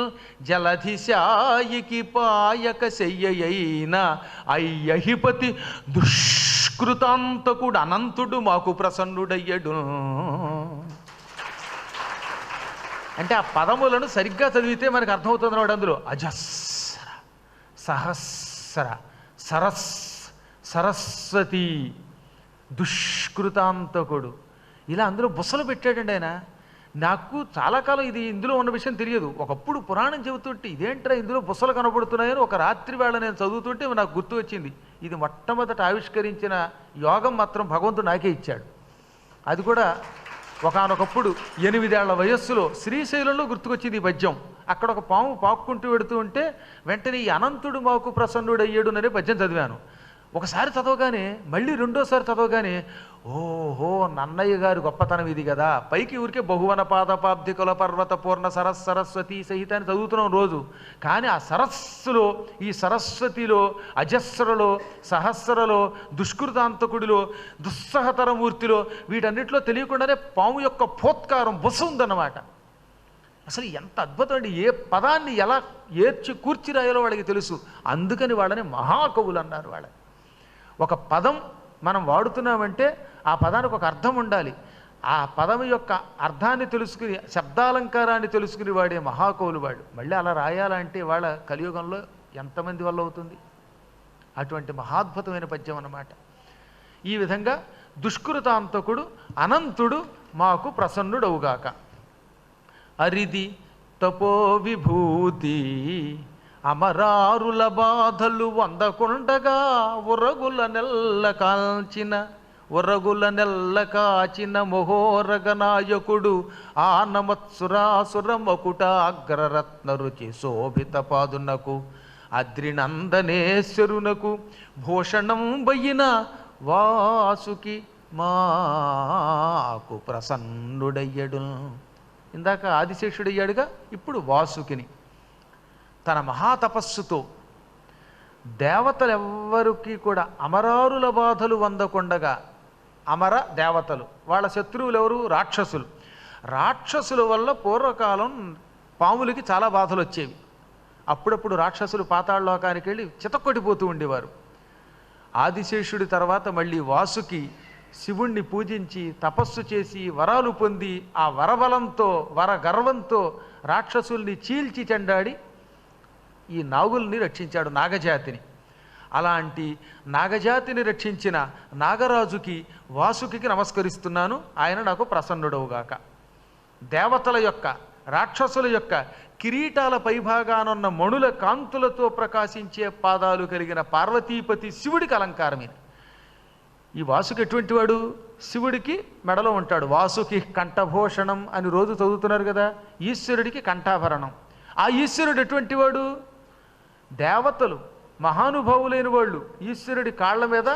జలధిశాయికి పాయక శయ్యయైన అయ్యహిపతి దుష్కృతాంతకుడు అనంతుడు మాకు ప్రసన్నుడయ్యడు. అంటే ఆ పదములను సరిగ్గా చదివితే మనకు అర్థమవుతుంది అన్నమాట. అందులో అజస్ర సహస్ర సరస్వతి దుష్కృతాంతకుడు, ఇలా అందులో బుసలు పెట్టాడండి ఆయన. నాకు చాలా కాలం ఇది ఇందులో ఉన్న విషయం తెలియదు. ఒకప్పుడు పురాణం చెబుతుంటే ఇదేంట్రా ఇందులో బుసలు కనబడుతున్నాయని ఒక రాత్రి వేళ నేను చదువుతుంటే నాకు గుర్తు వచ్చింది. ఇది మొట్టమొదట ఆవిష్కరించిన యోగం మాత్రం భగవంతుడు నాకే ఇచ్చాడు. అది కూడా ఒకానొకప్పుడు 8 ఏళ్ల వయస్సులో శ్రీశైలంలో గుర్తుకొచ్చింది ఈ పద్యం. అక్కడ ఒక పాము పాక్కుంటూ వెడుతూ ఉంటే వెంటనే ఈ అనంతుడు మాకు ప్రసన్నుడయ్యాడు అనే పద్యం చదివాను. ఒకసారి చదవగానే మళ్ళీ రెండోసారి చదవగానే ఓహో నన్నయ్య గారి గొప్పతనం ఇది కదా. పైకి ఊరికే బహువన పాదపాబ్ది కుల పర్వత పూర్ణ సరస్వతి సహితాన్ని చదువుతున్నాం రోజు. కానీ ఆ సరస్సులో, ఈ సరస్వతిలో, అజస్రలో, సహస్రలో, దుష్కృతాంతకుడిలో, దుస్సహతర మూర్తిలో, వీటన్నిటిలో తెలియకుండానే పాము యొక్క పోత్కారం బుస ఉందన్నమాట. అసలు ఎంత అద్భుతం అండి. ఏ పదాన్ని ఎలా ఏర్చి కూర్చి రాయాలో వాళ్ళకి తెలుసు. అందుకని వాళ్ళని మహాకవులు అన్నారు. వాళ్ళ ఒక పదం మనం వాడుతున్నామంటే ఆ పదానికి ఒక అర్థం ఉండాలి. ఆ పదం యొక్క అర్థాన్ని తెలుసుకుని, శబ్దాలంకారాన్ని తెలుసుకుని వాడే మహాకవులు వాళ్ళు. మళ్ళీ అలా రాయాలంటే వాళ్ళ కలియుగంలో ఎంతమంది వల్ల అవుతుంది? అటువంటి మహాద్భుతమైన పద్యం అన్నమాట. ఈ విధంగా దుష్కృతాంతకుడు అనంతుడు మాకు ప్రసన్నుడవుగాక. అరిది తపో విభూతి అమరారుల బాధలు వందకుండగా ఉరగుల నెల్ల కాచిన మొహోరగ నాయకుడు ఆనమత్సురాసుర మకుటాగ్రరత్న రుచి శోభిత పాదునకు అద్రినందనేశ్వరునకు భూషణం బయ్యిన వాసుకి మాకు ప్రసన్నుడయ్యడు. ఇందాక ఆదిశేషుడయ్యాడుగా, ఇప్పుడు వాసుకిని తన మహాతపస్సుతో దేవతలెవ్వరికి కూడా అమరారుల బాధలు వందకుండగా, అమర దేవతలు వాళ్ళ శత్రువులు ఎవరు? రాక్షసులు. రాక్షసుల వల్ల పూర్వకాలం పాములకి చాలా బాధలు వచ్చేవి. అప్పుడప్పుడు రాక్షసులు పాతాళలోకానికి వెళ్ళి చితక్కొట్టిపోతూ ఉండేవారు. ఆదిశేషుడి తర్వాత మళ్ళీ వాసుకి శివుణ్ణి పూజించి తపస్సు చేసి వరాలు పొంది ఆ వరబలంతో, వరగర్వంతో రాక్షసుల్ని చీల్చి చెండాడి ఈ నాగుల్ని రక్షించాడు, నాగజాతిని. అలాంటి నాగజాతిని రక్షించిన నాగరాజుకి వాసుకి నమస్కరిస్తున్నాను. ఆయన నాకు ప్రసన్నుడవుగాక. దేవతల యొక్క, రాక్షసుల యొక్క కిరీటాల పైభాగానున్న మణుల కాంతులతో ప్రకాశించే పాదాలు కలిగిన పార్వతీపతి శివుడికి అలంకారమే. ఈ వాసుకి ఎటువంటి వాడు? శివుడికి మెడలో ఉంటాడు. వాసుకి కంఠభూషణం అని రోజు చదువుతున్నారు కదా. ఈశ్వరుడికి కంఠాభరణం. ఆ ఈశ్వరుడు ఎటువంటి వాడు? దేవతలు మహానుభావులైన వాళ్ళు ఈశ్వరుడి కాళ్ళ మీద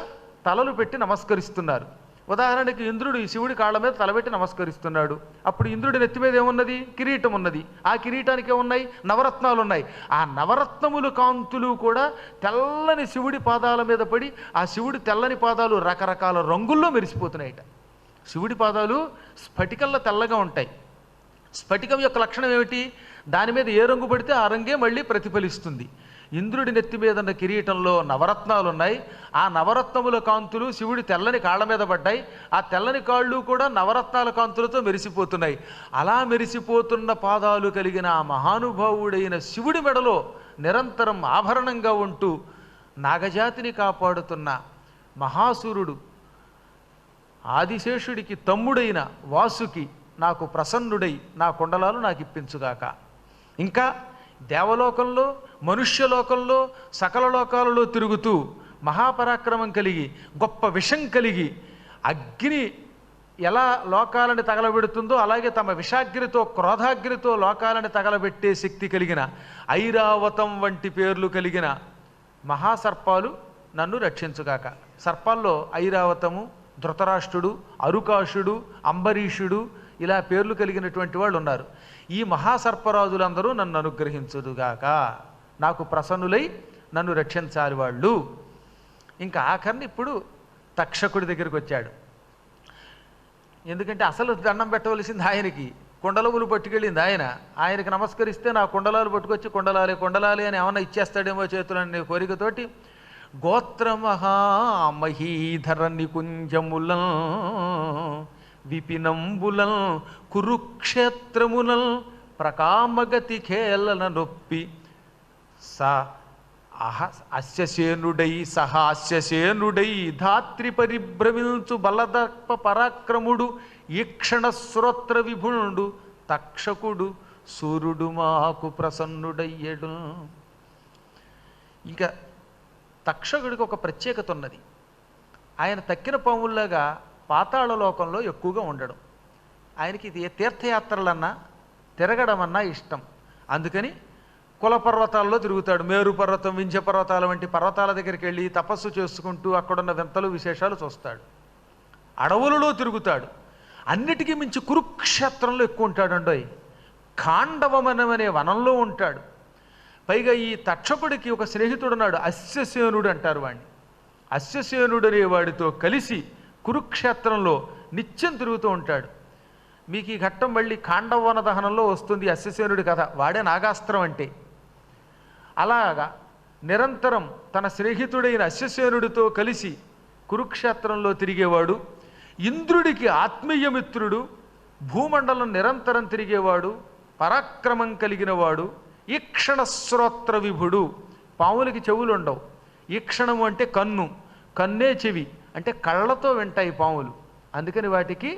తలలు పెట్టి నమస్కరిస్తున్నారు. ఉదాహరణకి ఇంద్రుడు ఈ శివుడి కాళ్ళ మీద తలబెట్టి నమస్కరిస్తున్నాడు. అప్పుడు ఇంద్రుడి నెత్తి మీద ఏమున్నది? కిరీటం ఉన్నది. ఆ కిరీటానికి ఏమున్నాయి? నవరత్నాలు ఉన్నాయి. ఆ నవరత్నములు కాంతులు కూడా తెల్లని శివుడి పాదాల మీద పడి ఆ శివుడి తెల్లని పాదాలు రకరకాల రంగుల్లో మెరిసిపోతున్నాయట. శివుడి పాదాలు స్ఫటికల్లో తెల్లగా ఉంటాయి. స్ఫటికం యొక్క లక్షణం ఏమిటి? దాని మీద ఏ రంగు పడితే ఆ రంగే మళ్ళీ ప్రతిఫలిస్తుంది. ఇంద్రుడి నెత్తి మీద ఉన్న కిరీటంలో నవరత్నాలు ఉన్నాయి. ఆ నవరత్నముల కాంతులు శివుడి తెల్లని కాళ్ళ మీద పడ్డాయి. ఆ తెల్లని కాళ్ళు కూడా నవరత్నాల కాంతులతో మెరిసిపోతున్నాయి. అలా మెరిసిపోతున్న పాదాలు కలిగిన ఆ మహానుభావుడైన శివుడి మెడలో నిరంతరం ఆభరణంగా ఉంటూ నాగజాతిని కాపాడుతున్న మహాసూరుడు ఆదిశేషుడికి తమ్ముడైన వాసుకి నాకు ప్రసన్నుడై నా కుండలాలు నాకు ఇప్పించుగాక. ఇంకా దేవలోకంలో, మనుష్యలోకంలో, సకల లోకాలలో తిరుగుతూ మహాపరాక్రమం కలిగి, గొప్ప విషం కలిగి, అగ్ని ఎలా లోకాలని తగలబెడుతుందో అలాగే తమ విషాగ్నితో, క్రోధాగ్నితో లోకాలని తగలబెట్టే శక్తి కలిగిన ఐరావతం వంటి పేర్లు కలిగిన మహాసర్పాలు నన్ను రక్షించుగాక. సర్పాల్లో ఐరావతము, ధృతరాష్ట్రుడు, అరుకాషుడు, అంబరీషుడు ఇలా పేర్లు కలిగినటువంటి వాళ్ళు ఉన్నారు. ఈ మహాసర్పరాజులందరూ నన్ను అనుగ్రహించుదుగాక. నాకు ప్రసన్నులై నన్ను రక్షించాలి వాళ్ళు. ఇంకా ఆఖరిని ఇప్పుడు తక్షకుడి దగ్గరికి వచ్చాడు. ఎందుకంటే అసలు దండం పెట్టవలసింది ఆయనకి. కుండలములు పట్టుకెళ్ళింది ఆయన. ఆయనకి నమస్కరిస్తే నా కుండలాలు పట్టుకొచ్చి కుండలాలే అని ఏమన్నా ఇచ్చేస్తాడేమో చేతులనే కోరికతోటి గోత్రమహామహీధర నికుంజములం విపినంబులం కురుక్షేత్రములం ప్రకామగతి ఖేళన నొప్పి అస్యసేనుడై ధాత్రి పరిభ్రమించు బలదర్ప పరాక్రముడు ఈక్షణ శ్రోత్ర విభుణుడు తక్షకుడు సూర్యుడు మాకు ప్రసన్నుడయ్యడు. ఇంకా తక్షకుడికి ఒక ప్రత్యేకత ఉన్నది. ఆయన తక్కిన పాముల్లాగా పాతాళ లోకంలో ఎక్కువగా ఉండడం. ఆయనకి ఇది ఏ తీర్థయాత్రలన్నా తిరగడమన్నా ఇష్టం. అందుకని కుల పర్వతాల్లో తిరుగుతాడు. మేరు పర్వతం, వింధ్య పర్వతాల వంటి పర్వతాల దగ్గరికి వెళ్ళి తపస్సు చేసుకుంటూ అక్కడున్న వింతలు విశేషాలు చూస్తాడు. అడవులలో తిరుగుతాడు. అన్నిటికీ మించి కురుక్షేత్రంలో ఎక్కువ ఉంటాడండోయ్. ఖాండవమనమనే వనంలో ఉంటాడు. పైగా ఈ తక్షకుడికి ఒక స్నేహితుడున్నాడు, అశ్వసేనుడు అంటారు వాడిని. అశ్వసేనుడు అనే వాడితో కలిసి కురుక్షేత్రంలో నిత్యం తిరుగుతూ ఉంటాడు. మీకు ఈ ఘట్టం మళ్ళీ ఖాండవన దహనంలో వస్తుంది అశ్వసేనుడి కథ. వాడే నాగాస్త్రం అంటే. అలాగా నిరంతరం తన స్నేహితుడైన అశ్వసేనుడితో కలిసి కురుక్షేత్రంలో తిరిగేవాడు. ఇంద్రుడికి ఆత్మీయమిత్రుడు, భూమండలం నిరంతరం తిరిగేవాడు, పరాక్రమం కలిగినవాడు, ఈక్షణ శ్రోత్ర విభుడు. పాములకి చెవులు ఉండవు. ఈక్షణము అంటే కన్ను, కన్నే చెవి అంటే కళ్ళతో వింటాయి పాములు. అందుకని వాటికి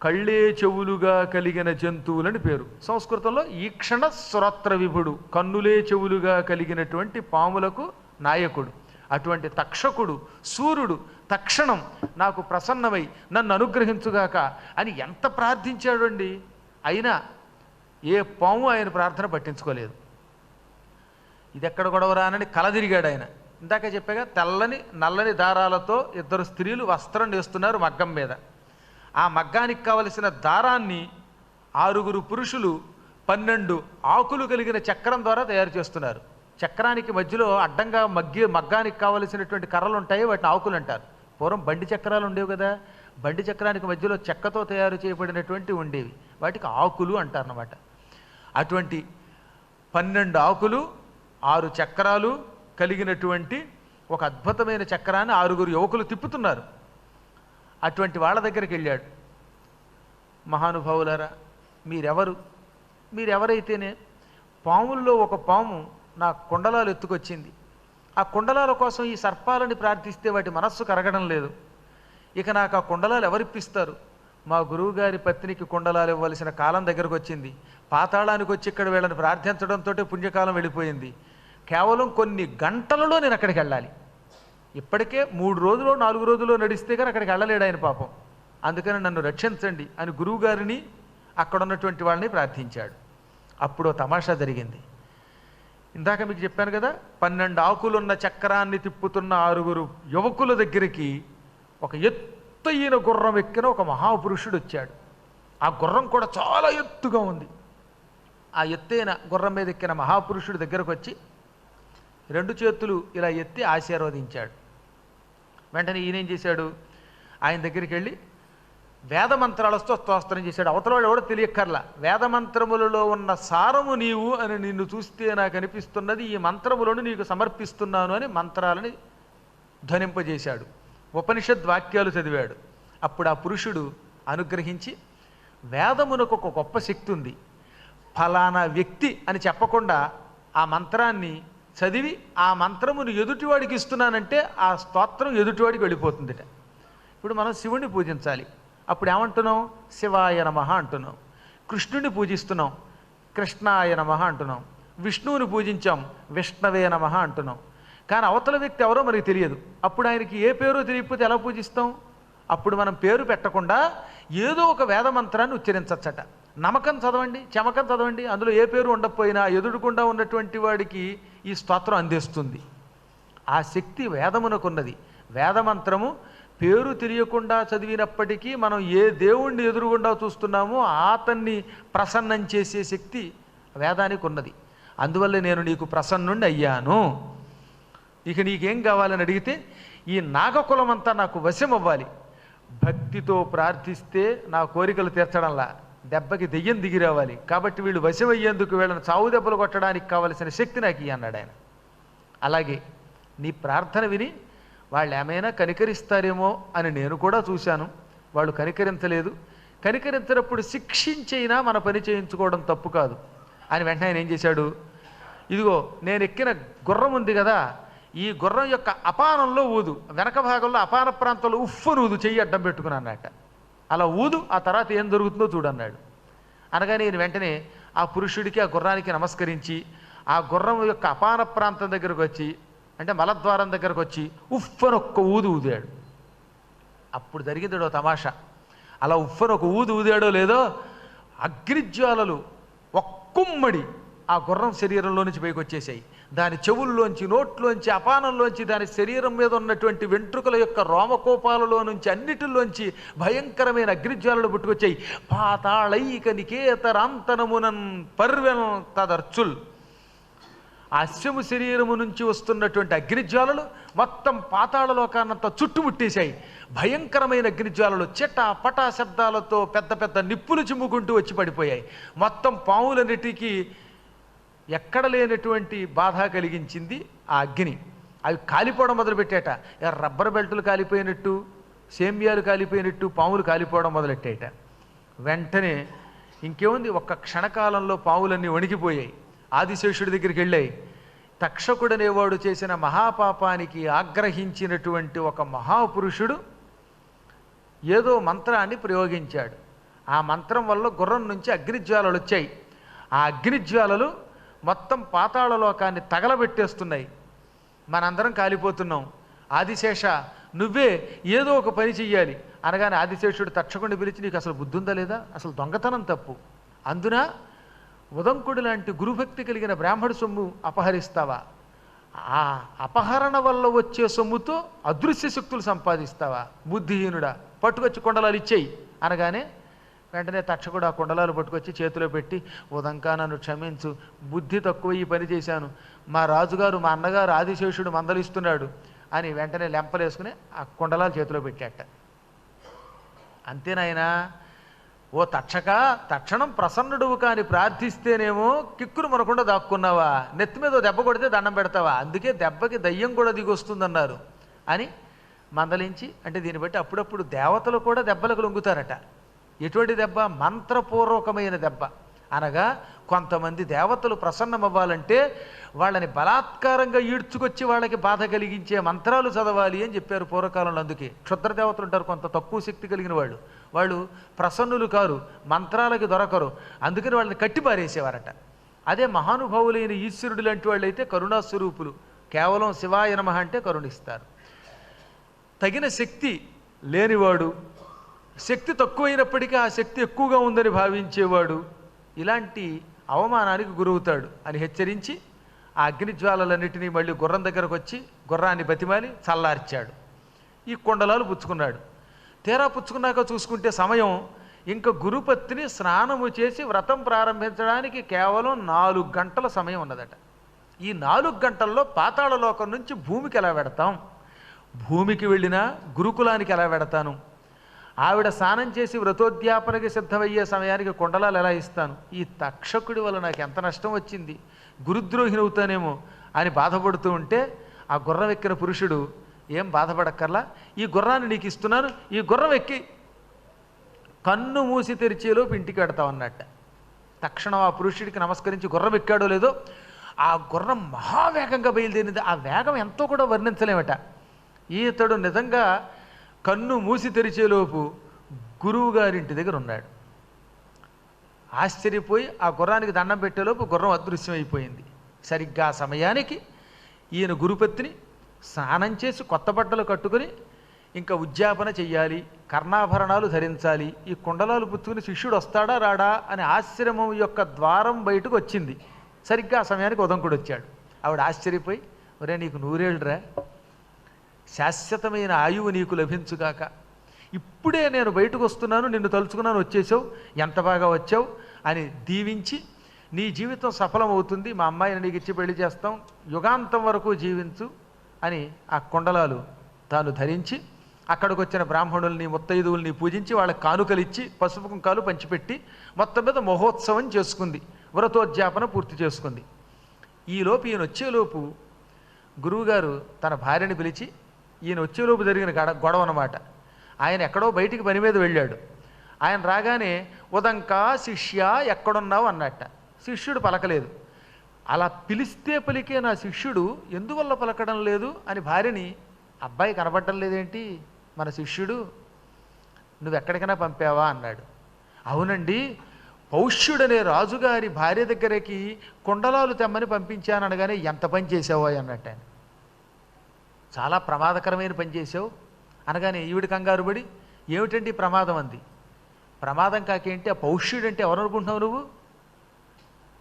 కళ్ళే చెవులుగా కలిగిన జంతువులని పేరు. సంస్కృతంలో ఈక్షణ శ్రోత్ర విభుడు, కన్నులే చెవులుగా కలిగినటువంటి పాములకు నాయకుడు. అటువంటి తక్షకుడు సూర్యుడు తక్షణం నాకు ప్రసన్నమై నన్ను అనుగ్రహించుగాక అని ఎంత ప్రార్థించాడండి. అయినా ఏ పాము ఆయన ప్రార్థన పట్టించుకోలేదు. ఇది ఎక్కడ గొడవరానని కలదిరిగాడు ఆయన. ఇందాక చెప్పాగా తెల్లని నల్లని దారాలతో ఇద్దరు స్త్రీలు వస్త్రం నేస్తున్నారు మగ్గం మీద. ఆ మగ్గానికి కావలసిన దారాన్ని 6 పురుషులు 12 ఆకులు కలిగిన చక్రం ద్వారా తయారు చేస్తున్నారు. చక్రానికి మధ్యలో అడ్డంగా మగ్గానికి కావలసినటువంటి కర్రలు ఉంటాయి, వాటిని ఆకులు అంటారు. పూర్వం బండి చక్రాలు ఉండేవి కదా, బండి చక్రానికి మధ్యలో చెక్కతో తయారు చేయబడినటువంటి ఉండేవి, వాటికి ఆకులు అంటారన్నమాట. అటువంటి 12 ఆకులు 6 చక్రాలు కలిగినటువంటి ఒక అద్భుతమైన చక్రాన్ని 6 యువకులు తిప్పుతున్నారు. అటువంటి వాళ్ళ దగ్గరికి వెళ్ళాడు. మహానుభావులారా, మీరెవరైతేనే పాముల్లో ఒక పాము నా కుండలాలు ఎత్తుకొచ్చింది. ఆ కుండలాల కోసం ఈ సర్పాలని ప్రార్థిస్తే వాటి మనస్సు కరగడం లేదు. ఇక నాకు ఆ కుండలాలు ఎవరిప్పిస్తారు? మా గురువుగారి పత్నికి కుండలాలు ఇవ్వాల్సిన కాలం దగ్గరకు వచ్చింది. పాతాళానికి వచ్చి ఇక్కడ వీళ్ళని ప్రార్థించడంతో పుణ్యకాలం వెళ్ళిపోయింది. కేవలం కొన్ని గంటలలో నేను అక్కడికి వెళ్ళాలి. ఇప్పటికే 3 రోజులు 4 రోజుల్లో నడిస్తే కానీ అక్కడికి వెళ్ళలేడు ఆయన పాపం. అందుకని నన్ను రక్షించండి అని గురువుగారిని అక్కడ ఉన్నటువంటి వాళ్ళని ప్రార్థించాడు. అప్పుడు తమాషా జరిగింది. ఇందాక మీకు చెప్పాను కదా, 12 ఆకులున్న చక్రాన్ని తిప్పుతున్న 6 యువకుల దగ్గరికి ఒక ఎత్తైన గుర్రం ఎక్కిన ఒక మహాపురుషుడు వచ్చాడు. ఆ గుర్రం కూడా చాలా ఎత్తుగా ఉంది. ఆ ఎత్తైన గుర్రం మీద ఎక్కిన మహాపురుషుడి దగ్గరకు వచ్చి 2 చేతులు ఇలా ఎత్తి ఆశీర్వదించాడు. వెంటనే ఈయనేం చేశాడు, ఆయన దగ్గరికి వెళ్ళి వేదమంత్రాలతో స్తోత్రం చేశాడు. అవతలవాడు ఎవడో తెలియక్కర్లా. వేదమంత్రములలో ఉన్న సారము నీవు అని నిన్ను చూస్తే నాకు అనిపిస్తున్నది, ఈ మంత్రములను నీకు సమర్పిస్తున్నాను అని మంత్రాలని ధ్వనింపజేశాడు. ఉపనిషద్ వాక్యాలు చదివాడు. అప్పుడు ఆ పురుషుడు అనుగ్రహించి, వేదమునకు ఒక గొప్ప శక్తి ఉంది, ఫలానా వ్యక్తి అని చెప్పకుండా ఆ మంత్రాన్ని చదివి ఆ మంత్రమును ఎదుటివాడికి ఇస్తున్నానంటే ఆ స్తోత్రం ఎదుటివాడికి వెళ్ళిపోతుందిట. ఇప్పుడు మనం శివుణ్ణి పూజించాలి. అప్పుడు ఏమంటున్నాం? శివాయ నమః అంటున్నాం. కృష్ణుడిని పూజిస్తున్నాం, కృష్ణాయ నమః అంటున్నాం. విష్ణువుని పూజించాం, విష్ణవే నమః అంటున్నాం. కానీ అవతల వ్యక్తి ఎవరో మనకి తెలియదు. అప్పుడు ఆయనకి ఏ పేరో తెలియకపోతే ఎలా పూజిస్తాం? అప్పుడు మనం పేరు పెట్టకుండా ఏదో ఒక వేదమంత్రాన్ని ఉచ్చరించచ్చట. నమకం చదవండి, చమకం చదవండి, అందులో ఏ పేరు ఉండకపోయినా ఎదురుకుండా ఉన్నటువంటి వాడికి ఈ స్తోత్రం అందిస్తుంది. ఆ శక్తి వేదమునకున్నది. వేదమంత్రము పేరు తెలియకుండా చదివినప్పటికీ మనం ఏ దేవుణ్ణి ఎదురుగుండా చూస్తున్నామో అతన్ని ప్రసన్నం చేసే శక్తి వేదానికి ఉన్నది. అందువల్ల నేను నీకు ప్రసన్నుండి అయ్యాను. ఇక నీకేం కావాలని అడిగితే, ఈ నాగకులమంతా నాకు వశం అవ్వాలి. భక్తితో ప్రార్థిస్తే నా కోరికలు తీర్చడంలా దెబ్బకి దెయ్యం దిగి రావాలి. కాబట్టి వీళ్ళు వశం అయ్యేందుకు వీళ్ళని చావు దెబ్బలు కొట్టడానికి కావలసిన శక్తి నాకు ఇయ్యి అన్నాడు ఆయన. అలాగే నీ ప్రార్థన విని వాళ్ళు ఏమైనా కనికరిస్తారేమో అని నేను కూడా చూశాను. వాళ్ళు కనికరించలేదు. కనికరించినప్పుడు శిక్షించైనా మన పని చేయించుకోవడం తప్పు కాదు అని వెంటనే ఆయన ఏం చేశాడు, ఇదిగో నేను ఎక్కిన గుర్రం ఉంది కదా, ఈ గుర్రం యొక్క అపానంలో ఊదు, వెనక భాగంలో అపాన ప్రాంతంలో ఉఫ్ఫను ఊదు, చెయ్యి అడ్డం పెట్టుకుని అన్నట్ట. అలా ఊదు, ఆ తర్వాత ఏం జరుగుతుందో చూడన్నాడు. అనగానే ఈయన వెంటనే ఆ పురుషుడికి ఆ గుర్రానికి నమస్కరించి ఆ గుర్రం యొక్క అపాన ప్రాంతం దగ్గరకు వచ్చి అంటే మలద్వారం దగ్గరకు వచ్చి ఉఫ్ఫను ఒక్క ఊదు ఊదాడు. అప్పుడు జరిగింది ఓ తమాషా. అలా ఉఫ్ఫను ఒక ఊదు ఊదాడో లేదో అగ్నిజ్వాలలు ఒక్కుమ్మడి ఆ గుర్రం శరీరంలో నుంచి పైకి వచ్చేసాయి. దాని చెవుల్లోంచి, నోట్లోంచి, అపానంలోంచి, దాని శరీరం మీద ఉన్నటువంటి వెంట్రుకల యొక్క రోమకోపాలలో నుంచి అన్నిటిలోంచి భయంకరమైన అగ్నిజ్వాలలు పుట్టుకొచ్చాయి. పాతాళైక నికేతరాంతనమునన్ పర్వెన్ తదర్చుల్. ఆ అశ్వము శరీరము నుంచి వస్తున్నటువంటి అగ్నిజ్వాలలు మొత్తం పాతాళలోకాన్నంతా చుట్టుముట్టేశాయి. భయంకరమైన అగ్నిజ్వాలలు చిట పటా శబ్దాలతో పెద్ద పెద్ద నిప్పులు చిమ్ముకుంటూ వచ్చి పడిపోయాయి. మొత్తం పాములన్నిటికీ ఎక్కడ లేనటువంటి బాధ కలిగించింది ఆ అగ్ని. అవి కాలిపోవడం మొదలుపెట్టాట. రబ్బర్ బెల్టులు కాలిపోయినట్టు, సేమ్యాలు కాలిపోయినట్టు పాములు కాలిపోవడం మొదలెట్టాయట. వెంటనే ఇంకేముంది, ఒక్క క్షణకాలంలో పాములన్నీ వణికిపోయాయి. ఆదిశేషుడి దగ్గరికి వెళ్ళాయి. తక్షకుడనేవాడు చేసిన మహాపాపానికి ఆగ్రహించినటువంటి ఒక మహాపురుషుడు ఏదో మంత్రాన్ని ప్రయోగించాడు. ఆ మంత్రం వల్ల గుర్రం నుంచి అగ్నిజ్వాలలు వచ్చాయి. ఆ అగ్నిజ్వాలలు మొత్తం పాతాళలోకాన్ని తగలబెట్టేస్తున్నాయి. మనందరం కాలిపోతున్నాం. ఆదిశేష నువ్వే ఏదో ఒక పని చెయ్యాలి అనగానే ఆదిశేషుడు తక్షకుడిని పిలిచి, నీకు అసలు బుద్ధి ఉందా లేదా? అసలు దొంగతనం తప్పు, అందున ఉదంకుడు లాంటి గురుభక్తి కలిగిన బ్రాహ్మణ సొమ్ము అపహరిస్తావా? ఆ అపహరణ వల్ల వచ్చే సొమ్ముతో అదృశ్య శక్తులు సంపాదిస్తావా? బుద్ధిహీనుడా, పట్టుకొచ్చి కుండలాలు ఇచ్చేయి అనగానే వెంటనే తక్షకుడు ఆ కుండలాలు పట్టుకొచ్చి చేతిలో పెట్టి, ఉదంకా నన్ను క్షమించు, బుద్ధి తక్కువ ఈ పని చేశాను, మా రాజుగారు మా అన్నగారు ఆదిశేషుడు మందలిస్తున్నాడు అని వెంటనే లెంపలేసుకుని ఆ కుండలాలు చేతిలో పెట్టాట. అంతేనాయనా, ఓ తక్షక, తక్షణం ప్రసన్నుడువు కాని ప్రార్థిస్తేనేమో కిక్కులు మనకుండా దాక్కున్నావా? నెత్తి మీద దెబ్బ కొడితే దండం పెడతావా? అందుకే దెబ్బకి దయ్యం కూడా దిగొస్తుందన్నారు అని మందలించి, అంటే దీన్ని బట్టి అప్పుడప్పుడు దేవతలు కూడా దెబ్బలకు లొంగుతారట. ఎటువంటి దెబ్బ? మంత్రపూర్వకమైన దెబ్బ. అనగా కొంతమంది దేవతలు ప్రసన్నమవ్వాలంటే వాళ్ళని బలాత్కారంగా ఈడ్చుకొచ్చి వాళ్ళకి బాధ కలిగించే మంత్రాలు చదవాలి అని చెప్పారు పూర్వకాలంలో. అందుకే క్షుద్ర దేవతలు ఉంటారు, కొంత తక్కువ శక్తి కలిగిన వాళ్ళు ప్రసన్నులు కారు, మంత్రాలకి దొరకరు, అందుకని వాళ్ళని కట్టిపారేసేవారట. అదే మహానుభావులైన ఈశ్వరుడు లాంటి వాళ్ళు అయితే కరుణాస్వరూపులు, కేవలం శివాయ నమః అంటే కరుణిస్తారు. తగిన శక్తి లేనివాడు, శక్తి తక్కువైనప్పటికీ ఆ శక్తి ఎక్కువగా ఉందని భావించేవాడు ఇలాంటి అవమానానికి గురవుతాడు అని హెచ్చరించి ఆ అగ్నిజ్వాలలన్నిటినీ మళ్ళీ గుర్రం దగ్గరకు వచ్చి గుర్రాన్ని బతిమాలి చల్లార్చాడు. ఈ కుండలాలు పుచ్చుకున్నాడు. తీరా పుచ్చుకున్నాక చూసుకుంటే సమయం ఇంకా గురుపత్ని స్నానము చేసి వ్రతం ప్రారంభించడానికి కేవలం 4 గంటల సమయం ఉన్నదట. ఈ 4 గంటల్లో పాతాళలోకం నుంచి భూమికి ఎలా వెడతాం? భూమికి వెళ్ళినా గురుకులానికి ఎలా వెడతాను? ఆవిడ స్నానం చేసి వ్రతోద్యాపనకి సిద్ధమయ్యే సమయానికి కుండలాలు ఎలా ఇస్తాను? ఈ తక్షకుడి వల్ల నాకు ఎంత నష్టం వచ్చింది, గురుద్రోహిని అవుతానేమో అని బాధపడుతూ ఉంటే ఆ గుర్రం ఎక్కిన పురుషుడు, ఏం బాధపడక్కర్లా, ఈ గుర్రాన్ని నీకు ఇస్తున్నాను, ఈ గుర్రం ఎక్కి కన్ను మూసి తెరిచేలోపు ఇంటికి వెడతావు అన్నట్ట. తక్షణం ఆ పురుషుడికి నమస్కరించి గుర్రం ఎక్కాడో లేదో ఆ గుర్రం మహావేగంగా బయలుదేరింది. ఆ వేగం ఎంతో కూడా వర్ణించలేమట. ఈతడు నిజంగా కన్ను మూసి తెరిచేలోపు గురువు గారింటి దగ్గర ఉన్నాడు. ఆశ్చర్యపోయి ఆ గుర్రానికి దండం పెట్టేలోపు గుర్రం అదృశ్యమైపోయింది. సరిగ్గా ఆ సమయానికి ఈయన గురుపత్ని స్నానం చేసి కొత్త బట్టలు కట్టుకుని ఇంకా ఉద్యాపన చెయ్యాలి, కర్ణాభరణాలు ధరించాలి, ఈ కుండలాలు పుచ్చుకుని శిష్యుడు వస్తాడా రాడా అని ఆశ్రమం యొక్క ద్వారం బయటకు వచ్చింది. సరిగ్గా ఆ సమయానికి ఉదంకుడు వచ్చాడు. ఆవిడ ఆశ్చర్యపోయి, ఒరే నీకు 100 ఏళ్ళురా, శాశ్వతమైన ఆయువు నీకు లభించుగాక, ఇప్పుడే నేను బయటకు వస్తున్నాను, నిన్ను తలుచుకున్నాను, వచ్చేసావు, ఎంత బాగా వచ్చావు అని దీవించి, నీ జీవితం సఫలమవుతుంది, మా అమ్మాయిని నీకు ఇచ్చి పెళ్లి చేస్తాం, యుగాంతం వరకు జీవించు అని ఆ కుండలాలు తాను ధరించి అక్కడికి వచ్చిన బ్రాహ్మణుల్ని ముత్తైదువుల్ని పూజించి వాళ్ళకి కానుకలు ఇచ్చి పసుపు కుంకాలు పంచిపెట్టి మొత్తం మీద మహోత్సవం చేసుకుంది, వ్రతోద్యాపన పూర్తి చేసుకుంది. ఈలోపు ఈయన వచ్చేలోపు గురువుగారు తన భార్యని పిలిచి, ఈయన వచ్చేలోపు జరిగిన గొడవ అన్నమాట. ఆయన ఎక్కడో బయటికి పని మీద వెళ్ళాడు. ఆయన రాగానే ఉదంకా శిష్య ఎక్కడున్నావు అన్నట్ట. శిష్యుడు పలకలేదు. అలా పిలిస్తే పలికే నా శిష్యుడు ఎందువల్ల పలకడం లేదు అని భార్యని, అబ్బాయి కనబడటం లేదేంటి మన శిష్యుడు, నువ్వెక్కడికైనా పంపావా అన్నాడు. అవునండి, పౌష్యుడనే రాజుగారి భార్య దగ్గరికి కుండలాలు తెమ్మని పంపించాను అనగానే ఎంత పని చేసావో అన్నట్టు ఆయన. చాలా ప్రమాదకరమైన పని చేసావు అనగానే ఈవిడ కంగారు పడి ఏమిటండి ప్రమాదం అంది. ప్రమాదం కాకేంటి, ఆ పౌష్యుడంటే ఎవరు అనుకుంటున్నావు నువ్వు?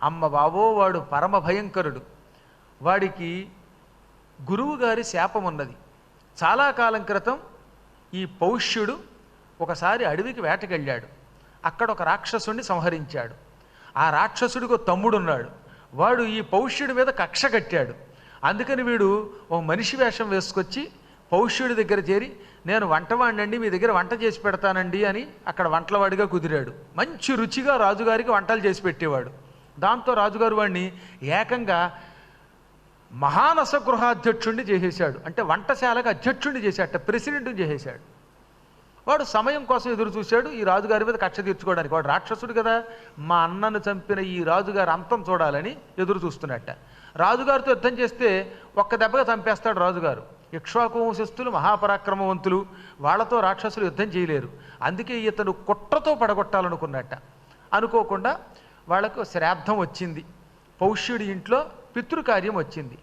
అమ్మ బాబో, వాడు పరమ భయంకరుడు. వాడికి గురువు గారి శాపం ఉన్నది. చాలా కాలం క్రితం ఈ పౌష్యుడు ఒకసారి అడవికి వేటకెళ్ళాడు. అక్కడ ఒక రాక్షసుడిని సంహరించాడు. ఆ రాక్షసుడికి ఒక తమ్ముడున్నాడు. వాడు ఈ పౌష్యుడి మీద కక్ష కట్టాడు. అందుకని వీడు ఓ మనిషి వేషం వేసుకొచ్చి పౌష్యుడి దగ్గర చేరి, నేను వంటవాడినండి, మీ దగ్గర వంట చేసి పెడతానండి అని అక్కడ వంటలవాడిగా కుదిరాడు. మంచి రుచిగా రాజుగారికి వంటలు చేసి పెట్టేవాడు. దాంతో రాజుగారు వాడిని ఏకంగా మహానస గృహాధ్యక్షుడిని చేసేశాడు. అంటే వంటశాలకు అధ్యక్షుడిని చేశాడు, ప్రెసిడెంట్ని చేసేశాడు. వాడు సమయం కోసం ఎదురు చూశాడు ఈ రాజుగారి మీద కక్ష తీర్చుకోవడానికి. వాడు రాక్షసుడు కదా, మా అన్నను చంపిన ఈ రాజుగారి అంతం చూడాలని ఎదురు చూస్తున్నట్ట. రాజుగారితో యుద్ధం చేస్తే ఒక్క దెబ్బగా చంపేస్తాడు రాజుగారు. ఇక్ష్వాకు వంశస్థులు మహాపరాక్రమవంతులు, వాళ్లతో రాక్షసులు యుద్ధం చేయలేరు. అందుకే ఇతను కుట్రతో పడగొట్టాలనుకున్నట్ట. అనుకోకుండా వాళ్లకు శ్రాద్ధం వచ్చింది. పౌష్యుడి ఇంట్లో పితృకార్యం వచ్చింది.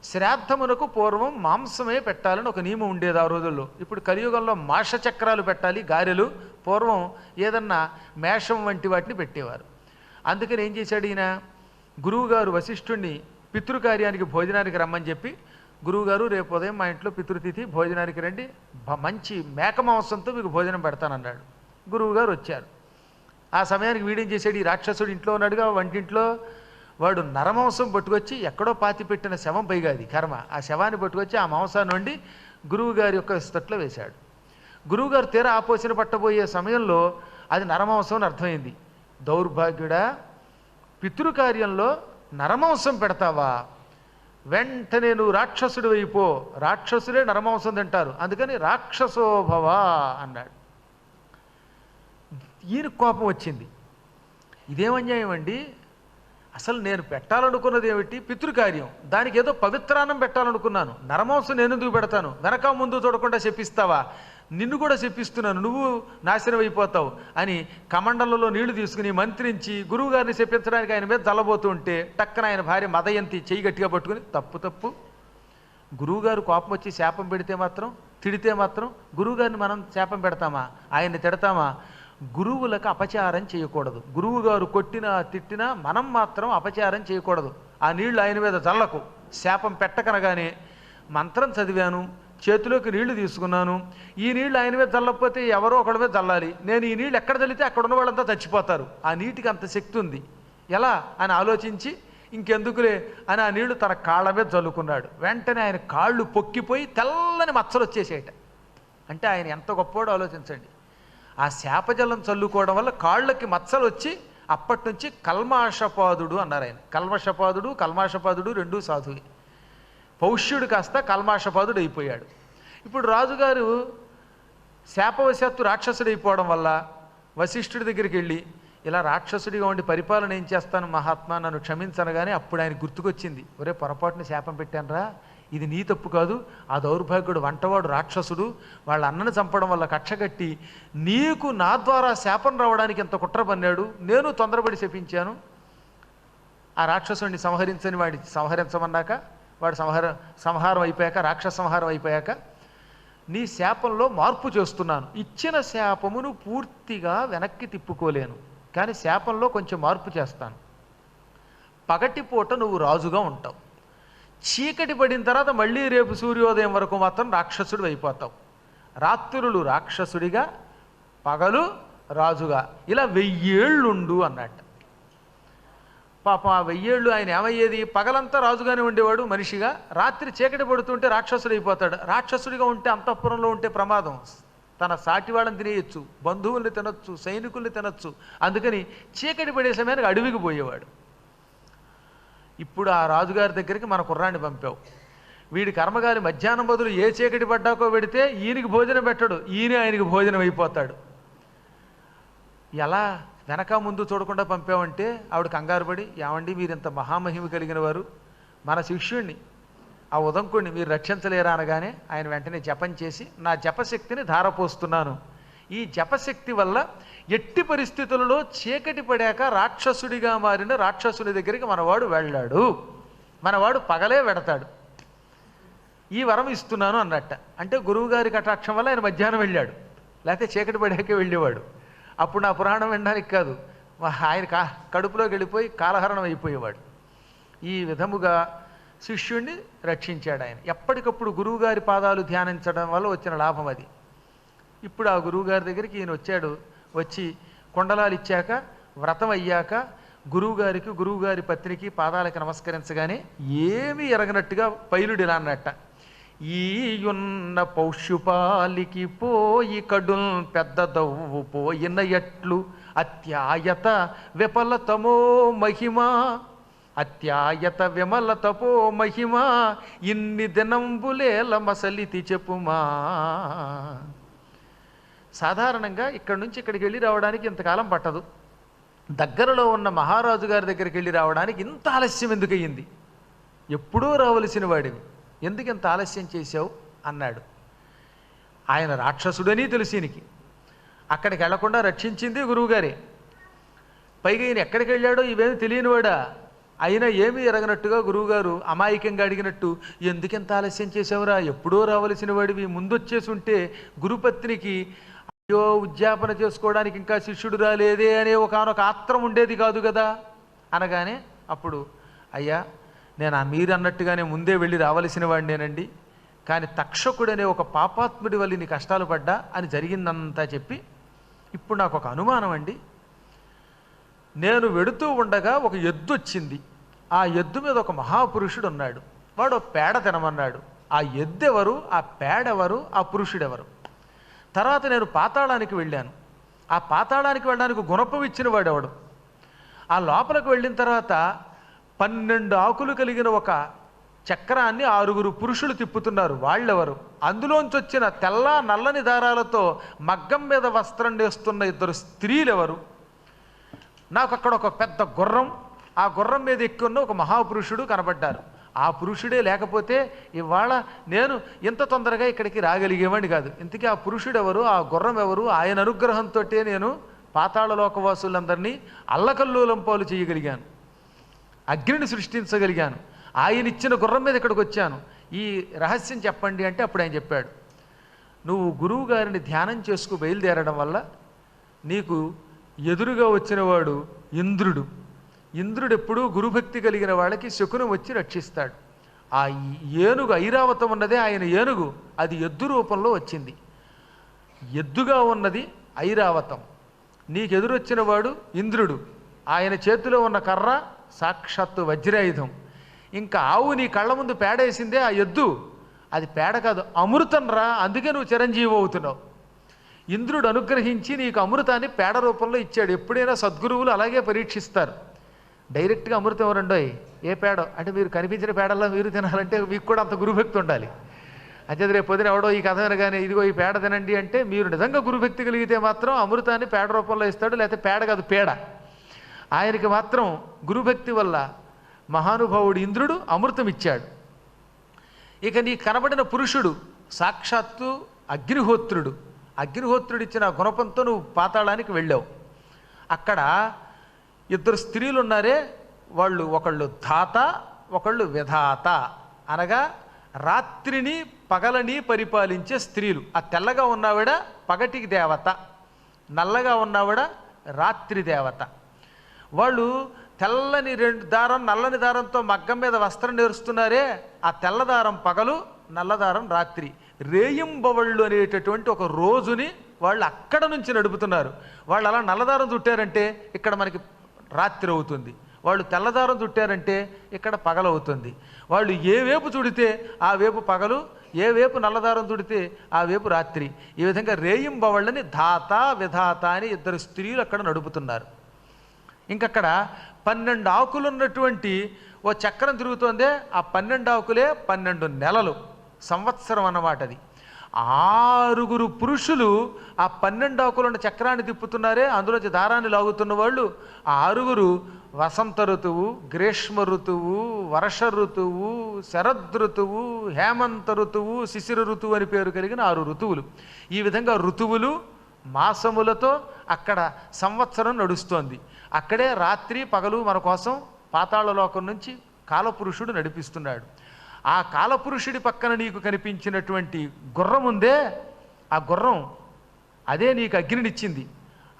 శ్రాద్ధమునకు పూర్వం మాంసమే పెట్టాలని ఒక నియమం ఉండేది ఆ రోజుల్లో. ఇప్పుడు కలియుగంలో మాష చక్రాలు పెట్టాలి, గారెలు. పూర్వం ఏదన్నా మేషం వంటి వాటిని పెట్టేవారు. అందుకని ఏం చేశాడు ఈయన, గురువుగారు వశిష్ఠుణ్ణి పితృకార్యానికి భోజనానికి రమ్మని చెప్పి, గురువుగారు రేపు ఉదయం మా ఇంట్లో పితృతిథి, భోజనానికి రండి, మంచి మేక మాంసంతో మీకు భోజనం పెడతానన్నాడు. గురువుగారు వచ్చారు. ఆ సమయానికి వీడేం చేశాడు, ఈ రాక్షసుడు ఇంట్లో ఉన్నాడుగా వంటింట్లో, వాడు నరమాంసం పట్టుకొచ్చి ఎక్కడో పాతి పెట్టిన శవం, పైగా అది కర్మ, ఆ శవాన్ని పట్టుకొచ్చి ఆ మాంసాన్ని వండి గురువుగారి యొక్క విస్తట్లో వేశాడు. గురువుగారు తీరా ఆపోసిన పట్టబోయే సమయంలో అది నరమాంసం అని అర్థమైంది. దౌర్భాగ్యుడా, పితృకార్యంలో నరమాంసం పెడతావా? వెంటనే నువ్వు రాక్షసుడు అయిపో, రాక్షసులే నరమాంసం తింటారు, అందుకని రాక్షసోభవా అన్నాడు. ఈయన కోపం వచ్చింది. ఇదేమన్యాయం అండి, అసలు నేను పెట్టాలనుకున్నది ఏమిటి, పితృకార్యం, దానికి ఏదో పవిత్రాన్నం పెట్టాలనుకున్నాను, నరమాంసం నేను ఎందుకు పెడతాను, వెనక ముందు చూడకుండా చెప్పిస్తావా, నిన్ను కూడా చెప్పిస్తున్నాను, నువ్వు నాశనం అయిపోతావు అని కమండలంలో నీళ్లు తీసుకుని మంత్రించి గురువుగారిని చెప్పించడానికి ఆయన మీద జల్లబోతూ ఉంటే టక్కన ఆయన భార్య మదయంతి చెయ్యి గట్టిగా పట్టుకుని, తప్పు, గురువుగారు కోపం వచ్చి శాపం పెడితే మాత్రం, తిడితే మాత్రం గురువుగారిని మనం శాపం పెడతామా, ఆయన్ని తిడతామా? గురువులకు అపచారం చేయకూడదు. గురువుగారు కొట్టినా తిట్టినా మనం మాత్రం అపచారం చేయకూడదు. ఆ నీళ్లు ఆయన మీద జల్లకు, శాపం పెట్టకనగానే మంత్రం చదివాను, చేతిలోకి నీళ్లు తీసుకున్నాను, ఈ నీళ్లు ఆయన మీద చల్లకపోతే ఎవరో ఒకళ్ళ మీద చల్లాలి, నేను ఈ నీళ్ళు ఎక్కడ చల్లితే అక్కడ ఉన్న వాళ్ళంతా చచ్చిపోతారు, ఆ నీటికి అంత శక్తి ఉంది, ఎలా అని ఆలోచించి ఇంకెందుకులే అని ఆ నీళ్లు తన కాళ్ళ మీద చల్లుకున్నాడు. వెంటనే ఆయన కాళ్ళు పొక్కిపోయి తెల్లని మచ్చలు వచ్చేసేట. అంటే ఆయన ఎంత గొప్పోడో ఆలోచించండి. ఆ శాపజలం చల్లుకోవడం వల్ల కాళ్ళకి మచ్చలు వచ్చి అప్పటి నుంచి కల్మాషపాదుడు అన్నారు ఆయన. కల్మాషపాదుడు రెండూ సాధువే. పౌష్యుడు కాస్త కల్మాషపాదుడు అయిపోయాడు. ఇప్పుడు రాజుగారు శాపవశాత్తు రాక్షసుడు అయిపోవడం వల్ల వశిష్ఠుడి దగ్గరికి వెళ్ళి, ఇలా రాక్షసుడిగా ఉండి పరిపాలన ఏం చేస్తాను మహాత్మా, నన్ను క్షమించనగానే అప్పుడు ఆయన గుర్తుకొచ్చింది, ఒరే పొరపాటున శాపం పెట్టానరా, ఇది నీ తప్పు కాదు, ఆ దౌర్భాగ్యుడు వంటవాడు రాక్షసుడు, వాళ్ళ అన్నను చంపడం వల్ల కక్ష కట్టి నీకు నా ద్వారా శాపం రావడానికి ఎంత కుట్ర పన్నాడు, నేను తొందరపడి శపించాను. ఆ రాక్షసుడిని సంహరించని వాడి సంహరించమన్నాక వాడు సంహారం అయిపోయాక, రాక్షస సంహారం అయిపోయాక నీ శాపంలో మార్పు చేస్తున్నాను, ఇచ్చిన శాపమును పూర్తిగా వెనక్కి తిప్పుకోలేను, కానీ శాపంలో కొంచెం మార్పు చేస్తాను. పగటిపూట నువ్వు రాజుగా ఉంటావు, చీకటి పడిన తర్వాత మళ్ళీ రేపు సూర్యోదయం వరకు మాత్రం రాక్షసుడు అయిపోతావు, రాత్రులు రాక్షసుడిగా పగలు రాజుగా, ఇలా 1000 ఏళ్ళుండు అన్నట్టు. పాపం ఆ 1000 ఏళ్ళు ఆయన ఏమయ్యేది, పగలంతా రాజుగానే ఉండేవాడు మనిషిగా, రాత్రి చీకటి పడుతుంటే రాక్షసుడు అయిపోతాడు. రాక్షసుడిగా ఉంటే అంతఃపురంలో ఉంటే ప్రమాదం, తన సాటి వాళ్ళని తినేయచ్చు, బంధువుల్ని తినొచ్చు, సైనికుల్ని తినొచ్చు, అందుకని చీకటి పడే సమయానికి అడవికి పోయేవాడు. ఇప్పుడు ఆ రాజుగారి దగ్గరికి మన కుర్రాన్ని పంపావు, వీడి కర్మగారి మధ్యాహ్నం బదులు ఏ చీకటి పడ్డాకో పెడితే ఈయనకి భోజనం పెట్టడు, ఈయన ఆయనకి భోజనం అయిపోతాడు. ఎలా వెనక ముందు చూడకుండా పంపామంటే ఆవిడ కంగారు పడి, ఏమండి మీరు ఇంత మహామహిమ కలిగిన వారు, మన శిష్యుణ్ణి ఆ ఉదంకుడిని మీరు రక్షించలేరా అనగానే ఆయన వెంటనే జపం చేసి, నా జపశక్తిని ధారపోస్తున్నాను, ఈ జపశక్తి వల్ల ఎట్టి పరిస్థితులలో చీకటి పడాక రాక్షసుడిగా మారిన రాక్షసుని దగ్గరికి మనవాడు వెళ్ళాడు, మనవాడు పగలే వెడతాడు, ఈ వరం ఇస్తున్నాను అన్నట్ట. అంటే గురువుగారి కటాక్షం వల్ల ఆయన మధ్యాహ్నం వెళ్ళాడు, లేకపోతే చీకటి పడాకే వెళ్ళేవాడు. అప్పుడు నా పురాణం వినడానికి కాదు, ఆయన కడుపులోకి వెళ్ళిపోయి కాలహరణం అయిపోయేవాడు. ఈ విధముగా శిష్యుణ్ణి రక్షించాడు ఆయన. ఎప్పటికప్పుడు గురువుగారి పాదాలు ధ్యానించడం వల్ల వచ్చిన లాభం అది. ఇప్పుడు ఆ గురువుగారి దగ్గరికి ఈయన వచ్చాడు. వచ్చి కొండలాలు ఇచ్చాక వ్రతం అయ్యాక గురువుగారికి గురువుగారి పత్నికి పాదాలకి నమస్కరించగానే ఏమీ ఎరగనట్టుగా పైలుడు ఇలా అన్నట్ట, ఈయున్న పౌష్యుపాలికి పోయి కడుల్ పెద్దదవ్వు పోయిన ఎట్లు అత్యాయత విఫలతమో మహిమా, అత్యాయత విమలతపో మహిమా ఇన్ని దినంబులేల మసలితి చెప్పుమా. సాధారణంగా ఇక్కడి నుంచి ఇక్కడికి వెళ్ళి రావడానికి ఇంతకాలం పట్టదు. దగ్గరలో ఉన్న మహారాజు గారి దగ్గరికి వెళ్ళి రావడానికి ఇంత ఆలస్యం ఎందుకు అయ్యింది? ఎప్పుడూ రావలసిన వాడివి, ఎందుకు ఇంత ఆలస్యం చేశావు అన్నాడు. ఆయన రాక్షసుడని తెలుసు ఈయనకి. అక్కడికి వెళ్లకుండా రక్షించింది గురువుగారే. పైగా ఈయన ఎక్కడికి వెళ్ళాడో ఇవేమి తెలియనివాడా. అయినా ఏమీ ఎరగనట్టుగా గురువుగారు అమాయకంగా అడిగినట్టు, ఎందుకెంత ఆలస్యం చేసావురా, ఎప్పుడో రావలసిన వాడివి, ముందొచ్చేసి ఉంటే గురుపత్నికి అయ్యో ఉద్యాపన చేసుకోవడానికి ఇంకా శిష్యుడు రాలేదే అనే ఒకనొక ఆత్రం ఉండేది కాదు కదా అనగానే, అప్పుడు అయ్యా నేను మీరు అన్నట్టుగానే ముందే వెళ్ళి రావలసిన వాడినేనండి, కానీ తక్షకుడనే ఒక పాపాత్ముడి వల్ల నీ కష్టాలు పడ్డా అని జరిగిందంతా చెప్పి, ఇప్పుడు నాకు ఒక అనుమానం అండి, నేను వెడుతూ ఉండగా ఒక ఎద్దు వచ్చింది, ఆ ఎద్దు మీద ఒక మహాపురుషుడు ఉన్నాడు, వాడు పేడ తినమన్నాడు. ఆ ఎద్దు ఎవరు, ఆ పేడెవరు, ఆ పురుషుడెవరు? తర్వాత నేను పాతాళానికి వెళ్ళాను, ఆ పాతాళానికి వెళ్ళడానికి గుణపం ఇచ్చిన వాడెవడు? ఆ లోపలికి వెళ్ళిన తర్వాత 12 ఆకులు కలిగిన ఒక చక్రాన్ని 6 పురుషులు తిప్పుతున్నారు, వాళ్ళెవరు? అందులోంచి వచ్చిన తెల్ల నల్లని దారాలతో మగ్గం మీద వస్త్రం నేస్తున్న 2 స్త్రీలెవరు? నాకు అక్కడ ఒక పెద్ద గుర్రం, ఆ గుర్రం మీద ఎక్కున్న ఒక మహాపురుషుడు కనబడ్డారు. ఆ పురుషుడే లేకపోతే ఇవాళ నేను ఇంత తొందరగా ఇక్కడికి రాగలిగేవాడిని కాదు. ఇంతకీ ఆ పురుషుడు ఎవరు, ఆ గుర్రం ఎవరు? ఆయన అనుగ్రహంతో నేను పాతాళ లోకవాసులందరినీ అల్లకల్లోలం పాలు చేయగలిగాను, అగ్నిని సృష్టించగలిగాను, ఆయన ఇచ్చిన గుర్రం మీద ఇక్కడికి వచ్చాను, ఈ రహస్యం చెప్పండి అంటే అప్పుడు ఆయన చెప్పాడు, నువ్వు గురువు గారిని ధ్యానం చేసుకు బయలుదేరడం వల్ల నీకు ఎదురుగా వచ్చినవాడు ఇంద్రుడు. ఇంద్రుడు ఎప్పుడూ గురుభక్తి కలిగిన వాళ్ళకి శకునం వచ్చి రక్షిస్తాడు. ఆ ఏనుగు ఐరావతం ఉన్నదే ఆయన ఏనుగు, అది ఎద్దు రూపంలో వచ్చింది. ఎద్దుగా ఉన్నది ఐరావతం. నీకెదురొచ్చిన వాడు ఇంద్రుడు, ఆయన చేతిలో ఉన్న కర్ర సాక్షాత్తు వజ్రాయుధం. ఇంకా ఆవు నీ కళ్ళ ముందు పేడేసిందే ఆ ఎద్దు, అది పేడ కాదు అమృతం రా, అందుకే నువ్వు చిరంజీవి అవుతున్నావు. ఇంద్రుడు అనుగ్రహించి నీకు అమృతాన్ని పేడ రూపంలో ఇచ్చాడు. ఎప్పుడైనా సద్గురువులు అలాగే పరీక్షిస్తారు. డైరెక్ట్గా అమృతం ఎవరండోయ్, ఏ పేడో అంటే మీరు కనిపించిన పేడల్లో మీరు తినాలంటే మీకు కూడా అంత గురుభక్తి ఉండాలి. అంటే రేపు పొద్దున ఎవడో ఈ కథ వినగానే ఇదిగో ఈ పేడ తినండి అంటే మీరు నిజంగా గురుభక్తి కలిగితే మాత్రం అమృతాన్ని పేడ రూపంలో ఇస్తాడు, లేకపోతే పేడ కాదు పేడ. ఆయనకి మాత్రం గురుభక్తి వల్ల మహానుభావుడు ఇంద్రుడు అమృతం ఇచ్చాడు. ఇక నీ కనబడిన పురుషుడు సాక్షాత్తు అగ్నిహోత్రుడు. అగ్నిహోత్రుడు ఇచ్చిన గుణపంతో నువ్వు పాతాళానికి వెళ్ళావు. అక్కడ 2 స్త్రీలు ఉన్నారే, వాళ్ళు ఒకళ్ళు ధాత, ఒకళ్ళు విధాత, అనగా రాత్రిని పగలని పరిపాలించే స్త్రీలు. ఆ తెల్లగా ఉన్నవిడ పగటికి దేవత, నల్లగా ఉన్నవిడ రాత్రి దేవత. వాళ్ళు తెల్లని 2 దారం నల్లని దారంతో మగ్గం మీద వస్త్రం నేరుస్తున్నారే, ఆ తెల్లదారం పగలు, నల్లదారం రాత్రి. రేయింబవళ్ళు అనేటటువంటి ఒక రోజుని వాళ్ళు అక్కడ నుంచి నడుపుతున్నారు. వాళ్ళు అలా నల్లదారం చుట్టారంటే ఇక్కడ మనకి రాత్రి అవుతుంది, వాళ్ళు తెల్లదారం చుట్టారంటే ఇక్కడ పగలవుతుంది. వాళ్ళు ఏ వేపు చుడితే ఆ వేపు పగలు, ఏ వేపు నల్లదారం చుడితే ఆ వేపు రాత్రి. ఈ విధంగా రేయింబవళ్ళని ధాత విధాత అని 2 స్త్రీలు అక్కడ నడుపుతున్నారు. ఇంకక్కడ 12 ఆకులు ఉన్నటువంటి ఓ చక్రం తిరుగుతోందే, ఆ 12 ఆకులే 12 నెలలు, సంవత్సరం అన్నమాట. అది 6 పురుషులు ఆ 12 ఆకులున్న చక్రాన్ని తిప్పుతున్నారే, అందులోంచి దారాన్ని లాగుతున్న వాళ్ళు ఆ 6 వసంత ఋతువు, గ్రీష్మ ఋతువు, వర్ష ఋతువు, శరద్ ఋతువు, హేమంత ఋతువు, శిశిర ఋతువు అని పేరు కలిగిన 6 ఋతువులు. ఈ విధంగా ఋతువులు, మాసములతో అక్కడ సంవత్సరం నడుస్తోంది. అక్కడే రాత్రి పగలు మన కోసం పాతాళలోకం నుంచి కాలపురుషుడు నడిపిస్తున్నాడు. ఆ కాలపురుషుడి పక్కన నీకు కనిపించినటువంటి గుర్రం ఉందే, ఆ గుర్రం అదే నీకు అగ్నినిచ్చింది.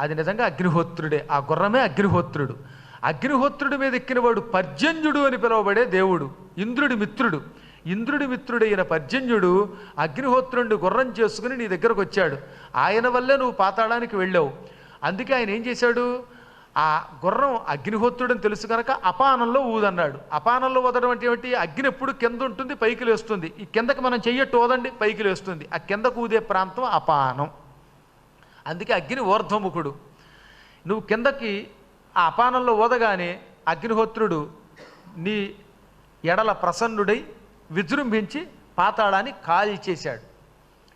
అది నిజంగా అగ్నిహోత్రుడే. ఆ గుర్రమే అగ్నిహోత్రుడు. అగ్నిహోత్రుడి మీద ఎక్కినవాడు పర్జన్యుడు అని పిలువబడే దేవుడు, ఇంద్రుడి మిత్రుడు. ఇంద్రుడి మిత్రుడైన పర్జన్యుడు అగ్నిహోత్రుడిని గుర్రం చేసుకుని నీ దగ్గరకు వచ్చాడు. ఆయన వల్లే నువ్వు పాతాళానికి వెళ్ళావు. అందుకే ఆయన ఏం చేశాడు, ఆ గుర్రం అగ్నిహోత్రుడని తెలుసు కనుక అపానంలో ఊదన్నాడు. అపానంలో ఊదడం అంటే ఏమిటి, అగ్ని ఎప్పుడు కింద ఉంటుంది పైకి లేస్తుంది. ఈ కిందకి మనం చెయ్యట్టు ఊదండి పైకి లేస్తుంది. ఆ కిందకు ఊదే ప్రాంతం అపానం. అందుకే అగ్ని ఊర్ధ్వముఖుడు. నువ్వు కిందకి ఆ అపానంలో ఊదగానే అగ్నిహోత్రుడు నీ ఎడల ప్రసన్నుడై విజృంభించి పాతాళాన్ని కాల్చేశాడు.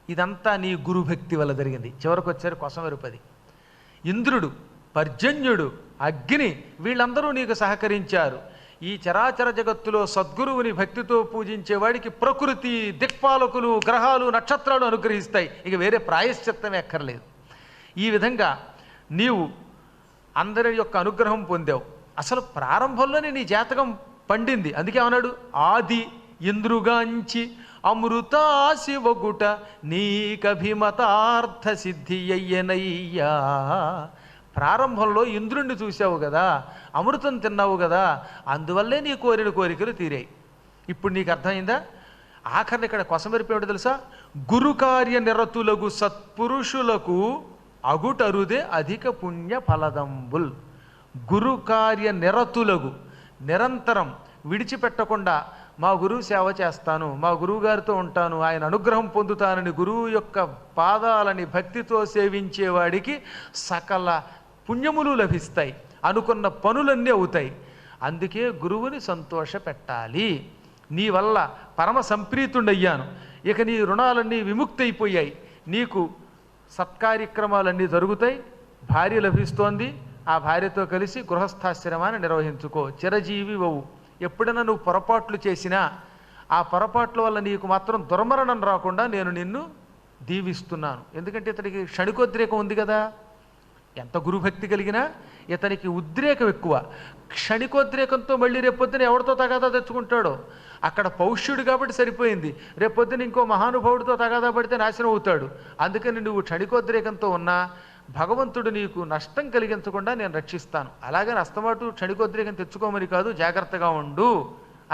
ఇదంతా నీ గురుభక్తి వల్ల జరిగింది. చివరికి వచ్చారు కొసమెరుపది. ఇంద్రుడు, పర్జన్యుడు, అగ్ని వీళ్ళందరూ నీకు సహకరించారు. ఈ చరాచర జగత్తులో సద్గురువుని భక్తితో పూజించేవాడికి ప్రకృతి, దిక్పాలకులు, గ్రహాలు, నక్షత్రాలు అనుగ్రహిస్తాయి. ఇక వేరే ప్రాయశ్చిత్తమే అక్కర్లేదు. ఈ విధంగా నీవు అందరి యొక్క అనుగ్రహం పొందావు. అసలు ప్రారంభంలోనే నీ జాతకం పండింది. అందుకే అన్నాడు, ఆది ఇంద్రుగాంచి అమృతాసి ఒగుట నీకభిమతార్థ సిద్ధి అయ్యనయ్యా. ప్రారంభంలో ఇంద్రుణ్ణి చూసావు కదా, అమృతం తిన్నావు కదా, అందువల్లే నీ కోరిన కోరికలు తీరాయి. ఇప్పుడు నీకు అర్థమైందా? ఆఖరిని ఇక్కడ కొసమెరిపేమిటో తెలుసా, గురుకార్య నిరతులగు సత్పురుషులకు అగుటరుదే అధిక పుణ్య ఫలదంబుల్. గురుకార్య నిరతులగు, నిరంతరం విడిచిపెట్టకుండా మా గురువు సేవ చేస్తాను, మా గురువు గారితో ఉంటాను, ఆయన అనుగ్రహం పొందుతానని గురువు యొక్క పాదాలని భక్తితో సేవించేవాడికి సకల పుణ్యములు లభిస్తాయి, అనుకున్న పనులన్నీ అవుతాయి. అందుకే గురువుని సంతోష పెట్టాలి. నీ వల్ల పరమ సంప్రీతుండయ్యాను. ఇక నీ రుణాలన్నీ విముక్తి అయిపోయాయి. నీకు సత్కార్యక్రమాలన్నీ జరుగుతాయి. భార్య లభిస్తోంది. ఆ భార్యతో కలిసి గృహస్థాశ్రమాన్ని నిర్వహించుకో. చిరజీవి వవు. ఎప్పుడైనా నువ్వు పొరపాట్లు చేసినా ఆ పొరపాట్ల వల్ల నీకు మాత్రం దుర్మరణం రాకుండా నేను నిన్ను దీవిస్తున్నాను. ఎందుకంటే ఇతనికి క్షణికోద్రేకం ఉంది కదా. ఎంత గురుభక్తి కలిగినా ఇతనికి ఉద్రేకం ఎక్కువ. క్షణికోద్రేకంతో మళ్ళీ రేపొద్దున ఎవరితో తగాదా తెచ్చుకుంటాడో. అక్కడ పౌష్యుడు కాబట్టి సరిపోయింది. రేపొద్దున ఇంకో మహానుభావుడితో తగాదా పడితే నాశనం అవుతాడు. అందుకని నువ్వు క్షణికోద్రేకంతో ఉన్నా భగవంతుడు నీకు నష్టం కలిగించకుండా నేను రక్షిస్తాను. అలాగని అస్తమాటు క్షణికోద్రేకం తెచ్చుకోమని కాదు, జాగ్రత్తగా ఉండు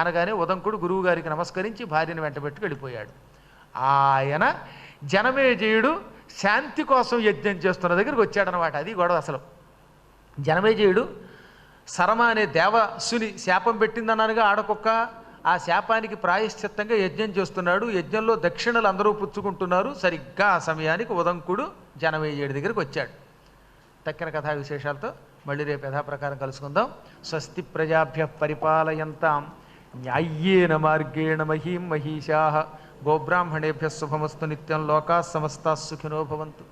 అనగానే ఉదంకుడు గురువు గారికి నమస్కరించి భార్యను వెంటబెట్టుకు వెళ్ళిపోయాడు. ఆయన జనమేజయుడు శాంతి కోసం యజ్ఞం చేస్తున్న దగ్గరికి వచ్చాడనమాట. అది గొడవ. అసలు జనమేజయుడు శరమ అనే దేవసుని శాపం పెట్టిందన్నానుగా ఆడకొక్క. ఆ శాపానికి ప్రాయశ్చిత్తంగా యజ్ఞం చేస్తున్నాడు. యజ్ఞంలో దక్షిణలు అందరూ పుచ్చుకుంటున్నారు. సరిగ్గా ఆ సమయానికి ఉదంకుడు జనమేజయుడి దగ్గరికి వచ్చాడు. తక్కిన కథా విశేషాలతో మళ్ళీ రేపు యథాప్రకారం కలుసుకుందాం. స్వస్తి ప్రజాభ్య పరిపాలయంతాం న్యాయ్యేన మార్గేణ మహీం మహిషాః. గోబ్రాహ్మణేభ్య శుభమస్తు నిత్యం. లోకాః సమస్తాః సుఖినో భవంతు.